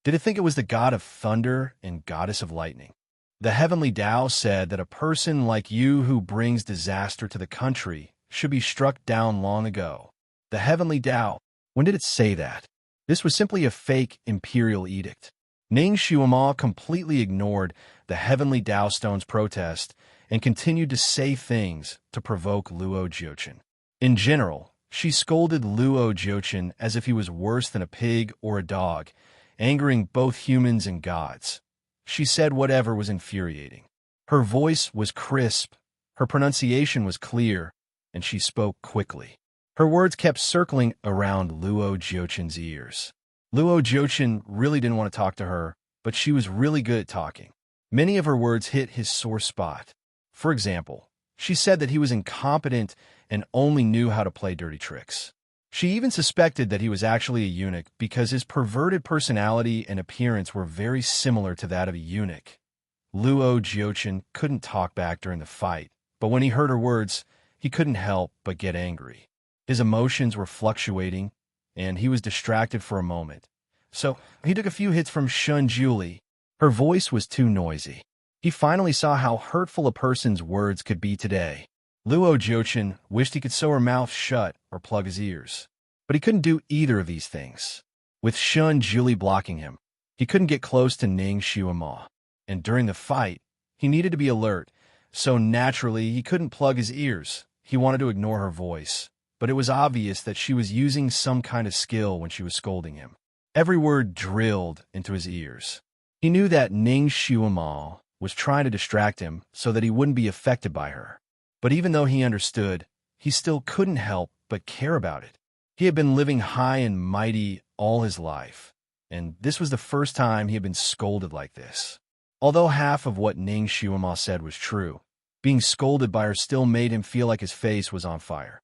A: Did it think it was the god of thunder and goddess of lightning? The heavenly Tao said that a person like you who brings disaster to the country should be struck down long ago. The heavenly Tao, when did it say that? This was simply a fake imperial edict. Ning Shuama completely ignored the heavenly Tao stone's protest and continued to say things to provoke Luo Jiochen. In general, she scolded Luo Jiochen as if he was worse than a pig or a dog, angering both humans and gods. She said whatever was infuriating. Her voice was crisp, her pronunciation was clear, and she spoke quickly. Her words kept circling around Luo Jiochen's ears. Luo Jiochen really didn't want to talk to her, but she was really good at talking. Many of her words hit his sore spot. For example, she said that he was incompetent and only knew how to play dirty tricks. She even suspected that he was actually a eunuch because his perverted personality and appearance were very similar to that of a eunuch. Luo Jiochen couldn't talk back during the fight, but when he heard her words, he couldn't help but get angry. His emotions were fluctuating, and he was distracted for a moment. So he took a few hits from Shun Juli. Her voice was too noisy. He finally saw how hurtful a person's words could be today. Luo Jiochen wished he could sew her mouth shut or plug his ears. But he couldn't do either of these things. With Shun Juli blocking him, he couldn't get close to Ning Shuama. And during the fight, He needed to be alert, so naturally he couldn't plug his ears. He wanted to ignore her voice, but it was obvious that she was using some kind of skill when she was scolding him. Every word drilled into his ears. He knew that Ning Xuema was trying to distract him so that he wouldn't be affected by her. But even though he understood, he still couldn't help but care about it. He had been living high and mighty all his life, and this was the first time he had been scolded like this. Although half of what Ning Xuema said was true, being scolded by her still made him feel like his face was on fire.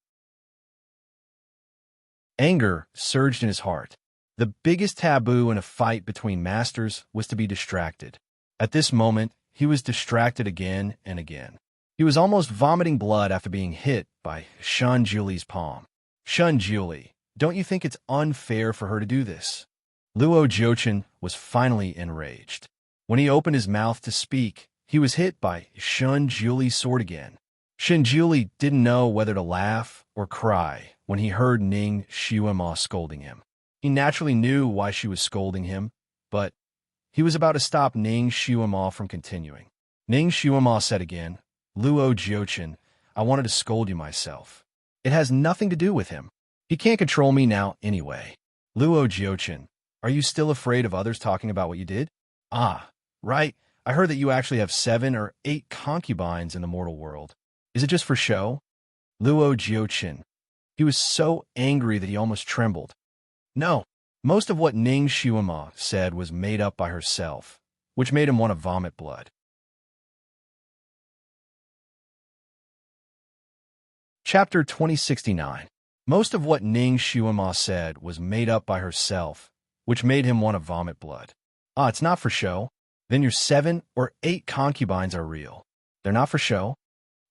A: Anger surged in his heart. The biggest taboo in a fight between masters was to be distracted. At this moment, he was distracted again and again. He was almost vomiting blood after being hit by Shun Julie's palm. Shun Julie, don't you think it's unfair for her to do this? Luo Jiuchen was finally enraged. When he opened his mouth to speak, he was hit by Shun Julie's sword again. Shun Julie didn't know whether to laugh or cry when he heard Ning Xuema scolding him. He naturally knew why she was scolding him, but he was about to stop Ning Xuema from continuing. Ning Xuema said again, Luo Jiuchen, I wanted to scold you myself. It has nothing to do with him. He can't control me now anyway. Luo Jiuchen, are you still afraid of others talking about what you did? Ah, right. I heard that you actually have 7 or 8 concubines in the mortal world. Is it just for show? Luo Jiuchen. He was so angry that he almost trembled. No, most of what Ning Xuema said was made up by herself, which made him want to vomit blood. Chapter 2069. Most of what Ning Xuema said was made up by herself, which made him want to vomit blood. Ah, it's not for show. Then your 7 or 8 concubines are real. They're not for show.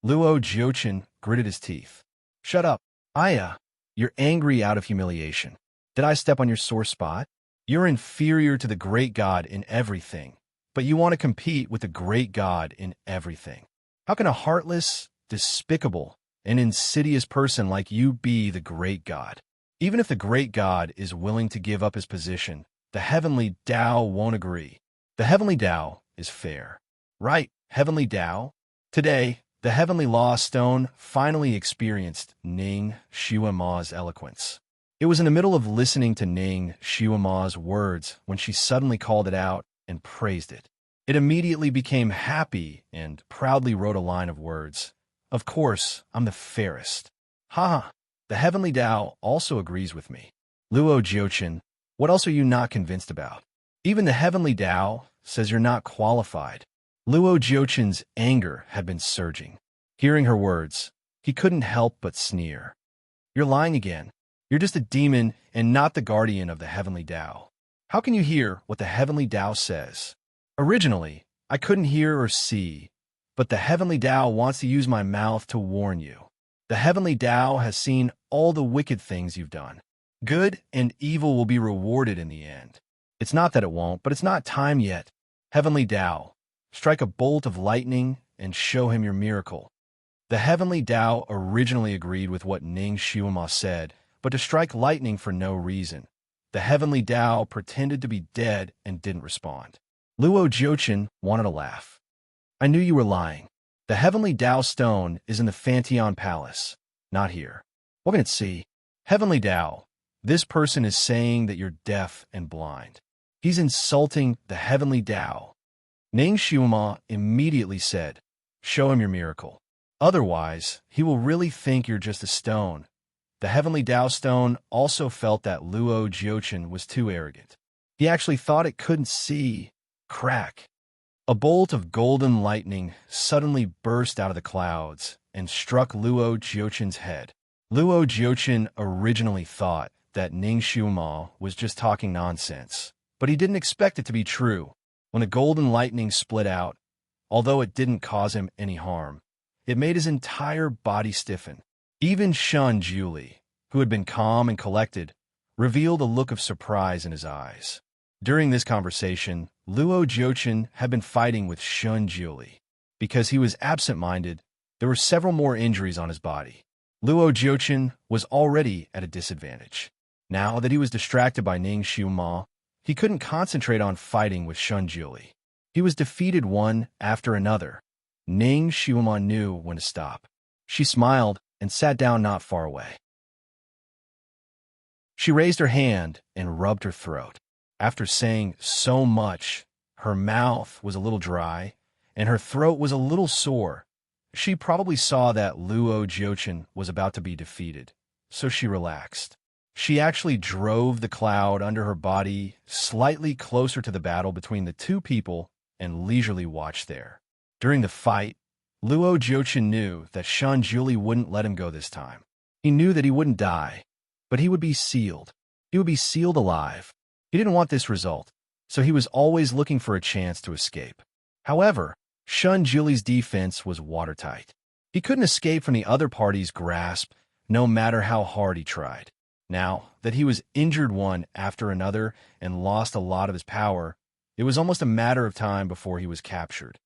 A: Luo Jiuchen gritted his teeth. Shut up. Aya, you're angry out of humiliation. Did I step on your sore spot? You're inferior to the great god in everything, but you want to compete with the great god in everything. How can a heartless, despicable, and insidious person like you be the great god? Even if the great god is willing to give up his position, the heavenly Tao won't agree. The heavenly Tao is fair. Right, heavenly Tao? Today, the heavenly law stone finally experienced Ning Xuema's eloquence. It was in the middle of listening to Ning Xuema's words when she suddenly called it out and praised it. It immediately became happy and proudly wrote a line of words. Of course, I'm the fairest. Ha! The heavenly Tao also agrees with me. Luo Jiuchen, what else are you not convinced about? Even the heavenly Tao says you're not qualified. Luo Jiuchen's anger had been surging. Hearing her words, he couldn't help but sneer. You're lying again. You're just a demon and not the guardian of the heavenly Tao. How can you hear what the heavenly Tao says? Originally, I couldn't hear or see, but the heavenly Tao wants to use my mouth to warn you. The heavenly Tao has seen all the wicked things you've done. Good and evil will be rewarded in the end. It's not that it won't, but it's not time yet. Heavenly Tao, strike a bolt of lightning and show him your miracle. The heavenly Tao originally agreed with what Ning Xuema said, but to strike lightning for no reason. The heavenly Tao pretended to be dead and didn't respond. Luo Jiuchen wanted to laugh. I knew you were lying. The heavenly Tao stone is in the Fanteon Palace, not here. What can it see? Heavenly Tao, this person is saying that you're deaf and blind. He's insulting the heavenly Tao. Ning Xuema immediately said, show him your miracle. Otherwise, he will really think you're just a stone. The heavenly Tao stone also felt that Luo Jiuchen was too arrogant. He actually thought it couldn't see. Crack. A bolt of golden lightning suddenly burst out of the clouds and struck Luo Jiuchen's head. Luo Jiuchen originally thought that Ning Xuema was just talking nonsense, but he didn't expect it to be true. When the golden lightning split out, although it didn't cause him any harm, it made his entire body stiffen. Even Shun Julie, who had been calm and collected, revealed a look of surprise in his eyes. During this conversation, Luo Jiuchen had been fighting with Shun Julie. Because he was absent-minded, there were several more injuries on his body. Luo Jiuchen was already at a disadvantage. Now that he was distracted by Ning Xuema, he couldn't concentrate on fighting with Shun Julie. He was defeated one after another. Ning Xiaomon knew when to stop. She smiled and sat down not far away. She raised her hand and rubbed her throat. After saying so much, her mouth was a little dry, and her throat was a little sore. She probably saw that Luo Jiuchen was about to be defeated, so she relaxed. She actually drove the cloud under her body slightly closer to the battle between the two people and leisurely watched there. During the fight, Luo Jiuchen knew that Shun Juli wouldn't let him go this time. He knew that he wouldn't die, but he would be sealed. He would be sealed alive. He didn't want this result, so he was always looking for a chance to escape. However, Shun Juli's defense was watertight. He couldn't escape from the other party's grasp, no matter how hard he tried. Now that he was injured one after another and lost a lot of his power, it was almost a matter of time before he was captured.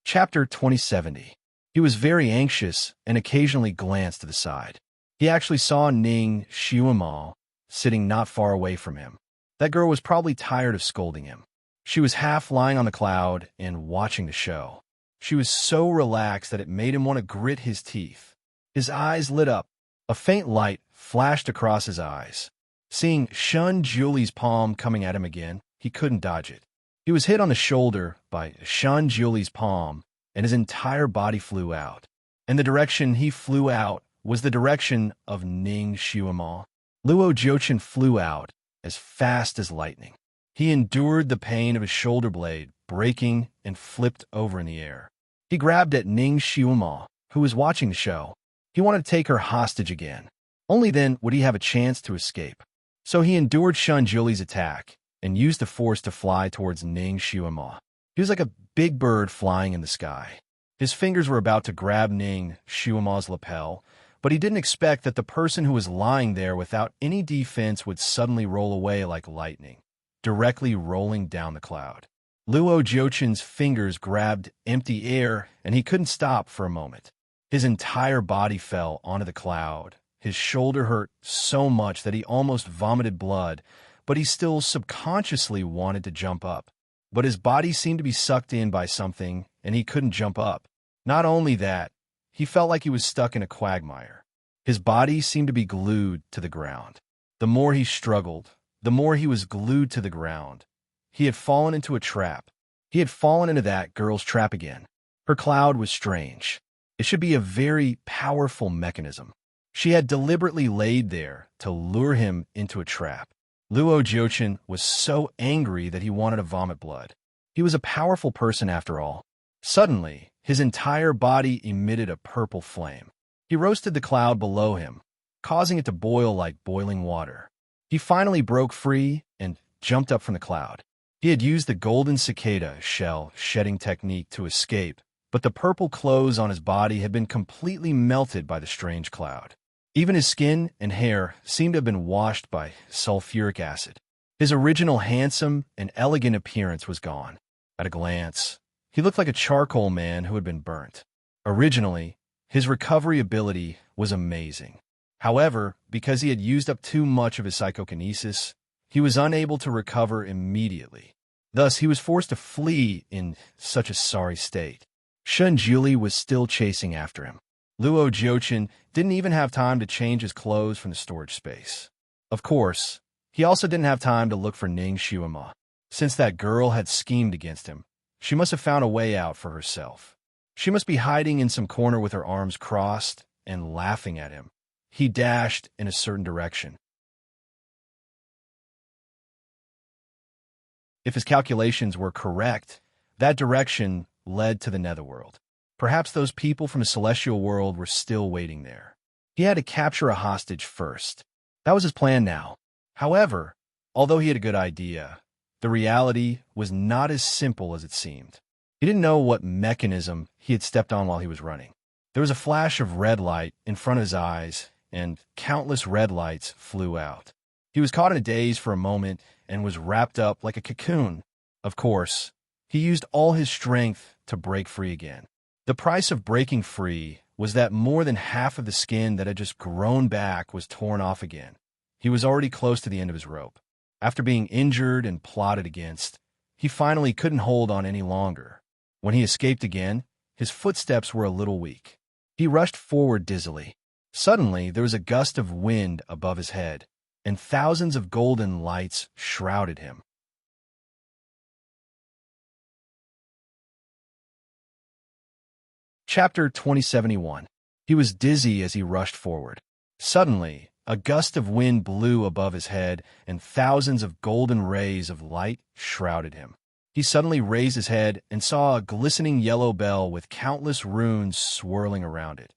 A: Chapter 2070. He was very anxious and occasionally glanced to the side. He actually saw Ning Xiaomon sitting not far away from him. That girl was probably tired of scolding him. She was half lying on the cloud and watching the show. She was so relaxed that it made him want to grit his teeth. His eyes lit up. A faint light flashed across his eyes. Seeing Shun Juli's palm coming at him again, he couldn't dodge it. He was hit on the shoulder by Shun Juli's palm, and his entire body flew out. And the direction he flew out was the direction of Ning Xiaomon. Luo Jiuchen flew out as fast as lightning. He endured the pain of his shoulder blade breaking and flipped over in the air. He grabbed at Ning Xiaomon, who was watching the show. He wanted to take her hostage again. Only then would he have a chance to escape. So he endured Shun Juli's attack and used the force to fly towards Ning Xiaomon. He was like a big bird flying in the sky. His fingers were about to grab Ning Xiaomon's lapel, but he didn't expect that the person who was lying there without any defense would suddenly roll away like lightning, directly rolling down the cloud. Luo Jiuchen's fingers grabbed empty air, and he couldn't stop for a moment. His entire body fell onto the cloud. His shoulder hurt so much that he almost vomited blood, but he still subconsciously wanted to jump up. But his body seemed to be sucked in by something, and he couldn't jump up. Not only that, he felt like he was stuck in a quagmire. His body seemed to be glued to the ground. The more he struggled, the more he was glued to the ground. He had fallen into a trap. He had fallen into that girl's trap again. Her cloud was strange. It should be a very powerful mechanism. She had deliberately laid there to lure him into a trap. Luo Jiuchen was so angry that he wanted to vomit blood. He was a powerful person after all. Suddenly, his entire body emitted a purple flame. He roasted the cloud below him, causing it to boil like boiling water. He finally broke free and jumped up from the cloud. He had used the golden cicada shell shedding technique to escape, but the purple clothes on his body had been completely melted by the strange cloud. Even his skin and hair seemed to have been washed by sulfuric acid. His original handsome and elegant appearance was gone. At a glance, he looked like a charcoal man who had been burnt. Originally, his recovery ability was amazing. However, because he had used up too much of his psychokinesis, he was unable to recover immediately. Thus, he was forced to flee in such a sorry state. Shun Juli was still chasing after him. Luo Jiuchen didn't even have time to change his clothes from the storage space. Of course, he also didn't have time to look for Ning Xiaomon. Since that girl had schemed against him, she must have found a way out for herself. She must be hiding in some corner with her arms crossed and laughing at him. He dashed in a certain direction. If his calculations were correct, that direction led to the netherworld. Perhaps those people from the celestial world were still waiting there. He had to capture a hostage first. That was his plan now. However, although he had a good idea, the reality was not as simple as it seemed. He didn't know what mechanism he had stepped on while he was running. There was a flash of red light in front of his eyes, and countless red lights flew out. He was caught in a daze for a moment and was wrapped up like a cocoon. Of course, he used all his strength to break free again. The price of breaking free was that more than half of the skin that had just grown back was torn off again. He was already close to the end of his rope. After being injured and plotted against, he finally couldn't hold on any longer. When he escaped again, his footsteps were a little weak. He rushed forward dizzily. Suddenly, there was a gust of wind above his head, and thousands of golden lights shrouded him. Chapter 2071. He was dizzy as he rushed forward. Suddenly, a gust of wind blew above his head, and thousands of golden rays of light shrouded him. He suddenly raised his head and saw a glistening yellow bell with countless runes swirling around it.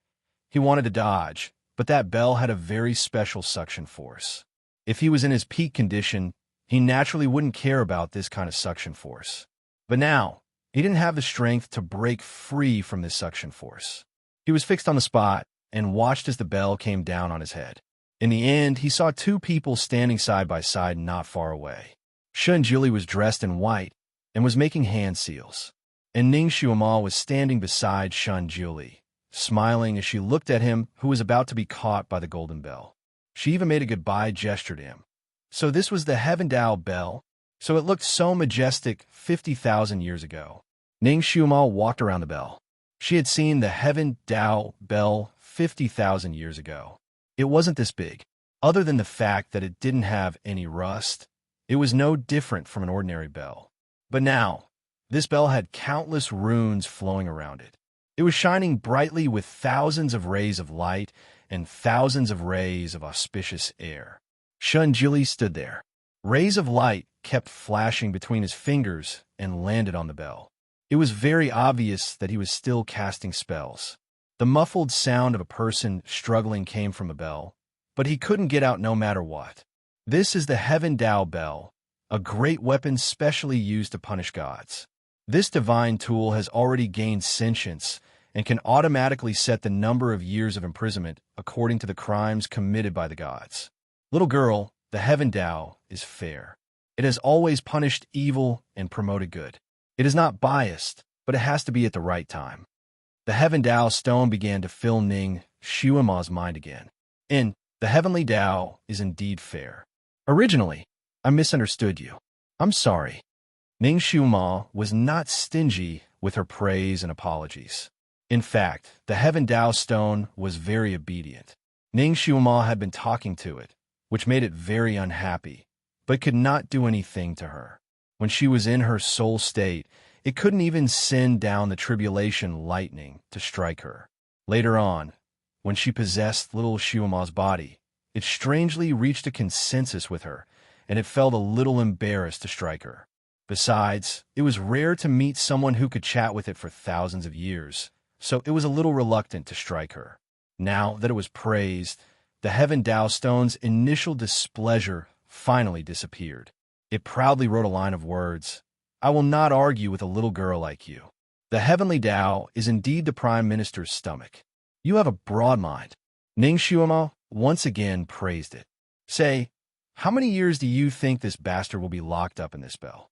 A: He wanted to dodge, but that bell had a very special suction force. If he was in his peak condition, he naturally wouldn't care about this kind of suction force. But now, he didn't have the strength to break free from this suction force. He was fixed on the spot and watched as the bell came down on his head. In the end, he saw two people standing side by side not far away. Shunjili was dressed in white and was making hand seals, and Ning Xuema was standing beside Shunjili, smiling as she looked at him who was about to be caught by the golden bell. She even made a goodbye gesture to him. So this was the Heaven Dao bell? So it looked so majestic 50,000 years ago. Ning Xuema walked around the bell. She had seen the Heaven Dao bell 50,000 years ago. It wasn't this big. Other than the fact that it didn't have any rust, it was no different from an ordinary bell. But now, this bell had countless runes flowing around it. It was shining brightly with thousands of rays of light and thousands of rays of auspicious air. Shunjili stood there. Rays of light kept flashing between his fingers and landed on the bell. It was very obvious that he was still casting spells. The muffled sound of a person struggling came from a bell, but he couldn't get out no matter what. This is the Heaven Dao bell, a great weapon specially used to punish gods. This divine tool has already gained sentience and can automatically set the number of years of imprisonment according to the crimes committed by the gods. Little girl, the Heaven Dao is fair. It has always punished evil and promoted good. It is not biased, but it has to be at the right time. The Heaven Dao stone began to fill Ning Xuema's mind again. And the Heavenly Dao is indeed fair. Originally, I misunderstood you. I'm sorry. Ning Xuema was not stingy with her praise and apologies. In fact, the Heaven Dao stone was very obedient. Ning Xuema had been talking to it, which made it very unhappy, but could not do anything to her. When she was in her soul state, it couldn't even send down the tribulation lightning to strike her. Later on, when she possessed little Xuema's body, it strangely reached a consensus with her, and it felt a little embarrassed to strike her. Besides, it was rare to meet someone who could chat with it for thousands of years, so it was a little reluctant to strike her. Now that it was praised, the Heaven Dao stone's initial displeasure finally disappeared. It proudly wrote a line of words, "I will not argue with a little girl like you. The Heavenly Dao is indeed the Prime Minister's stomach. You have a broad mind." Ning Xuema once again praised it. Say, how many years do you think this bastard will be locked up in this bell?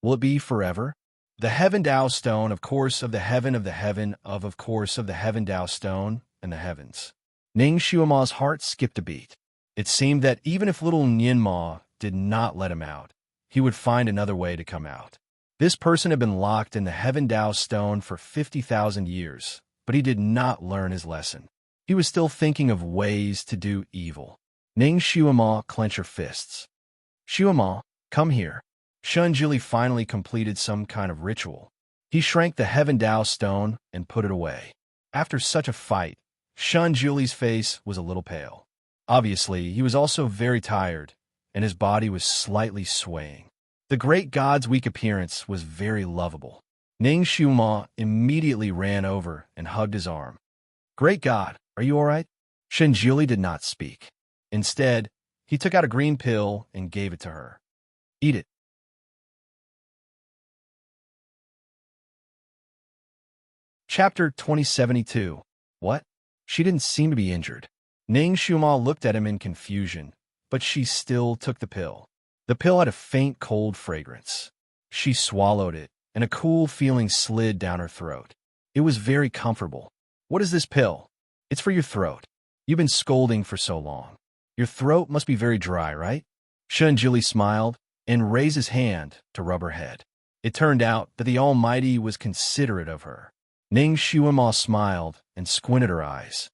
A: Will it be forever? The Heaven Dao stone, of course, of the heaven of the heaven of course, of the Heaven Dao stone and the heavens. Ning Xuema's heart skipped a beat. It seemed that even if little Nianma did not let him out, he would find another way to come out. This person had been locked in the Heaven Dao stone for 50,000 years, but he did not learn his lesson. He was still thinking of ways to do evil. Ning Xuema clenched her fists. "Xuema, come here." Shunjili finally completed some kind of ritual. He shrank the Heaven Dao stone and put it away. After such a fight, Shunjili's face was a little pale. Obviously, he was also very tired, and his body was slightly swaying. The great god's weak appearance was very lovable. Ning Xuema immediately ran over and hugged his arm. "Great God, are you all right?" Shunjili did not speak. Instead, he took out a green pill and gave it to her. "Eat it." Chapter 2072. What? She didn't seem to be injured. Ning Xuema looked at him in confusion, but she still took the pill. The pill had a faint cold fragrance. She swallowed it, and a cool feeling slid down her throat. It was very comfortable. "What is this pill?" "It's for your throat. You've been scolding for so long." Your throat must be very dry, right? Shun Jili smiled and raised his hand to rub her head. It turned out that the Almighty was considerate of her. Ning Shuima smiled and squinted her eyes.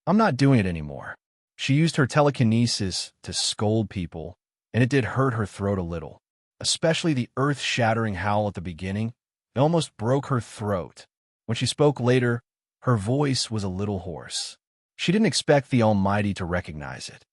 A: I'm not doing it anymore. She used her telekinesis to scold people, and it did hurt her throat a little, especially the earth-shattering howl at the beginning. It almost broke her throat. When she spoke later, her voice was a little hoarse. She didn't expect the Almighty to recognize it.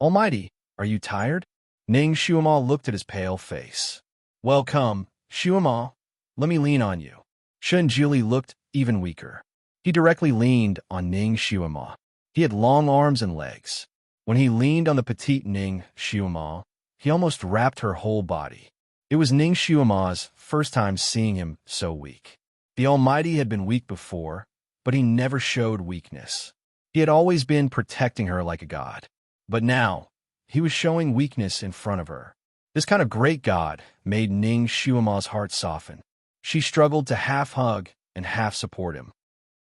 A: Almighty, are you tired? Ning Shuima looked at his pale face. Well, come, Shuima, let me lean on you. Shun Jili looked even weaker. He directly leaned on Ning Shuima. He had long arms and legs. When he leaned on the petite Ning Shuima, he almost wrapped her whole body. It was Ning Shuima's first time seeing him so weak. The Almighty had been weak before, but he never showed weakness. He had always been protecting her like a god. But now, he was showing weakness in front of her. This kind of great god made Ning Shuima's heart soften. She struggled to half hug and half support him.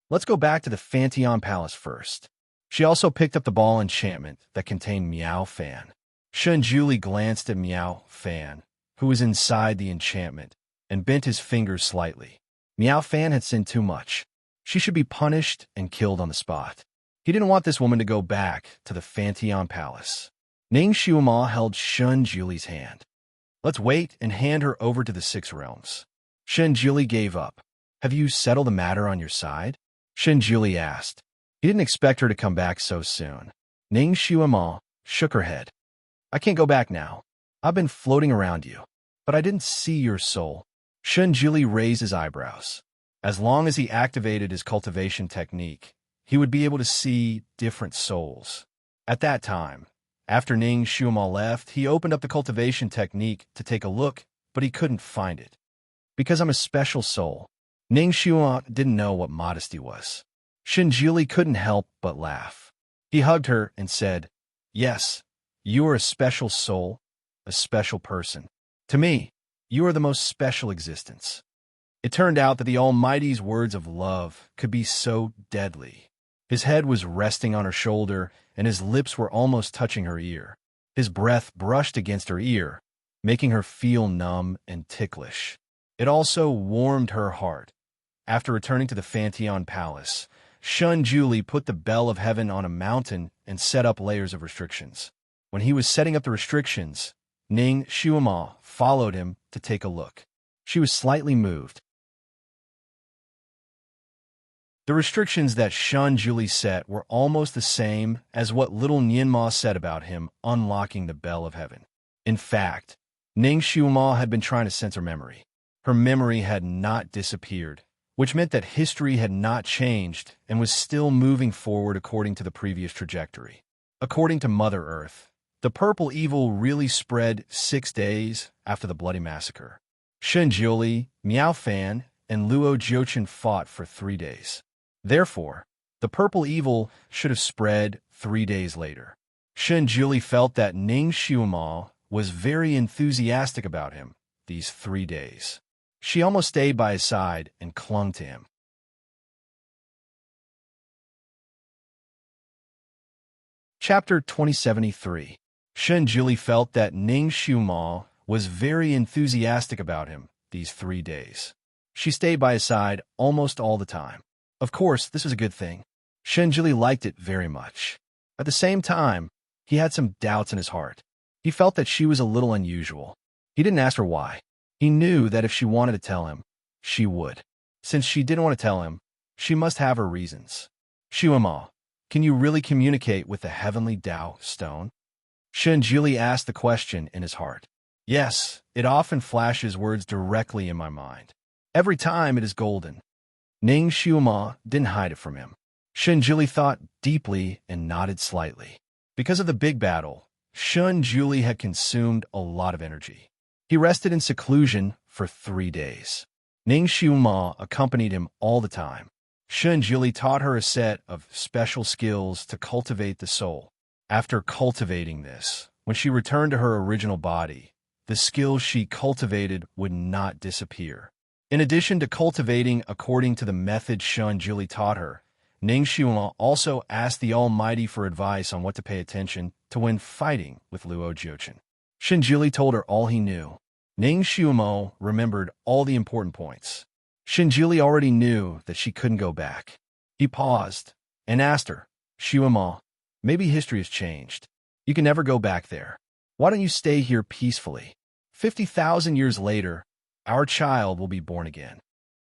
A: Let's go back to the Fanteon Palace first. She also picked up the ball enchantment that contained Meow Fan. Shun Jili glanced at Meow Fan, who was inside the enchantment, and bent his fingers slightly. Meow Fan had sinned too much. She should be punished and killed on the spot. He didn't want this woman to go back to the Fanteon Palace. Ning Shuima held Shun Jili's hand. Let's wait and hand her over to the Six Realms. Shun Jili gave up. Have you settled the matter on your side? Shun Jili asked. He didn't expect her to come back so soon. Ning Shuima shook her head. I can't go back now. I've been floating around you, but I didn't see your soul. Shun Jili raised his eyebrows. As long as he activated his cultivation technique, he would be able to see different souls. At that time, after Ning Shuima left, he opened up the cultivation technique to take a look, but he couldn't find it. Because I'm a special soul. Ning Shuima didn't know what modesty was. Shun Jili couldn't help but laugh. He hugged her and said, Yes, you are a special soul, a special person. To me, you are the most special existence. It turned out that the Almighty's words of love could be so deadly. His head was resting on her shoulder, and his lips were almost touching her ear. His breath brushed against her ear, making her feel numb and ticklish. It also warmed her heart. After returning to the Fanteon Palace, Shun Jili put the Bell of Heaven on a mountain and set up layers of restrictions. When he was setting up the restrictions, Ning Shuima followed him to take a look. She was slightly moved. The restrictions that Shun Jili set were almost the same as what little Nianma said about him unlocking the Bell of Heaven. In fact, Ning Shuima had been trying to sense her memory. Her memory had not disappeared, which meant that history had not changed and was still moving forward according to the previous trajectory. According to Mother Earth, the purple evil really spread 6 days after the bloody massacre. Shun Jili, Meow Fan, and Luo Jiuchen fought for 3 days. Therefore, the purple evil should have spread 3 days later. Shun Jili felt that Ning Shuima was very enthusiastic about him these 3 days. She almost stayed by his side and clung to him. Chapter 2073. Shun Jili felt that Ning Shuima was very enthusiastic about him these 3 days. She stayed by his side almost all the time. Of course, this was a good thing. Shun Jili liked it very much. At the same time, he had some doubts in his heart. He felt that she was a little unusual. He didn't ask her why. He knew that if she wanted to tell him, she would. Since she didn't want to tell him, she must have her reasons. Shuima, can you really communicate with the heavenly Tao stone? Shun Jili asked the question in his heart. Yes, it often flashes words directly in my mind. Every time it is golden. Ning Shuima didn't hide it from him. Shun Jili thought deeply and nodded slightly. Because of the big battle, Shun Jili had consumed a lot of energy. He rested in seclusion for 3 days. Ning Shuima accompanied him all the time. Shun Jili taught her a set of special skills to cultivate the soul. After cultivating this, when she returned to her original body, the skills she cultivated would not disappear. In addition to cultivating according to the method Shun Jili taught her, Ning Xuema also asked the Almighty for advice on what to pay attention to when fighting with Luo Jiuchen. Shinjuli told her all he knew. Ning Xuemo remembered all the important points. Shinjuli already knew that she couldn't go back. He paused and asked her, Xuemo, maybe history has changed. You can never go back there. Why don't you stay here peacefully? 50,000 years later, our child will be born again.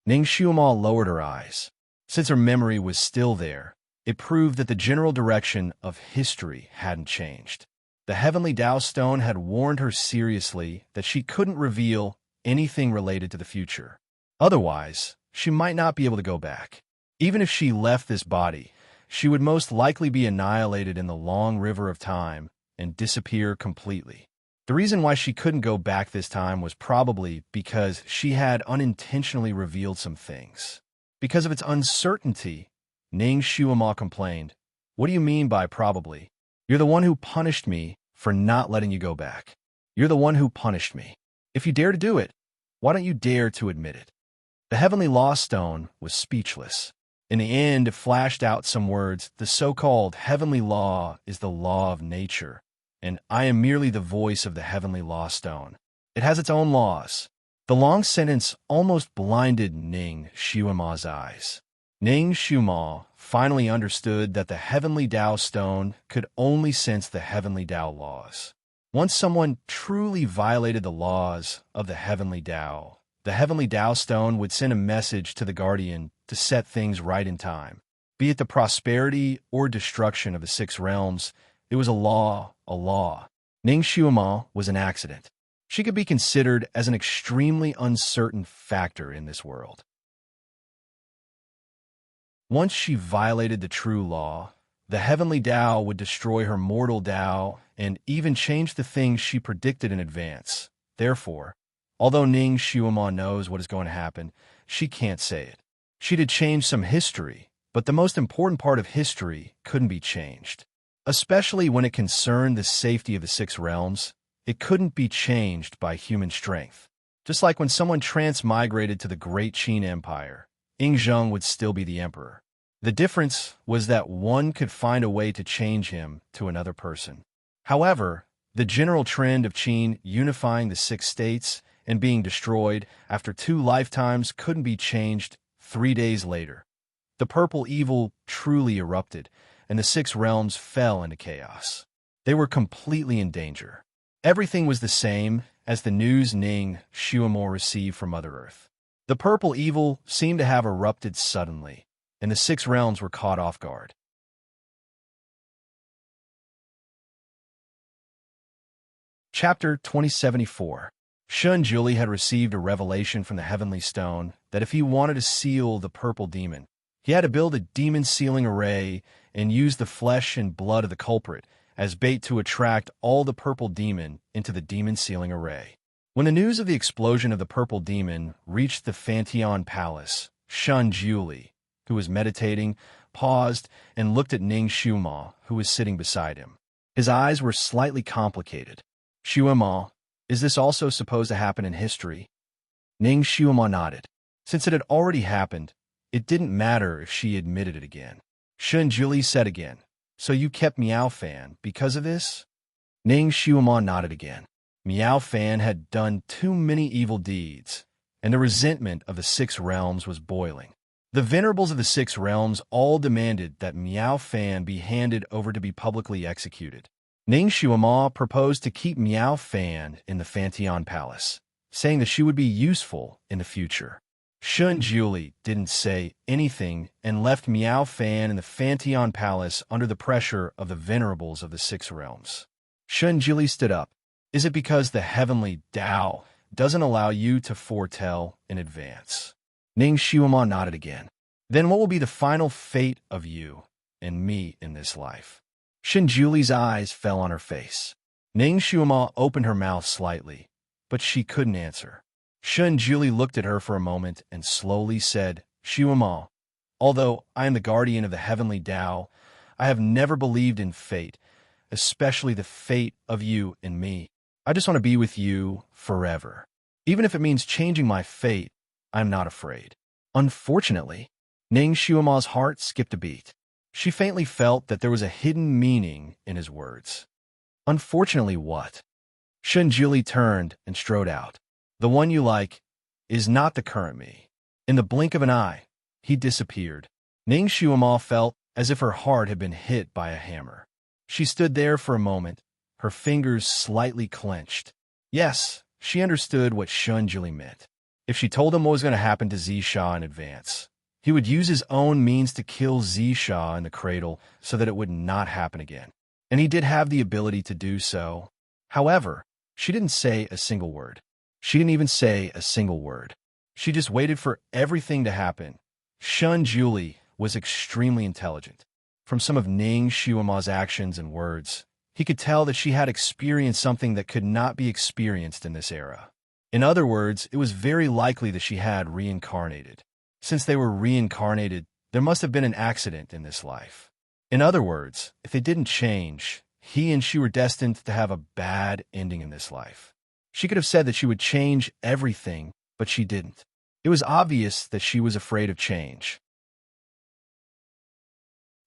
A: Ning Xuema lowered her eyes. Since her memory was still there, it proved that the general direction of history hadn't changed. The Heavenly Tao Stone had warned her seriously that she couldn't reveal anything related to the future. Otherwise, she might not be able to go back. Even if she left this body, she would most likely be annihilated in the long river of time and disappear completely. The reason why she couldn't go back this time was probably because she had unintentionally revealed some things. Because of its uncertainty, Ning Xuema complained, What do you mean by probably? You're the one who punished me for not letting you go back. You're the one who punished me. If you dare to do it, why don't you dare to admit it? The Heavenly Law Stone was speechless. In the end, it flashed out some words. The so-called Heavenly Law is the law of nature, and I am merely the voice of the Heavenly Law Stone. It has its own laws. The long sentence almost blinded Ning Xuema's eyes. Ning Xuema finally understood that the Heavenly Tao Stone could only sense the Heavenly Tao laws. Once someone truly violated the laws of the Heavenly Tao Stone would send a message to the Guardian to set things right in time. Be it the prosperity or destruction of the six realms, it was a law, a law. Ning Xuema was an accident. She could be considered as an extremely uncertain factor in this world. Once she violated the true law, the Heavenly Tao would destroy her mortal Tao and even change the things she predicted in advance. Therefore, although Ning Xuema knows what is going to happen, she can't say it. She did change some history, but the most important part of history couldn't be changed. Especially when it concerned the safety of the six realms, it couldn't be changed by human strength. Just like when someone transmigrated to the Great Qin Empire, Yingzheng would still be the emperor. The difference was that one could find a way to change him to another person. However, the general trend of Qin unifying the six states and being destroyed after 2 lifetimes couldn't be changed 3 days later. The purple evil truly erupted, and the six realms fell into chaos. They were completely in danger. Everything was the same as the news Ning Xuema received from Mother Earth. The purple evil seemed to have erupted suddenly, and the six realms were caught off guard. Chapter 2074. Shinjuli had received a revelation from the Heavenly Stone that if he wanted to seal the purple demon, he had to build a demon sealing array and use the flesh and blood of the culprit as bait to attract all the purple demon into the demon sealing array. When the news of the explosion of the purple demon reached the Fantion Palace, Shinjuli, who was meditating, paused and looked at Ning Xuema, who was sitting beside him. His eyes were slightly complicated. Xuema, is this also supposed to happen in history? Ning Xuema nodded. Since it had already happened, it didn't matter if she admitted it again. Shinjuli said again, So you kept Miao Fan because of this? Ning Xuema nodded again. Miao Fan had done too many evil deeds, and the resentment of the six realms was boiling. The venerables of the six realms all demanded that Miao Fan be handed over to be publicly executed. Ning Xuema proposed to keep Miao Fan in the Fantion Palace, saying that she would be useful in the future. Shinjuli didn't say anything and left Miao Fan in the Fantion Palace under the pressure of the venerables of the six realms. Shinjuli stood up. Is it because the Heavenly Tao doesn't allow you to foretell in advance? Ning Xuema nodded again. Then what will be the final fate of you and me in this life? Shinjuli's eyes fell on her face. Ning Xuema opened her mouth slightly, but she couldn't answer. Shinjuli looked at her for a moment and slowly said, Xuema, although I am the guardian of the Heavenly Tao, I have never believed in fate, especially the fate of you and me. I just want to be with you forever. Even if it means changing my fate, I'm not afraid. Unfortunately, Ning Xuema's heart skipped a beat. She faintly felt that there was a hidden meaning in his words. Unfortunately, what? Shunjuli turned and strode out. The one you like is not the current me. In the blink of an eye, he disappeared. Ning Xuema felt as if her heart had been hit by a hammer. She stood there for a moment, her fingers slightly clenched. Yes, she understood what Shunjuli meant. If she told him what was going to happen to Zisha in advance, he would use his own means to kill Zisha in the cradle so that it would not happen again. And he did have the ability to do so. However, she didn't say a single word. She didn't even say a single word. She just waited for everything to happen. Shunjuli was extremely intelligent. From some of Ning Xuema's actions and words, he could tell that she had experienced something that could not be experienced in this era. In other words, it was very likely that she had reincarnated. Since they were reincarnated, there must have been an accident in this life. In other words, if they didn't change, he and she were destined to have a bad ending in this life. She could have said that she would change everything, but she didn't. It was obvious that she was afraid of change.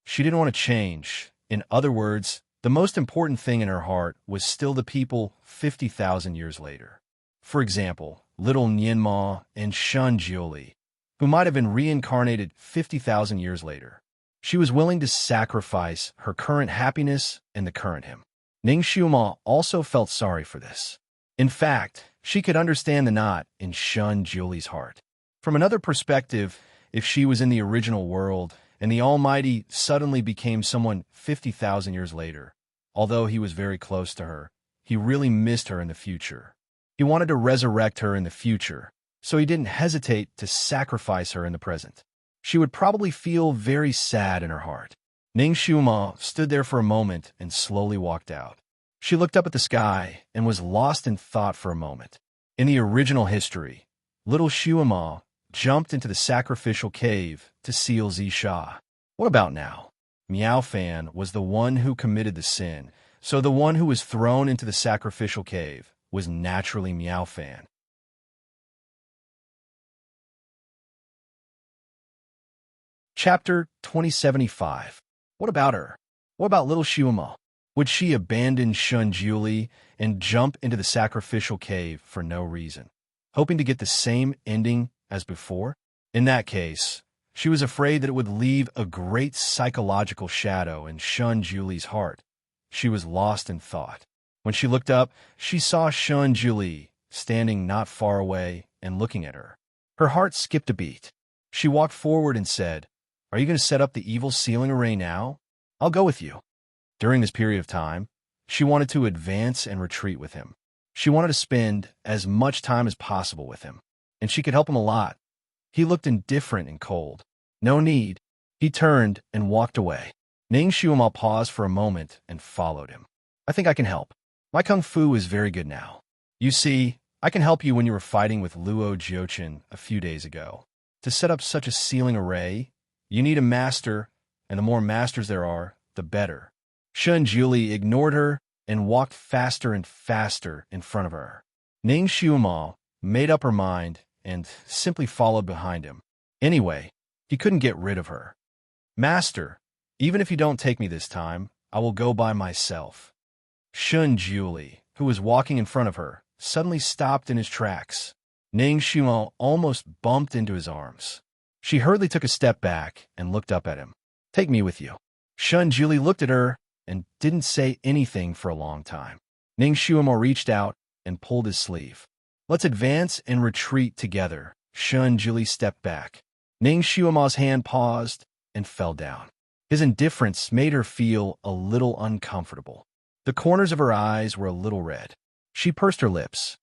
A: She didn't want to change. In other words, the most important thing in her heart was still the people 50,000 years later. For example, little Nianma and Shunjuli, who might have been reincarnated 50,000 years later. She was willing to sacrifice her current happiness and the current him. Ning Xuema also felt sorry for this. In fact, she could understand the knot in Shunjuli's heart. From another perspective, if she was in the original world and the Almighty suddenly became someone 50,000 years later, although he was very close to her, he really missed her in the future. He wanted to resurrect her in the future, so he didn't hesitate to sacrifice her in the present. She would probably feel very sad in her heart. Ning Xuema stood there for a moment and slowly walked out. She looked up at the sky and was lost in thought for a moment. In the original history, little Xuema jumped into the sacrificial cave to seal Zisha. What about now? Meow Fan was the one who committed the sin, so the one who was thrown into the sacrificial cave was naturally Meow Fan. Chapter 2075. What about her? What about little Xuema? Would she abandon Shunjuli and jump into the sacrificial cave for no reason, hoping to get the same ending as before? In that case, she was afraid that it would leave a great psychological shadow in Shunjuli's heart. She was lost in thought. When she looked up, she saw Shunjuli standing not far away and looking at her. Her heart skipped a beat. She walked forward and said, "Are you going to set up the evil sealing array now? I'll go with you." During this period of time, she wanted to advance and retreat with him. She wanted to spend as much time as possible with him, and she could help him a lot. He looked indifferent and cold. No need. He turned and walked away. Ning Xuema paused for a moment and followed him. "I think I can help. My kung fu is very good now. You see, I can help you when you were fighting with Luo Jiochin a few days ago. To set up such a sealing array, you need a master, and the more masters there are, the better." Shunjuli ignored her and walked faster and faster in front of her. Ning Xuema made up her mind and simply followed behind him. Anyway, he couldn't get rid of her. "Master, even if you don't take me this time, I will go by myself." Shunjuli, who was walking in front of her, suddenly stopped in his tracks. Ning Xuema almost bumped into his arms. She hurriedly took a step back and looked up at him. "Take me with you." Shunjuli looked at her and didn't say anything for a long time. Ning Xuema reached out and pulled his sleeve. "Let's advance and retreat together." Shunjuli stepped back. Ning Xuema's hand paused and fell down. His indifference made her feel a little uncomfortable. The corners of her eyes were a little red. She pursed her lips.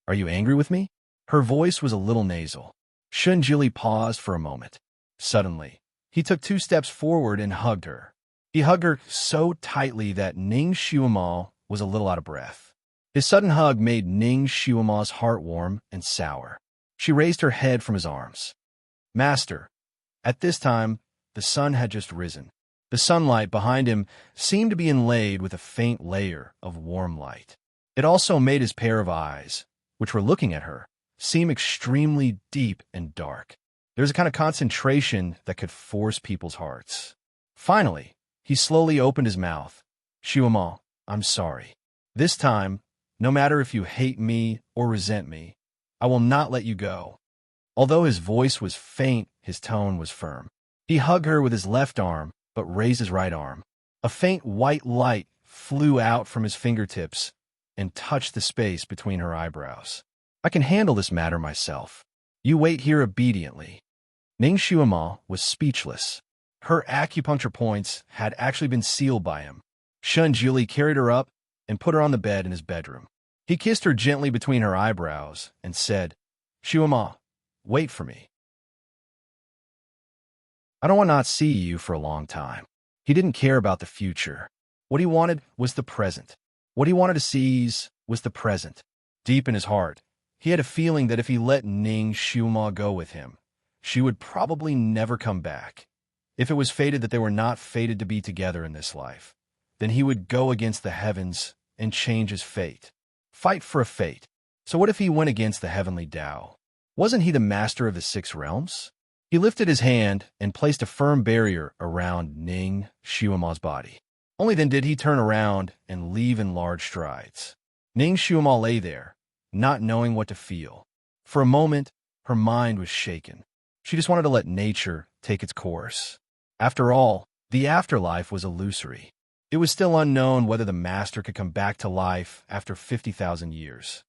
A: "Are you angry with me?" Her voice was a little nasal. Shunjuli paused for a moment. Suddenly, he took 2 steps forward and hugged her. He hugged her so tightly that Ning Xuema was a little out of breath. His sudden hug made Ning Xuema's heart warm and sour. She raised her head from his arms. "Master." At this time, the sun had just risen. The sunlight behind him seemed to be inlaid with a faint layer of warm light. It also made his pair of eyes, which were looking at her, seem extremely deep and dark. There's a kind of concentration that could force people's hearts. Finally, he slowly opened his mouth. Shuama, I'm sorry. This time, no matter if you hate me or resent me, I will not let you go. Although his voice was faint, his tone was firm. He hugged her with his left arm, but raised his right arm. A faint white light flew out from his fingertips and touched the space between her eyebrows. I can handle this matter myself. You wait here obediently. Ning Shuama was speechless. Her acupuncture points had actually been sealed by him. Shun Juli carried her up and put her on the bed in his bedroom. He kissed her gently between her eyebrows and said, Shuama, wait for me. I don't want to not see you for a long time. He didn't care about the future. What he wanted was the present. What he wanted to seize was the present. Deep in his heart, he had a feeling that if he let Ning Shuama go with him, she would probably never come back. If it was fated that they were not fated to be together in this life, then he would go against the heavens and change his fate. Fight for a fate. So what if he went against the heavenly Tao? Wasn't he the master of the 6 realms? He lifted his hand and placed a firm barrier around Ning Shuama's body. Only then did he turn around and leave in large strides. Ning Shuama lay there, not knowing what to feel. For a moment, her mind was shaken. She just wanted to let nature take its course. After all, the afterlife was illusory. It was still unknown whether the master could come back to life after 50,000 years.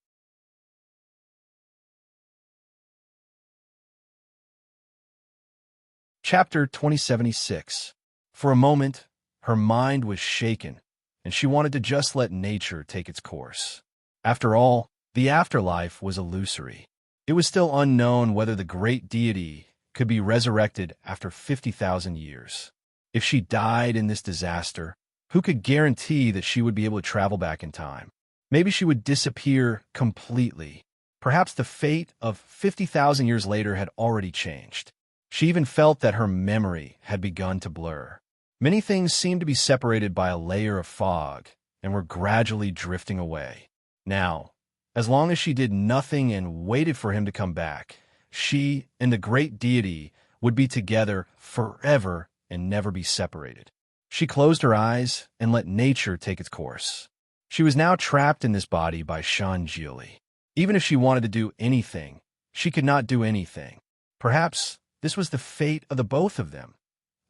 A: Chapter 2076. For a moment, her mind was shaken, and she wanted to just let nature take its course. After all, the afterlife was illusory. It was still unknown whether the great deity could be resurrected after 50,000 years. If she died in this disaster, who could guarantee that she would be able to travel back in time? Maybe she would disappear completely. Perhaps the fate of 50,000 years later had already changed. She even felt that her memory had begun to blur. Many things seemed to be separated by a layer of fog and were gradually drifting away. Now, as long as she did nothing and waited for him to come back, she and the great deity would be together forever and never be separated. She closed her eyes and let nature take its course. She was now trapped in this body by Shun Jili. Even if she wanted to do anything, she could not do anything. Perhaps this was the fate of the both of them.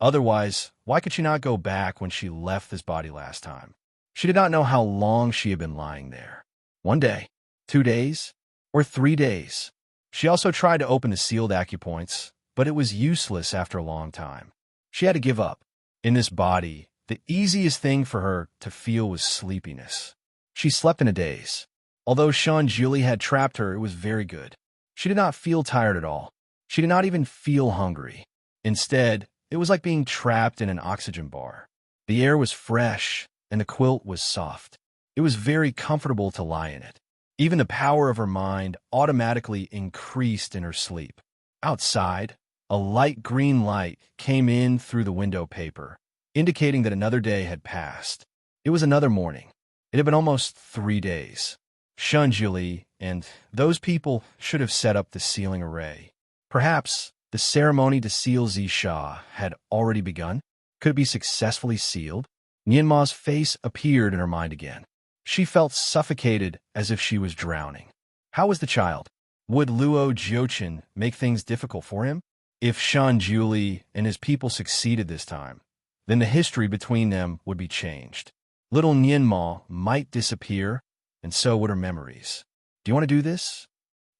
A: Otherwise, why could she not go back when she left this body last time? She did not know how long she had been lying there. 1 day, 2 days, or 3 days. She also tried to open the sealed acupoints, but it was useless after a long time. She had to give up. In this body, the easiest thing for her to feel was sleepiness. She slept in a daze. Although Shun Jili had trapped her, it was very good. She did not feel tired at all. She did not even feel hungry. Instead, it was like being trapped in an oxygen bar. The air was fresh, and the quilt was soft. It was very comfortable to lie in it. Even the power of her mind automatically increased in her sleep. Outside, a light green light came in through the window paper, indicating that another day had passed. It was another morning. It had been almost 3 days. Shun Jili and those people should have set up the sealing array. Perhaps the ceremony to seal Zisha had already begun. Could it be successfully sealed? Nianma's face appeared in her mind again. She felt suffocated as if she was drowning. How was the child? Would Luo Jiuqin make things difficult for him? If Shun Jili and his people succeeded this time, then the history between them would be changed. Little Nianma might disappear, and so would her memories. Do you want to do this?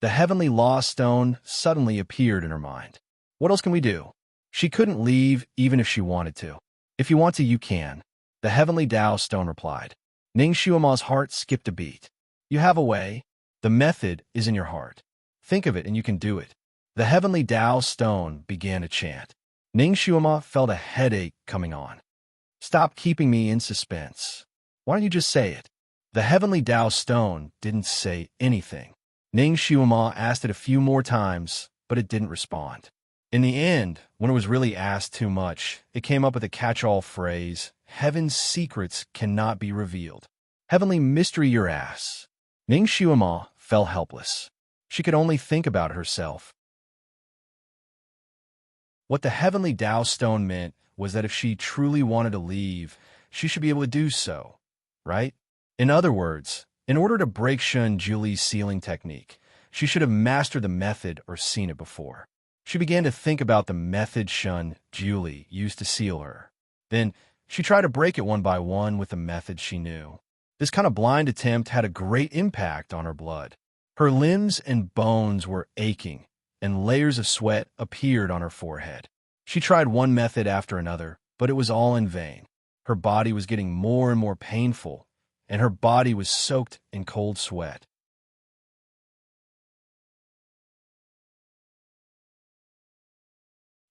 A: The heavenly law stone suddenly appeared in her mind. What else can we do? She couldn't leave even if she wanted to. If you want to, you can. The heavenly Tao stone replied. Ning Shuama's heart skipped a beat. You have a way. The method is in your heart. Think of it and you can do it. The heavenly Tao stone began to chant. Ning Shuama felt a headache coming on. Stop keeping me in suspense. Why don't you just say it? The heavenly Tao stone didn't say anything. Ning Shuama asked it a few more times, but it didn't respond. In the end, when it was really asked too much, it came up with a catch-all phrase, Heaven's secrets cannot be revealed. Heavenly mystery your ass. Ning Shuama fell helpless. She could only think about herself. What the heavenly Tao stone meant was that if she truly wanted to leave, she should be able to do so, right? In other words, in order to break Shun Julie's sealing technique, she should have mastered the method or seen it before. She began to think about the method Shun Julie used to seal her. Then, she tried to break it one by one with the method she knew. This kind of blind attempt had a great impact on her blood. Her limbs and bones were aching, and layers of sweat appeared on her forehead. She tried one method after another, but it was all in vain. Her body was getting more and more painful, and her body was soaked in cold sweat.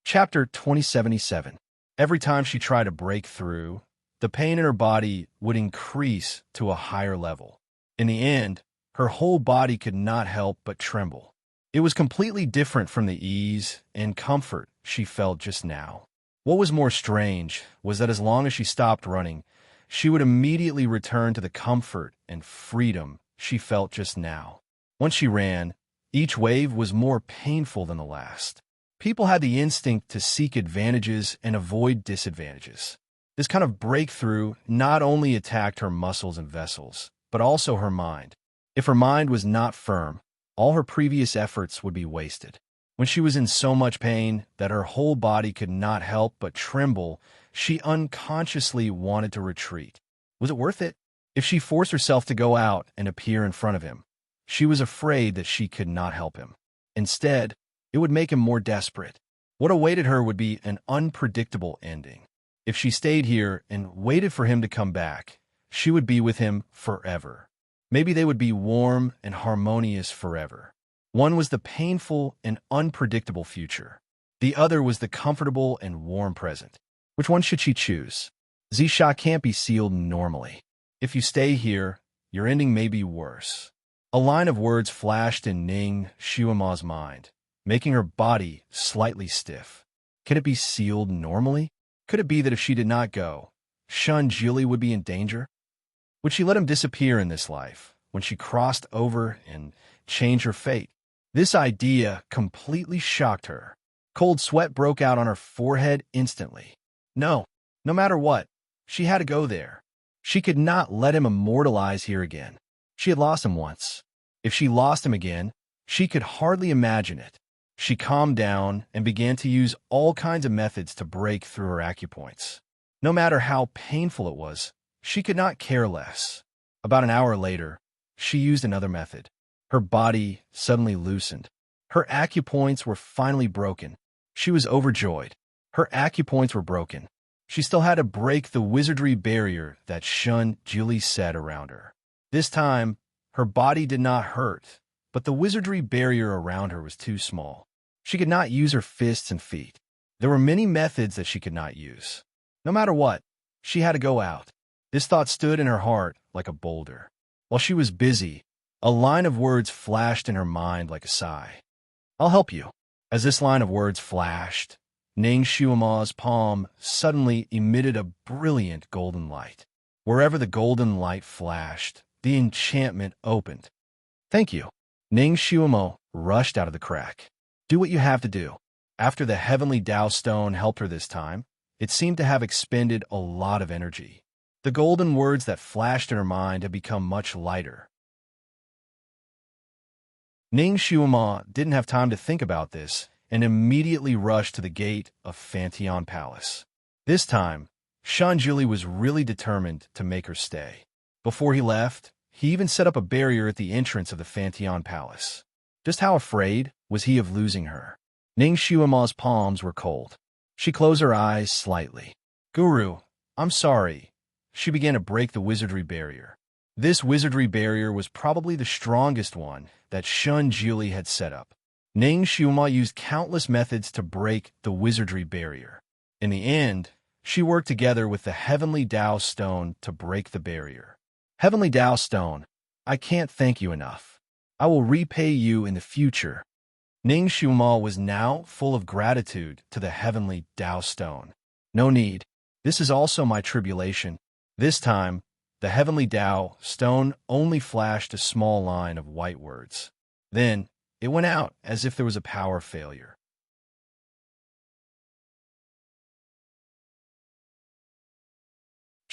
A: Chapter 2077. Every time she tried to break through, the pain in her body would increase to a higher level. In the end, her whole body could not help but tremble. It was completely different from the ease and comfort she felt just now. What was more strange was that as long as she stopped running, she would immediately return to the comfort and freedom she felt just now. Once she ran, each wave was more painful than the last. People had the instinct to seek advantages and avoid disadvantages. This kind of breakthrough not only attacked her muscles and vessels, but also her mind. If her mind was not firm, all her previous efforts would be wasted. When she was in so much pain that her whole body could not help but tremble, she unconsciously wanted to retreat. Was it worth it? If she forced herself to go out and appear in front of him, she was afraid that she could not help him. Instead, it would make him more desperate. What awaited her would be an unpredictable ending. If she stayed here and waited for him to come back, she would be with him forever. Maybe they would be warm and harmonious forever. One was the painful and unpredictable future. The other was the comfortable and warm present. Which one should she choose? Zisha can't be sealed normally. If you stay here, your ending may be worse. A line of words flashed in Ning Shuama's mind, making her body slightly stiff. Could it be sealed normally? Could it be that if she did not go, Shun Julie would be in danger? Would she let him disappear in this life when she crossed over and changed her fate? This idea completely shocked her. Cold sweat broke out on her forehead instantly. No matter what, she had to go there. She could not let him immortalize here again. She had lost him once. If she lost him again, she could hardly imagine it. She calmed down and began to use all kinds of methods to break through her acupoints. No matter how painful it was, she could not care less. About an hour later, she used another method. Her body suddenly loosened. Her acupoints were finally broken. She was overjoyed. Her acupoints were broken. She still had to break the wizardry barrier that Shun Julie set around her. This time, her body did not hurt, but the wizardry barrier around her was too small. She could not use her fists and feet. There were many methods that she could not use. No matter what, she had to go out. This thought stood in her heart like a boulder. While she was busy, a line of words flashed in her mind like a sigh. I'll help you. As this line of words flashed, Ning Shuama's palm suddenly emitted a brilliant golden light. Wherever the golden light flashed, the enchantment opened. Thank you. Ning Shuamo rushed out of the crack. Do what you have to do. After the heavenly Tao stone helped her this time, it seemed to have expended a lot of energy. The golden words that flashed in her mind had become much lighter. Ning Shuama didn't have time to think about this and immediately rushed to the gate of Fantion Palace. This time, Shun Julie was really determined to make her stay. Before he left, he even set up a barrier at the entrance of the Fantion Palace. Just how afraid was he of losing her? Ning Shuama's palms were cold. She closed her eyes slightly. Guru, I'm sorry. She began to break the wizardry barrier. This wizardry barrier was probably the strongest one that Shun Julie had set up. Ning Shuama used countless methods to break the wizardry barrier. In the end, she worked together with the Heavenly Tao Stone to break the barrier. Heavenly Tao Stone, I can't thank you enough. I will repay you in the future. Ning Shuama was now full of gratitude to the Heavenly Tao Stone. No need. This is also my tribulation. This time, the Heavenly Tao Stone only flashed a small line of white words. Then, it went out as if there was a power failure.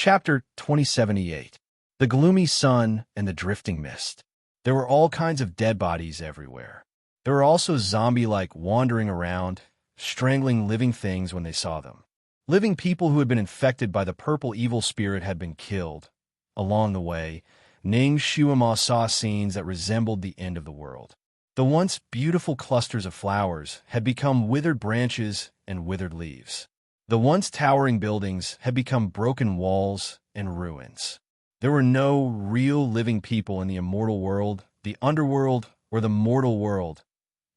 A: Chapter 2078. The gloomy sun and the drifting mist. There were all kinds of dead bodies everywhere. There were also zombie-like wandering around, strangling living things when they saw them. Living people who had been infected by the purple evil spirit had been killed. Along the way, Ning Shuama saw scenes that resembled the end of the world. The once beautiful clusters of flowers had become withered branches and withered leaves. The once towering buildings had become broken walls and ruins. There were no real living people in the immortal world, the underworld, or the mortal world.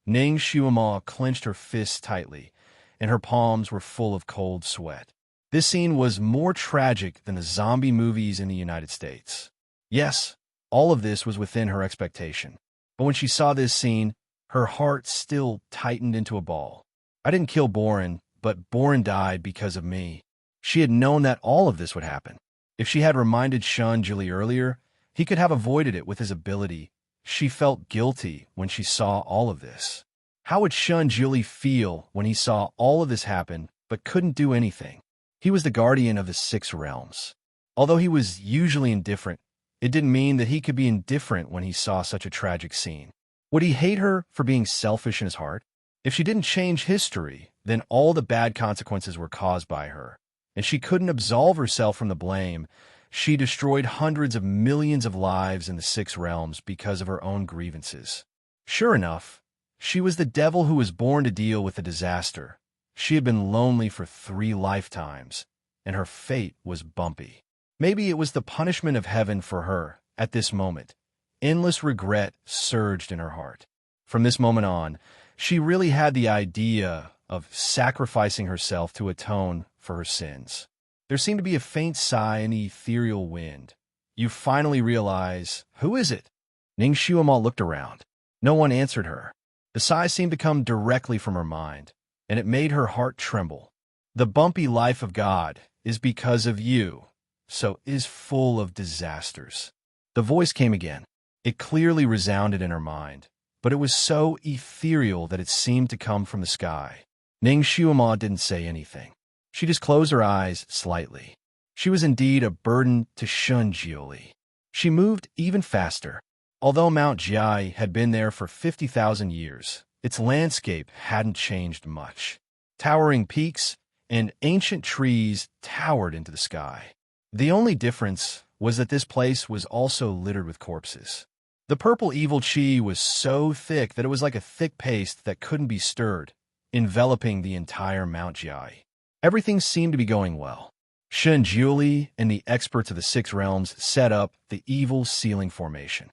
A: Ning Shuama clenched her fists tightly, and her palms were full of cold sweat. This scene was more tragic than the zombie movies in the United States. Yes, all of this was within her expectation. But when she saw this scene, her heart still tightened into a ball. I didn't kill Boren, but Boren died because of me. She had known that all of this would happen. If she had reminded Shun Julie earlier, he could have avoided it with his ability. She felt guilty when she saw all of this. How would Shun Julie feel when he saw all of this happen, but couldn't do anything? He was the guardian of the 6 realms. Although he was usually indifferent, it didn't mean that he could be indifferent when he saw such a tragic scene. Would he hate her for being selfish in his heart? If she didn't change history, then all the bad consequences were caused by her, and she couldn't absolve herself from the blame. She destroyed hundreds of millions of lives in the 6 realms because of her own grievances. Sure enough, she was the devil who was born to deal with the disaster. She had been lonely for 3 lifetimes, and her fate was bumpy. Maybe it was the punishment of heaven for her at this moment. Endless regret surged in her heart. From this moment on, she really had the idea of sacrificing herself to atone for her sins. There seemed to be a faint sigh in the ethereal wind. You finally realize, who is it? Ning Shuama looked around. No one answered her. The sigh seemed to come directly from her mind, and it made her heart tremble. The bumpy life of God is because of you, so is full of disasters. The voice came again. It clearly resounded in her mind, but it was so ethereal that it seemed to come from the sky. Ning Shuama didn't say anything. She just closed her eyes slightly. She was indeed a burden to Shun Jiuli. She moved even faster. Although Mount Jiai had been there for 50,000 years, its landscape hadn't changed much. Towering peaks and ancient trees towered into the sky. The only difference was that this place was also littered with corpses. The purple evil chi was so thick that it was like a thick paste that couldn't be stirred, enveloping the entire Mount Jiai. Everything seemed to be going well. Shun Jiuli and the experts of the 6 realms set up the evil ceiling formation.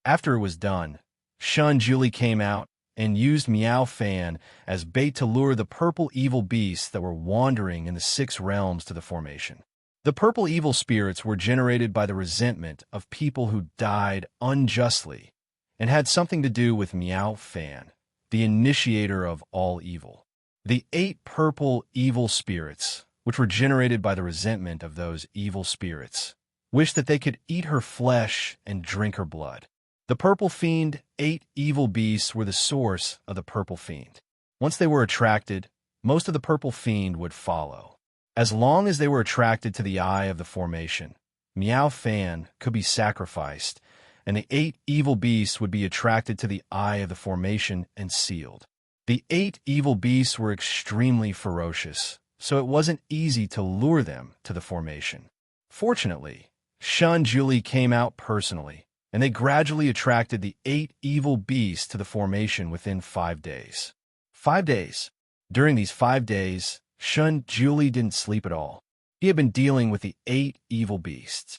A: After it was done, Shun Jiuli came out and used Meow Fan as bait to lure the purple evil beasts that were wandering in the 6 realms to the formation. The purple evil spirits were generated by the resentment of people who died unjustly and had something to do with Meow Fan, the initiator of all evil. The 8 purple evil spirits, which were generated by the resentment of those evil spirits, wished that they could eat her flesh and drink her blood. The purple fiend 8 evil beasts were the source of the purple fiend. Once they were attracted, most of the purple fiend would follow. As long as they were attracted to the eye of the formation, Meow Fan could be sacrificed, and the 8 evil beasts would be attracted to the eye of the formation and sealed. The 8 evil beasts were extremely ferocious, so it wasn't easy to lure them to the formation. Fortunately, Shun Jiuli came out personally, and they gradually attracted the 8 evil beasts to the formation within 5 days. 5 days. During these 5 days, Shun Jiuli didn't sleep at all. He had been dealing with the 8 evil beasts.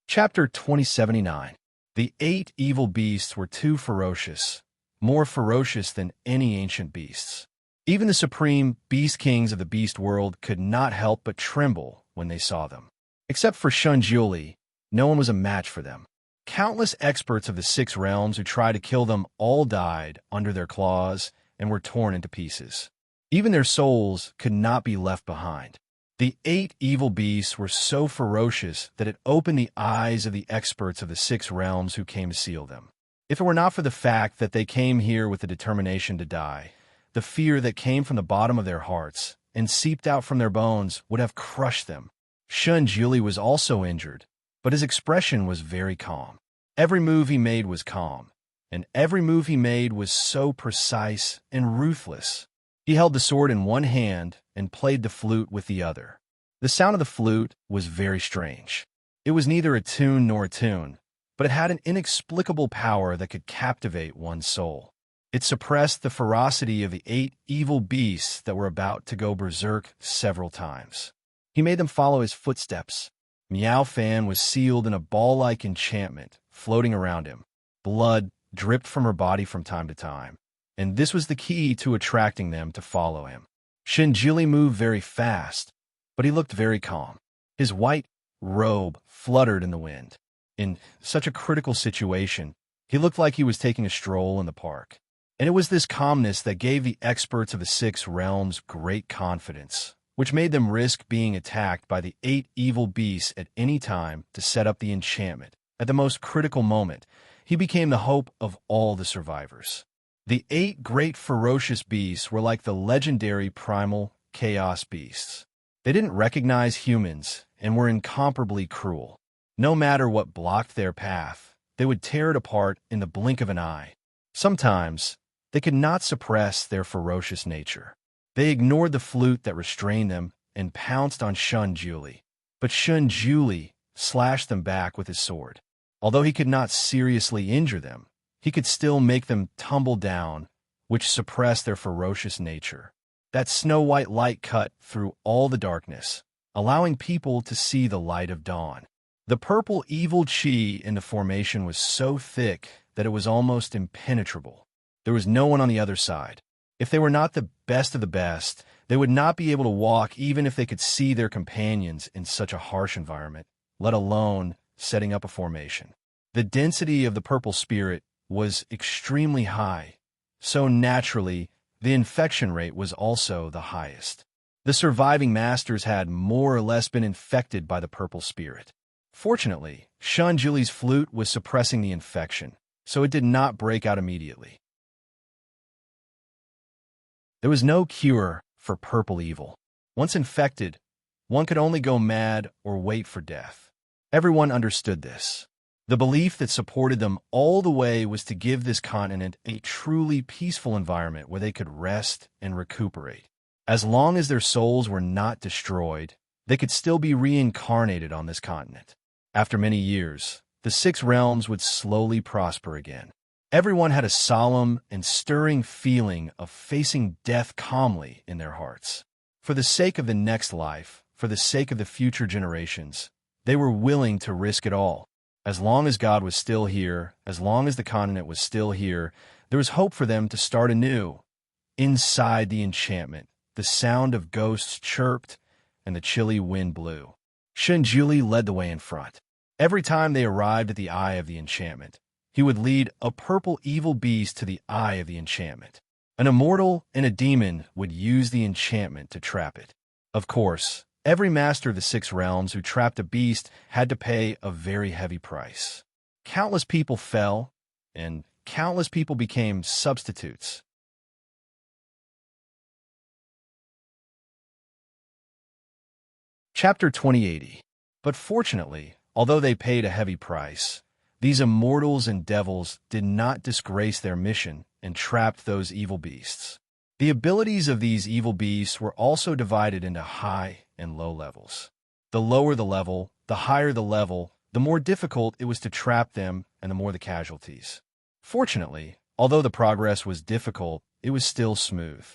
A: Chapter 2079. The 8 evil beasts were too ferocious, more ferocious than any ancient beasts. Even the supreme beast kings of the beast world could not help but tremble when they saw them. Except for Shun Jiuli, no one was a match for them. Countless experts of the 6 realms who tried to kill them all died under their claws and were torn into pieces. Even their souls could not be left behind. The 8 evil beasts were so ferocious that it opened the eyes of the experts of the 6 realms who came to seal them. If it were not for the fact that they came here with the determination to die, the fear that came from the bottom of their hearts and seeped out from their bones would have crushed them. Shun Juli was also injured, but his expression was very calm. Every move he made was calm, and every move he made was so precise and ruthless. He held the sword in one hand and played the flute with the other. The sound of the flute was very strange. It was neither a tune nor a tune, but it had an inexplicable power that could captivate one's soul. It suppressed the ferocity of the 8 evil beasts that were about to go berserk several times. He made them follow his footsteps. Meow Fan was sealed in a ball-like enchantment, floating around him. Blood dripped from her body from time to time, and this was the key to attracting them to follow him. Shinjili moved very fast, but he looked very calm. His white robe fluttered in the wind. In such a critical situation, he looked like he was taking a stroll in the park. And it was this calmness that gave the experts of the 6 realms great confidence, which made them risk being attacked by the 8 evil beasts at any time to set up the enchantment. At the most critical moment, he became the hope of all the survivors. The 8 great ferocious beasts were like the legendary primal chaos beasts. They didn't recognize humans and were incomparably cruel. No matter what blocked their path, they would tear it apart in the blink of an eye. Sometimes, they could not suppress their ferocious nature. They ignored the flute that restrained them and pounced on Shun Juli. But Shun Juli slashed them back with his sword. Although he could not seriously injure them, he could still make them tumble down, which suppressed their ferocious nature. That snow-white light cut through all the darkness, allowing people to see the light of dawn. The purple evil chi in the formation was so thick that it was almost impenetrable. There was no one on the other side. If they were not the best of the best, they would not be able to walk even if they could see their companions in such a harsh environment, let alone setting up a formation. The density of the purple spirit was extremely high, so naturally, the infection rate was also the highest. The surviving masters had more or less been infected by the purple spirit. Fortunately, Shun Juli's flute was suppressing the infection, so it did not break out immediately. There was no cure for purple evil. Once infected, one could only go mad or wait for death. Everyone understood this. The belief that supported them all the way was to give this continent a truly peaceful environment where they could rest and recuperate. As long as their souls were not destroyed, they could still be reincarnated on this continent. After many years, the 6 realms would slowly prosper again. Everyone had a solemn and stirring feeling of facing death calmly in their hearts. For the sake of the next life, for the sake of the future generations, they were willing to risk it all. As long as God was still here, as long as the continent was still here, there was hope for them to start anew. Inside the enchantment, the sound of ghosts chirped and the chilly wind blew. Shinjuli led the way in front. Every time they arrived at the eye of the enchantment, he would lead a purple evil beast to the eye of the enchantment. An immortal and a demon would use the enchantment to trap it. Of course, every master of the 6 realms who trapped a beast had to pay a very heavy price. Countless people fell, and countless people became substitutes. Chapter 2080. But fortunately, although they paid a heavy price, these immortals and devils did not disgrace their mission and trapped those evil beasts. The abilities of these evil beasts were also divided into high and low levels. The lower the level, the higher the level, the more difficult it was to trap them and the more the casualties. Fortunately, although the progress was difficult, it was still smooth.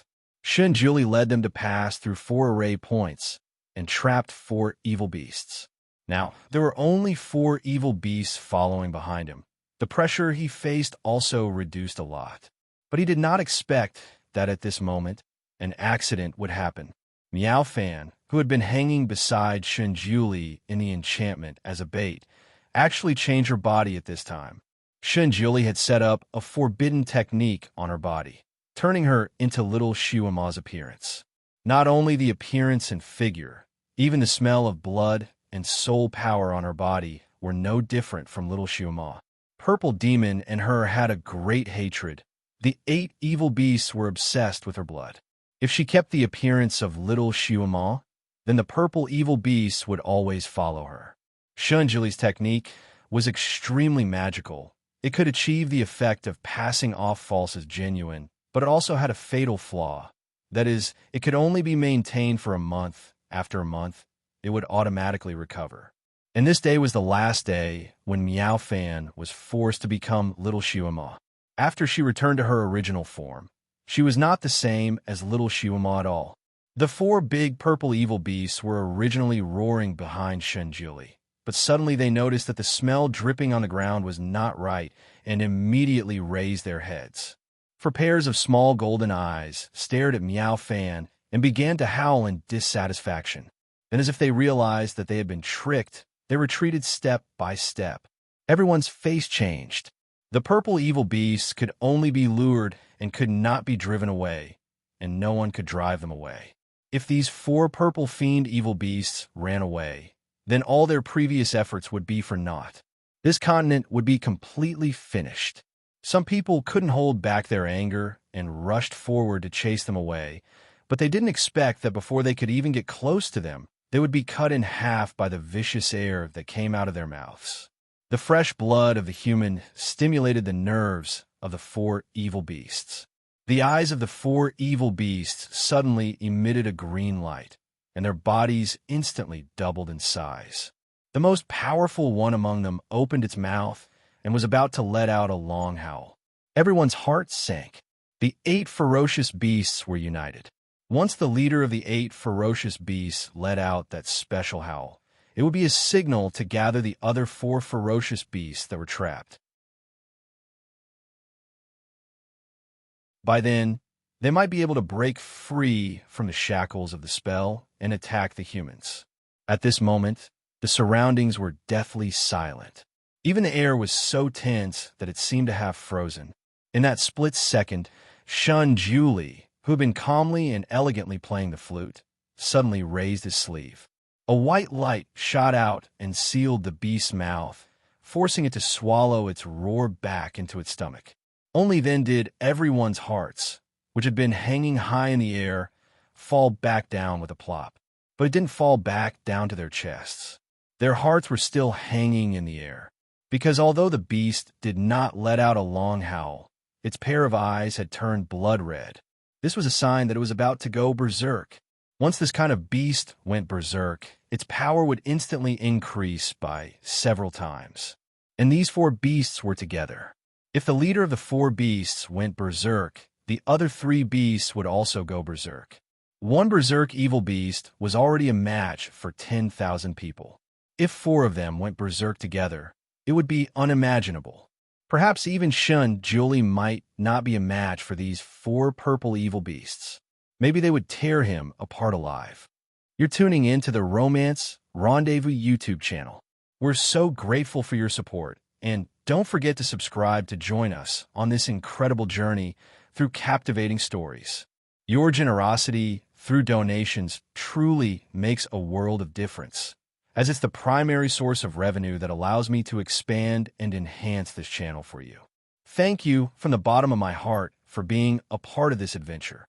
A: Shinjuli led them to pass through 4 array points and trapped 4 evil beasts. Now, there were only 4 evil beasts following behind him. The pressure he faced also reduced a lot. But he did not expect that at this moment, an accident would happen. Meow Fan, who had been hanging beside Shinjuli in the enchantment as a bait, actually changed her body at this time. Shinjuli had set up a forbidden technique on her body, turning her into little Shuama's appearance. Not only the appearance and figure, even the smell of blood and soul power on her body were no different from little Shuama. purple demon and her had a great hatred. The 8 evil beasts were obsessed with her blood. If she kept the appearance of little Xiaoma, then the purple evil beasts would always follow her. Shunjuli's technique was extremely magical. It could achieve the effect of passing off false as genuine, but it also had a fatal flaw. That is, it could only be maintained for a month. After a month, it would automatically recover. And this day was the last day when Miao Fan was forced to become little Xiaoma. After she returned to her original form, she was not the same as little Xiaoma at all. The 4 big purple evil beasts were originally roaring behind Shunjuli, but suddenly they noticed that the smell dripping on the ground was not right and immediately raised their heads. 4 pairs of small golden eyes stared at Miao Fan and began to howl in dissatisfaction. Then, as if they realized that they had been tricked, they retreated step by step. Everyone's face changed. The purple evil beasts could only be lured and could not be driven away, and no one could drive them away. If these 4 purple fiend evil beasts ran away, then all their previous efforts would be for naught. This continent would be completely finished. Some people couldn't hold back their anger and rushed forward to chase them away, but they didn't expect that before they could even get close to them, they would be cut in half by the vicious air that came out of their mouths. The fresh blood of the human stimulated the nerves of the 4 evil beasts. The eyes of the 4 evil beasts suddenly emitted a green light, and their bodies instantly doubled in size. The most powerful one among them opened its mouth and was about to let out a long howl. Everyone's heart sank. The 8 ferocious beasts were united. Once the leader of the 8 ferocious beasts let out that special howl, it would be a signal to gather the other 4 ferocious beasts that were trapped. By then, they might be able to break free from the shackles of the spell and attack the humans. At this moment, the surroundings were deathly silent. Even the air was so tense that it seemed to have frozen. In that split second, Shunjuli, who had been calmly and elegantly playing the flute, suddenly raised his sleeve. A white light shot out and sealed the beast's mouth, forcing it to swallow its roar back into its stomach. Only then did everyone's hearts, which had been hanging high in the air, fall back down with a plop. But it didn't fall back down to their chests. Their hearts were still hanging in the air, because although the beast did not let out a long howl, its pair of eyes had turned blood red. This was a sign that it was about to go berserk. Once this kind of beast went berserk, its power would instantly increase by several times. And these 4 beasts were together. If the leader of the 4 beasts went berserk, the other 3 beasts would also go berserk. One berserk evil beast was already a match for 10,000 people. If 4 of them went berserk together, it would be unimaginable. Perhaps even Shunjuli might not be a match for these 4 purple evil beasts. Maybe they would tear him apart alive. You're tuning in to the Romance Rendezvous YouTube channel. We're so grateful for your support, and don't forget to subscribe to join us on this incredible journey through captivating stories. Your generosity through donations truly makes a world of difference, as it's the primary source of revenue that allows me to expand and enhance this channel for you. Thank you from the bottom of my heart for being a part of this adventure.